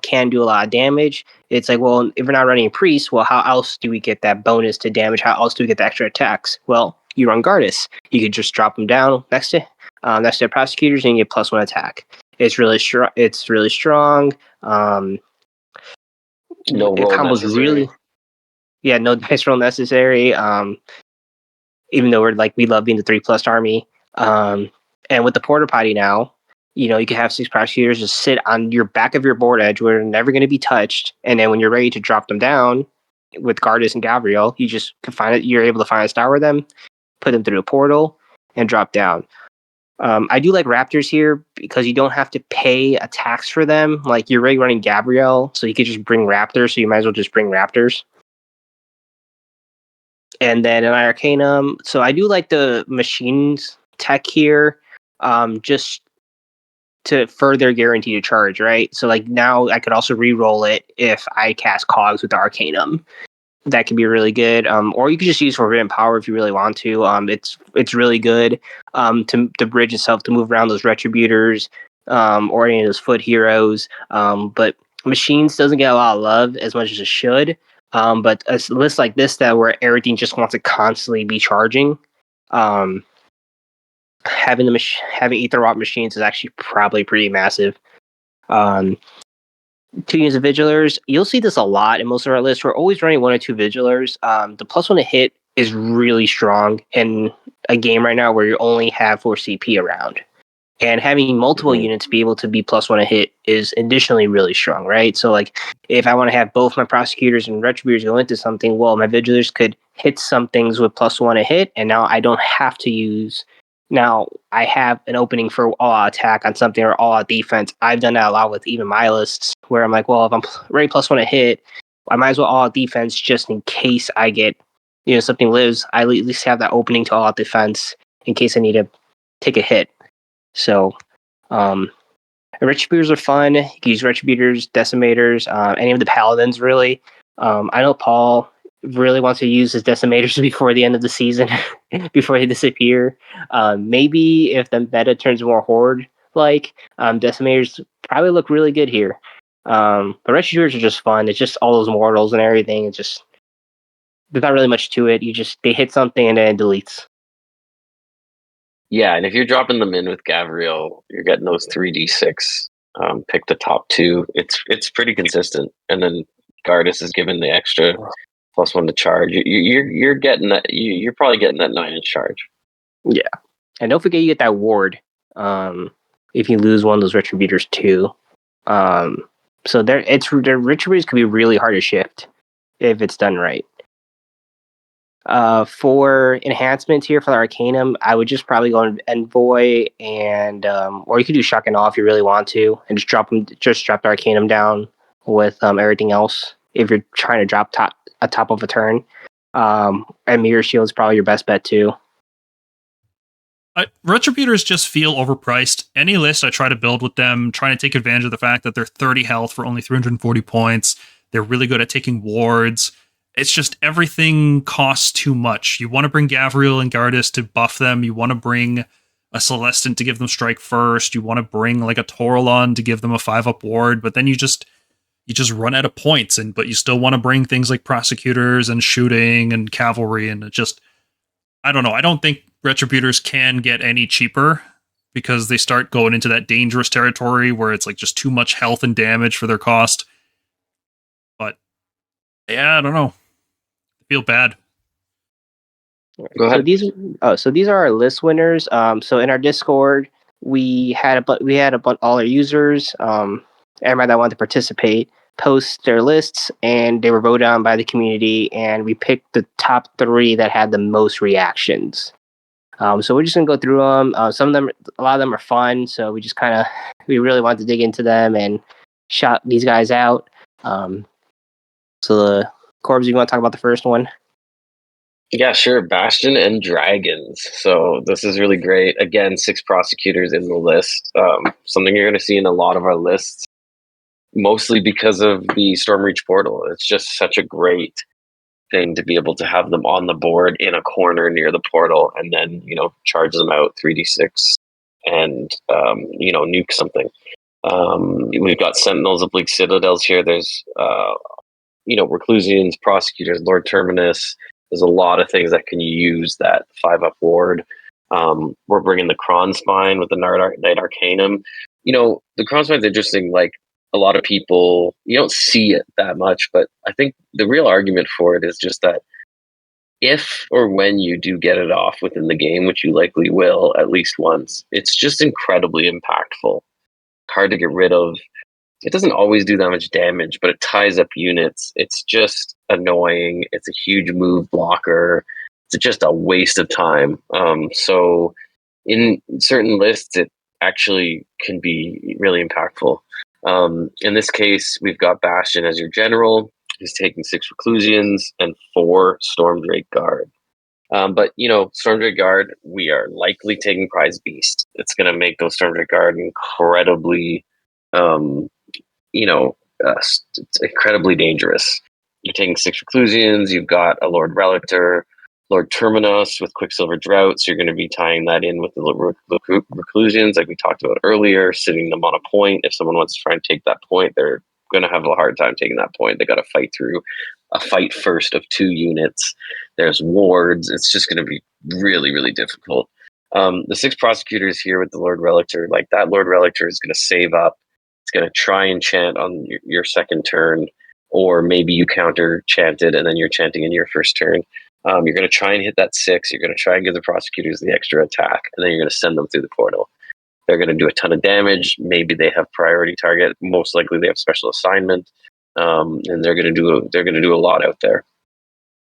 B: can do a lot of damage. It's like, well, if we're not running a priest, well, how else do we get that bonus to damage? How else do we get the extra attacks? Well, you run Gardus. You could just drop them down next to prosecutors and you get +1 attack. It's really strong. It's really strong.
C: No
B: It
C: roll
B: combos
C: necessary.
B: really. Yeah, no dice roll necessary. Even though we love being the 3+ army. And with the porta potty now, you can have 6 prosecutors just sit on your back of your board edge where they're never going to be touched. And then when you're ready to drop them down with Gardus and Gabriel, you just can find it. You're able to find a star with them, put them through a portal, and drop down. I do like Raptors here because you don't have to pay a tax for them. Like you're already running Gabriel, so you could just bring Raptors. So you might as well just bring Raptors. And then an Arcanum. So I do like the machines tech here, just to further guarantee a charge, right? So like now I could also re-roll it if I cast Cogs with the Arcanum. That could be really good. Or you could just use Forbidden Power if you really want to. It's really good to bridge itself to move around those Retributors or any of those foot heroes. But Machines doesn't get a lot of love as much as it should. But a list like this where everything just wants to constantly be charging, having Ether Rot Machines is actually probably pretty massive. 2 units of Vigilers. You'll see this a lot in most of our lists. We're always running 1 or 2 Vigilers. The +1 to hit is really strong in a game right now where you only have 4 CP around. And having multiple units be able to be +1 to hit is additionally really strong, right? So, like, if I want to have both my Prosecutors and Retributors go into something, well, my Vigilers could hit some things with +1 to hit, and now I don't have to use. Now, I have an opening for all-out attack on something or all-out defense. I've done that a lot with even my lists, where I'm like, well, if I'm ready +1 to hit, I might as well all-out defense just in case I get, something lives. I at least have that opening to all-out defense in case I need to take a hit. So, Retributors are fun. You can use Retributors, Decimators, any of the Paladins, really. I know Paul really wants to use his Decimators before the end of the season, before they disappear. Maybe if the meta turns more Horde-like, Decimators probably look really good here. But Retributors are just fun. It's just all those mortals and everything. It's just, there's not really much to it. They hit something and then it deletes.
C: Yeah, and if you're dropping them in with Gabriel, you're getting those 3d6. Pick the top 2. It's pretty consistent, and then Gardus is given the extra +1 to charge. You're getting that. You're probably getting that 9-inch charge.
B: Yeah, and don't forget you get that ward. If you lose one of those Retributors too. So their Retributors can be really hard to shift if it's done right. For enhancements here for the Arcanum, I would just probably go on Envoy and or you could do Shock and Awe if you really want to, and just drop the Arcanum down with everything else if you're trying to drop top of a turn. And Mirror Shield is probably your best bet too.
A: Retributors just feel overpriced. Any list I try to build with them, trying to take advantage of the fact that they're 30 health for only 340 points. They're really good at taking wards. It's just everything costs too much. You want to bring Gabriel and Gardus to buff them. You want to bring a Celestant to give them strike first. You want to bring like a Toralon to give them a 5-up ward, but then you just run out of points. But you still want to bring things like Prosecutors and shooting and cavalry, and it just, I don't know. I don't think Retributors can get any cheaper because they start going into that dangerous territory where it's like just too much health and damage for their cost. But yeah, I don't know. I feel bad.
C: Go ahead.
B: So these are our list winners. So in our Discord, we had all our users, everybody that wanted to participate, post their lists, and they were voted on by the community, and we picked the top 3 that had the most reactions. So we're just gonna go through them. A lot of them are fun, so we really wanted to dig into them and shout these guys out. So Corbs, you want to talk about the first one?
C: Yeah, sure. Bastian and Dragons. So this is really great. Again, 6 Prosecutors in the list. Something you're going to see in a lot of our lists, mostly because of the Stormreach portal. It's just such a great thing to be able to have them on the board in a corner near the portal, and then charge them out 3d6 and nuke something. We've got Sentinels of Bleak Citadels here. There's Reclusians, Prosecutors, Lord Terminus. There's a lot of things that can use that 5-up ward. We're bringing the Kron Spine with the Night Arcanum. The Kron Spine's interesting. Like, a lot of people, you don't see it that much, but I think the real argument for it is just that if or when you do get it off within the game, which you likely will at least once, it's just incredibly impactful. Hard to get rid of. It doesn't always do that much damage, but it ties up units. It's just annoying. It's a huge move blocker. It's just a waste of time. So in certain lists, it actually can be really impactful. In this case, we've got Bastian as your general. He's taking 6 Reclusians and 4 Stormdrake Guard. But Stormdrake Guard, we are likely taking Prize Beast. It's going to make those Stormdrake Guard incredibly, it's incredibly dangerous. You're taking 6 Reclusians. You've got a Lord Relictor, Lord Terminus with Quicksilver Drought. So you're going to be tying that in with the Reclusians, like we talked about earlier, sitting them on a point. If someone wants to try and take that point, they're going to have a hard time taking that point. They got to fight through a fight first of 2 units. There's wards. It's just going to be really, really difficult. The 6 Prosecutors here with the Lord Relictor, like that Lord Relictor is going to save up. It's going to try and chant on your second turn, or maybe you counter chanted and then you're chanting in your first turn. You're going to try and hit that 6. You're going to try and give the Prosecutors the extra attack, and then you're going to send them through the portal. They're going to do a ton of damage. Maybe they have priority target. Most likely they have special assignment, and they're going to do a lot out there.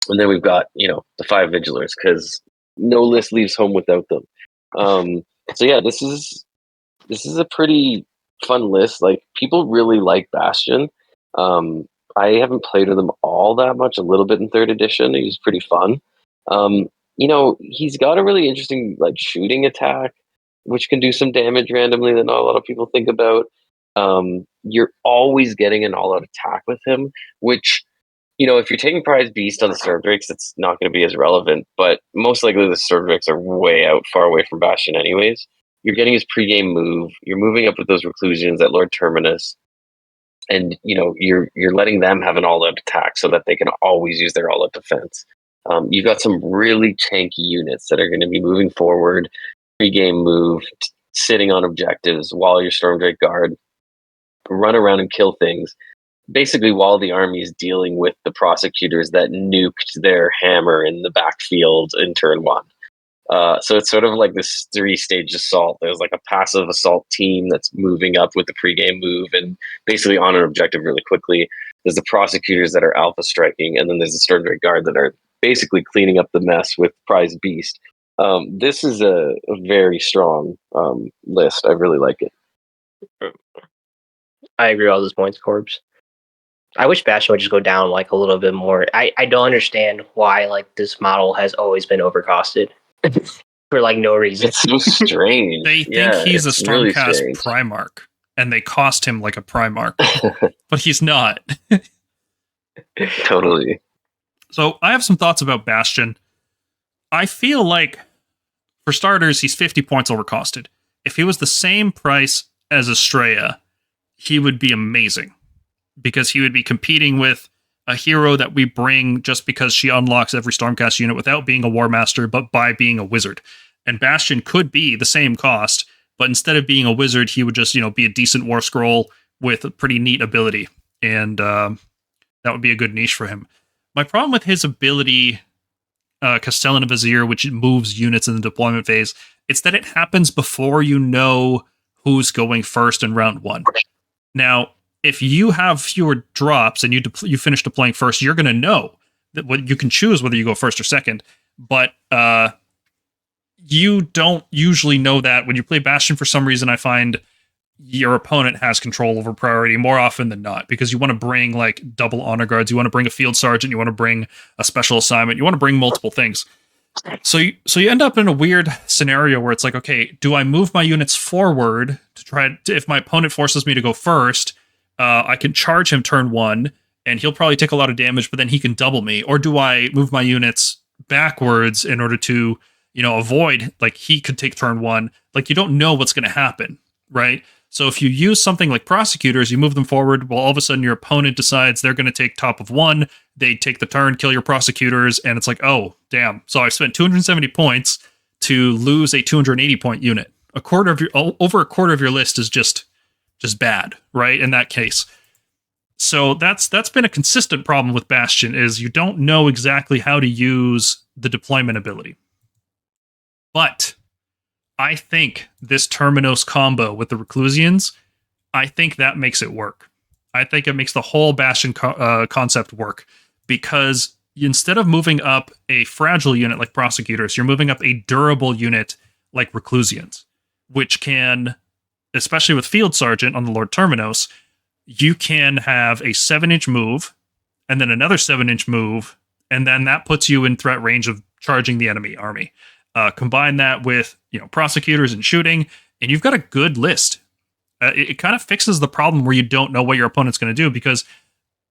C: And then we've got the 5 Vigilers, because no list leaves home without them. So yeah, this is a pretty fun list. Like, people really like Bastian. I haven't played with him all that much. A little bit in 3rd edition. He's pretty fun. He's got a really interesting shooting attack, which can do some damage randomly that not a lot of people think about. You're always getting an all-out attack with him, which, if you're taking Prize Beast on the Stormdrakes, it's not going to be as relevant, but most likely the Stormdrakes are far away from Bastion anyways. You're getting his pregame move. You're moving up with those Reclusians at Lord Terminus, and you're letting them have an all-out attack so that they can always use their all-out defense. You've got some really tanky units that are going to be moving forward, pregame move, sitting on objectives while your Stormdrake Guard run around and kill things, basically while the army is dealing with the Prosecutors that nuked their hammer in the backfield in turn 1. So it's sort of like this 3-stage assault. There's a passive assault team that's moving up with the pregame move and basically on an objective really quickly. There's the Prosecutors that are alpha striking, and then there's the Stormdrake Guard that are basically cleaning up the mess with Prize Beast. This is a very strong list. I really like it.
B: I agree with all those points, Corbs. I wish Bastion would just go down a little bit more. I don't understand why this model has always been overcosted for no reason.
C: It's so strange.
A: They think he's a Stormcast really Primarch, and they cost him like a Primarch, but he's not.
C: Totally.
A: So I have some thoughts about Bastion. I feel like, for starters, he's 50 points overcosted. If he was the same price as Estrella, he would be amazing, because he would be competing with a hero that we bring just because she unlocks every Stormcast unit without being a War Master, but by being a wizard. And Bastion could be the same cost, but instead of being a wizard, he would just, be a decent War Scroll with a pretty neat ability. And that would be a good niche for him. My problem with his ability, Castellan of Vizier, which moves units in the deployment phase, it's that it happens before you know who's going first in round 1. Now, if you have fewer drops and you finish deploying first, you're going to know that you can choose whether you go first or second. But you don't usually know that when you play Bastion. For some reason, I find your opponent has control over priority more often than not, because you want to bring double honor guards, you want to bring a field sergeant, you want to bring a special assignment, you want to bring multiple things. So you end up in a weird scenario where it's okay, do I move my units forward to try if my opponent forces me to go first? I can charge him turn 1, and he'll probably take a lot of damage, but then he can double me. Or do I move my units backwards in order to, avoid, he could take turn 1. You don't know what's going to happen. right? So if you use something like Prosecutors, you move them forward, well, all of a sudden your opponent decides they're going to take top of one, they take the turn, kill your Prosecutors, and it's like, oh, damn. So I spent 270 points to lose a 280 point unit. Over a quarter of your list is just bad, right? In that case. So that's been a consistent problem with Bastion, is you don't know exactly how to use the deployment ability. But I think this Terminos combo with the Reclusians, I think that makes it work. I think it makes the whole Bastion concept work, because instead of moving up a fragile unit like Prosecutors, you're moving up a durable unit like Reclusians, which can, especially with Field Sergeant on the Lord Terminos, you can have a 7-inch move, and then another 7-inch move, and then that puts you in threat range of charging the enemy army. Combine that with Prosecutors and shooting, and you've got a good list. It kind of fixes the problem where you don't know what your opponent's going to do, because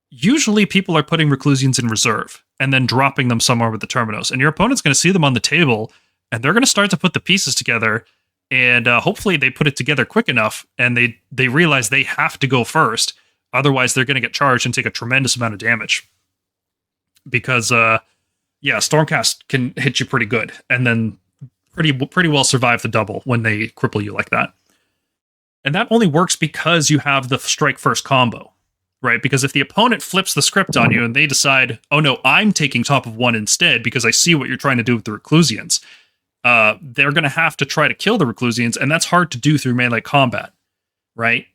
A: usually people are putting Reclusians in reserve and then dropping them somewhere with the Terminos, and your opponent's going to see them on the table, and they're going to start to put the pieces together, and hopefully they put it together quick enough, and they realize they have to go first, otherwise they're going to get charged and take a tremendous amount of damage. Because Stormcast can hit you pretty good, and then pretty well survive the double when they cripple you like that. And that only works because you have the strike first combo, right? Because if the opponent flips the script on you and they decide, oh no, I'm taking top of one instead because I see what you're trying to do with the Reclusians, they're going to have to try to kill the Reclusians, and that's hard to do through melee combat, right?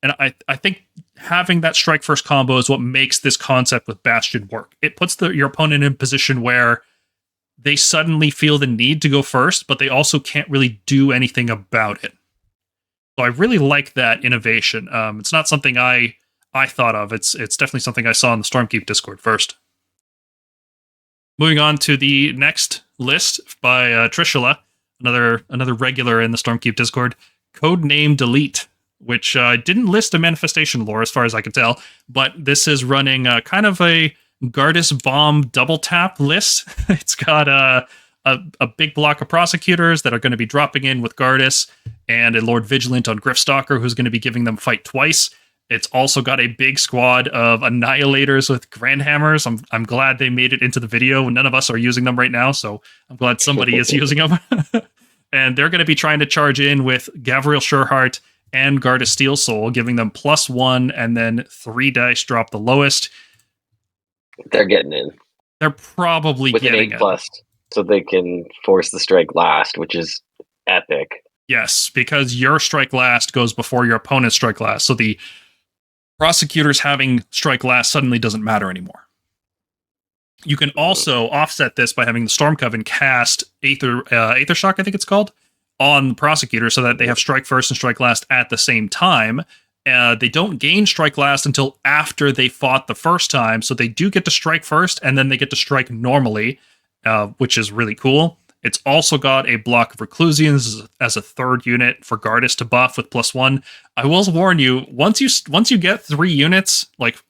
A: And I think having that strike first combo is what makes this concept with Bastion work. It puts your opponent in a position where they suddenly feel the need to go first, but they also can't really do anything about it. So I really like that innovation. It's not something I thought of. It's definitely something I saw in the Stormkeep Discord first. Moving on to the next list by Trishula, another regular in the Stormkeep Discord, Codename Delete, which didn't list a manifestation lore as far as I can tell, but this is running kind of a Gardus Bomb double tap list. It's got a big block of Prosecutors that are going to be dropping in with Gardus, and a Lord Vigilant on Gryphstalker who's going to be giving them fight twice. It's also got a big squad of Annihilators with Grand Hammers. I'm glad they made it into the video. None of us are using them right now, so I'm glad somebody is using them. And they're going to be trying to charge in with Gavriel Sureheart and Gardus Steel Soul, giving them +1 and then 3 dice drop the lowest.
C: They're getting in.
A: They're probably
C: with
A: getting
C: an 8+, so they can force the strike last, which is epic.
A: Yes, because your strike last goes before your opponent's strike last, so the Prosecutors having strike last suddenly doesn't matter anymore. You can also offset this by having the Stormcoven cast Aether Shock, I think it's called, on the Prosecutor, so that they have strike first and strike last at the same time. They don't gain strike last until after they fought the first time, so they do get to strike first, and then they get to strike normally, which is really cool. It's also got a block of Reclusians as a third unit for Gardus to buff with +1. I will warn you, once you get 3 units, like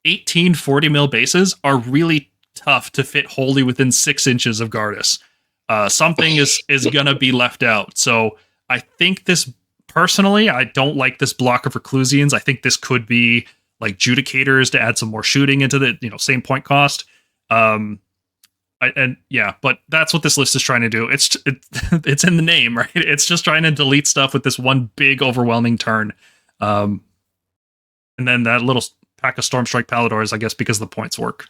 A: 18 40 mil bases are really tough to fit wholly within 6 inches of Gardus. Something is gonna be left out. So I think this, personally, I don't like this block of Reclusians. I think this could be like Judicators to add some more shooting into the same point cost. But that's what this list is trying to do. It's in the name, right? It's just trying to delete stuff with this one big overwhelming turn. And then that little pack of Stormstrike Paladors, I guess, because the points work.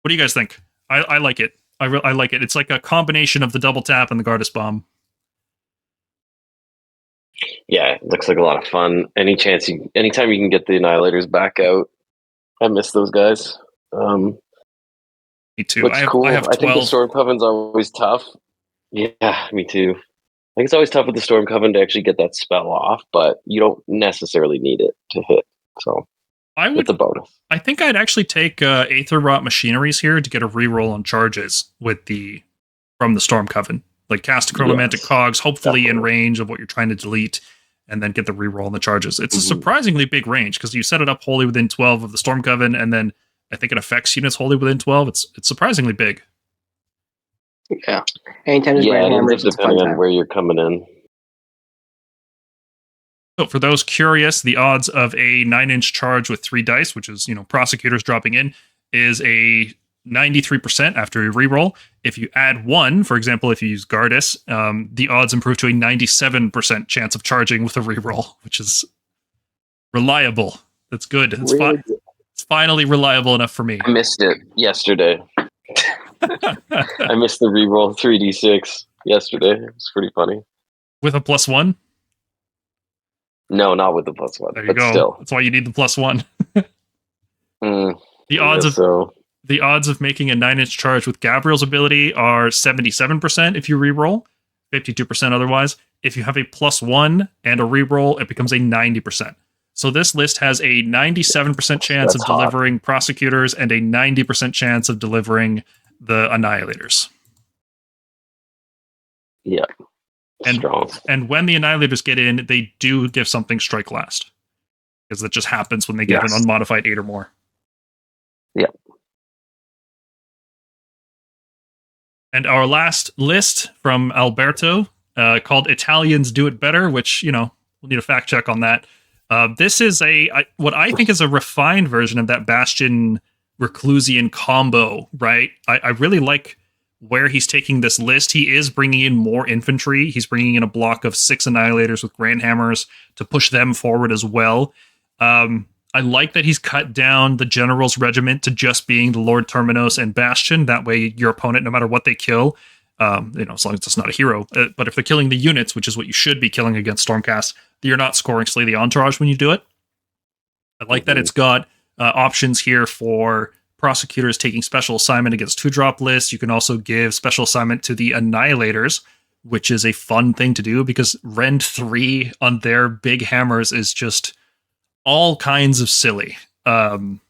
A: What do you guys think? I like it. I like it. It's like a combination of the double tap and the Gardus Bomb.
C: Yeah, it looks like a lot of fun. Anytime you can get the Annihilators back out, I miss those guys.
A: Me too. I have 12.
C: I think the Storm Coven's always tough. Yeah, me too. I think it's always tough with the Storm Coven to actually get that spell off, but you don't necessarily need it to hit. So it's a bonus.
A: I think I'd actually take Aether Rot Machineries here to get a reroll on charges from the Storm Coven. Like cast a Chronomantic Cogs, hopefully definitely in range of what you're trying to delete, and then get the reroll on the charges. It's a surprisingly big range, because you set it up wholly within 12 of the Storm Coven, and then I think it affects units wholly within 12. It's surprisingly big.
B: Yeah. Anytime there's Grand Hammers, it's
C: depending
B: fun
C: on
B: time.
C: where you're coming in.
A: So for those curious, the odds of a 9-inch charge with 3 dice, which is, prosecutors dropping in, is a 93% after a reroll. If you add 1, for example, if you use Gardus, the odds improve to a 97% chance of charging with a reroll, which is reliable. That's good. It's finally reliable enough for me.
C: I missed it yesterday. I missed the reroll 3d6 yesterday. It was pretty funny.
A: With a +1?
C: No, not with the +1.
A: There you go.
C: Still.
A: That's why you need the +1. The odds of making a 9-inch charge with Gabriel's ability are 77% if you reroll, 52% otherwise. If you have a +1 and a reroll, it becomes a 90%. So this list has a 97% chance of delivering prosecutors and a 90% chance of delivering the annihilators.
C: Yeah. Strong.
A: And when the annihilators get in, they do give something strike last. Because that just happens when they get an unmodified 8 or more.
C: Yeah.
A: And our last list from Alberto, called Italians Do It Better, which, we'll need a fact check on that. This is what I think is a refined version of that Bastian Reclusian combo, right? I really like where he's taking this list. He is bringing in more infantry. He's bringing in a block of 6 annihilators with grand hammers to push them forward as well. I like that he's cut down the general's regiment to just being the Lord Terminos and Bastion. That way your opponent, no matter what they kill, as long as it's not a hero, but if they're killing the units, which is what you should be killing against Stormcast, you're not scoring Slay the Entourage when you do it. I like that it's got options here for prosecutors taking special assignment against 2-drop lists. You can also give special assignment to the Annihilators, which is a fun thing to do because Rend 3 on their big hammers is just all kinds of silly. I'm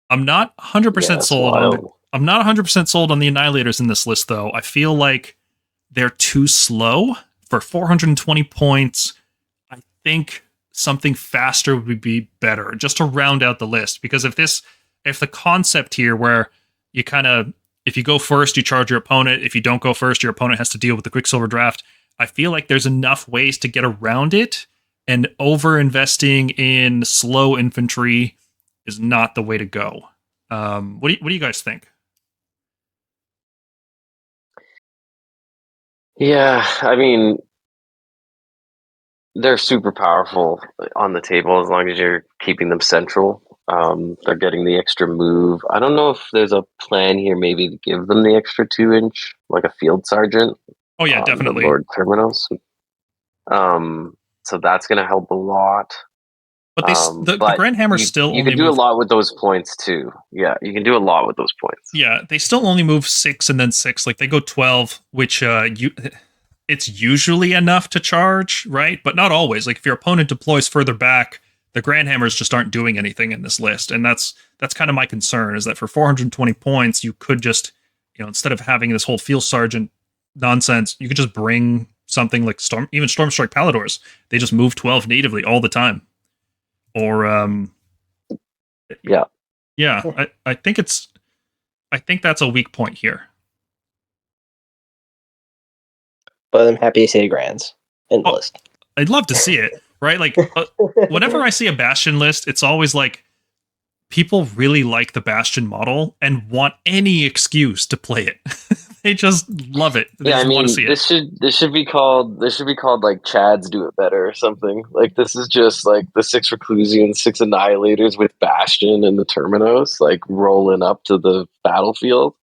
A: not 100% sold. I'm not 100% sold on the Annihilators in this list, though. I feel like they're too slow for 420 points. I think something faster would be better, just to round out the list. Because if the concept here where you if you go first, you charge your opponent. If you don't go first, your opponent has to deal with the Quicksilver Draft. I feel like there's enough ways to get around it, and over-investing in slow infantry is not the way to go. What do you guys think?
C: Yeah, I mean, they're super powerful on the table as long as you're keeping them central. They're getting the extra move. I don't know if there's a plan here maybe to give them the extra 2-inch, like a field sergeant.
A: Oh yeah, definitely.
C: Lord Terminos. So that's going to help a lot.
A: But the Grand Hammer still
C: you can do a lot with those points too. Yeah, you can do a lot with those points.
A: Yeah, they still only move 6 and then 6. Like they go 12, which it's usually enough to charge, right? But not always. Like if your opponent deploys further back, the Grand Hammers just aren't doing anything in this list, and that's kind of my concern. Is that for 420 points, you could just instead of having this whole field sergeant nonsense, you could just bring something like Stormstrike Paladors. They just move 12 natively all the time. Or I think that's a weak point here.
B: But I'm happy to see Grands in the list.
A: I'd love to see it, right? Like whenever I see a Bastion list, it's always like people really like the Bastion model and want any excuse to play it. They just love it. They just want to see
C: this should be called like Chads Do It Better or something. Like this is just like the 6 Reclusians, 6 Annihilators with Bastion and the Terminos like rolling up to the battlefield.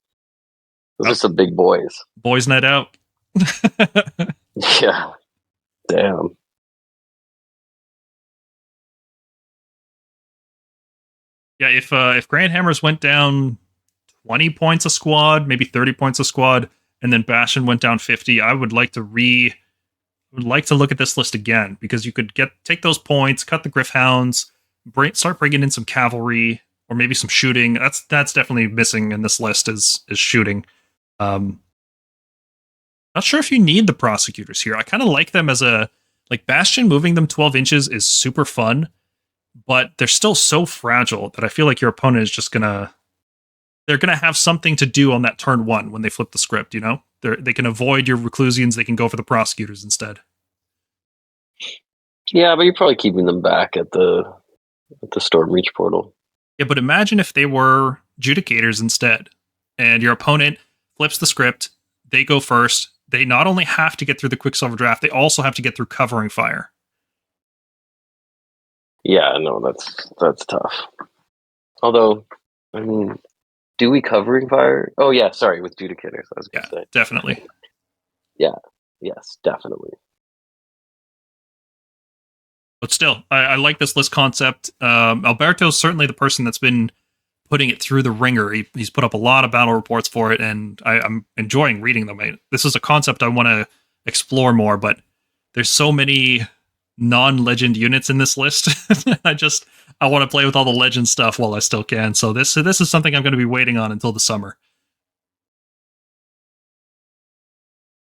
C: Those are some big boys.
A: Boys night out.
C: Yeah. Damn.
A: Yeah, if Grand Hammers went down 20 points a squad, maybe 30 points a squad, and then Bastion went down 50, I would like to look at this list again, because you could take those points, cut the Griffhounds, start bringing in some cavalry or maybe some shooting. That's definitely missing in this list is shooting. Not sure if you need the prosecutors here. I kind of like them as Bastion. Moving them 12 inches is super fun, but they're still so fragile that I feel like your opponent is just they're gonna have something to do on that turn 1 when they flip the script. They can avoid your Reclusians. They can go for the prosecutors instead.
C: Yeah, but you're probably keeping them back at the Storm Reach portal.
A: Yeah, but imagine if they were Judicators instead, and your opponent flips the script, they go first. They not only have to get through the Quicksilver draft, they also have to get through covering fire.
C: Yeah, no, that's tough. Although, I mean, do we covering fire? Oh yeah, sorry, with Judicators. I was gonna say.
A: Definitely.
C: Yeah, yes, definitely.
A: But still, I like this list concept. Alberto's certainly the person that's been putting it through the ringer. He's put up a lot of battle reports for it, and I'm enjoying reading them. This is a concept I want to explore more, but there's so many non-legend units in this list. I want to play with all the legend stuff while I still can. So this is something I'm going to be waiting on until the summer.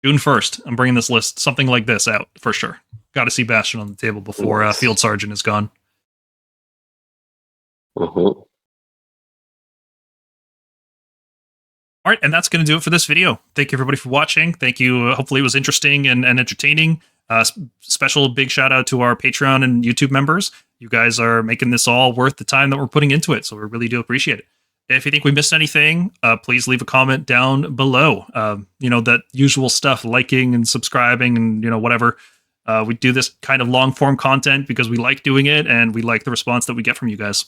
A: June 1st, I'm bringing this list, something like this, out for sure. Got to see Bastian on the table before Field Sergeant is gone.
C: Mm-hmm.
A: All right, and that's going to do it for this video. Thank you, everybody, for watching. Thank you. Hopefully it was interesting and entertaining. Special big shout out to our Patreon and YouTube members. You guys are making this all worth the time that we're putting into it, so we really do appreciate it. If you think we missed anything, please leave a comment down below. That usual stuff, liking and subscribing and, whatever. We do this kind of long-form content because we like doing it, and we like the response that we get from you guys.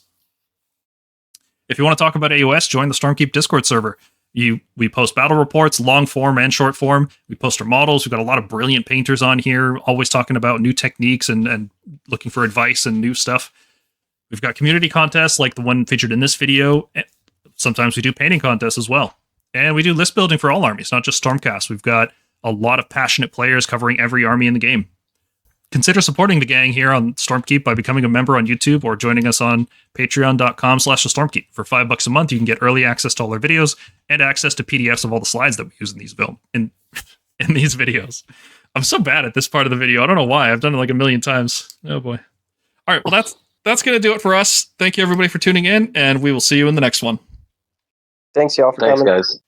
A: If you want to talk about AOS, join the Stormkeep Discord server. We post battle reports, long form and short form. We post our models. We've got a lot of brilliant painters on here, always talking about new techniques and looking for advice and new stuff. We've got community contests like the one featured in this video. Sometimes we do painting contests as well. And we do list building for all armies, not just Stormcast. We've got a lot of passionate players covering every army in the game. Consider supporting the gang here on Stormkeep by becoming a member on YouTube or joining us on patreon.com/Stormkeep. For $5 a month, you can get early access to all our videos and access to PDFs of all the slides that we use in these in these videos. I'm so bad at this part of the video. I don't know why. I've done it like a million times. Oh boy. All right, well that's going to do it for us. Thank you everybody for tuning in, and we will see you in the next one.
B: Thanks y'all for coming.
C: Thanks guys.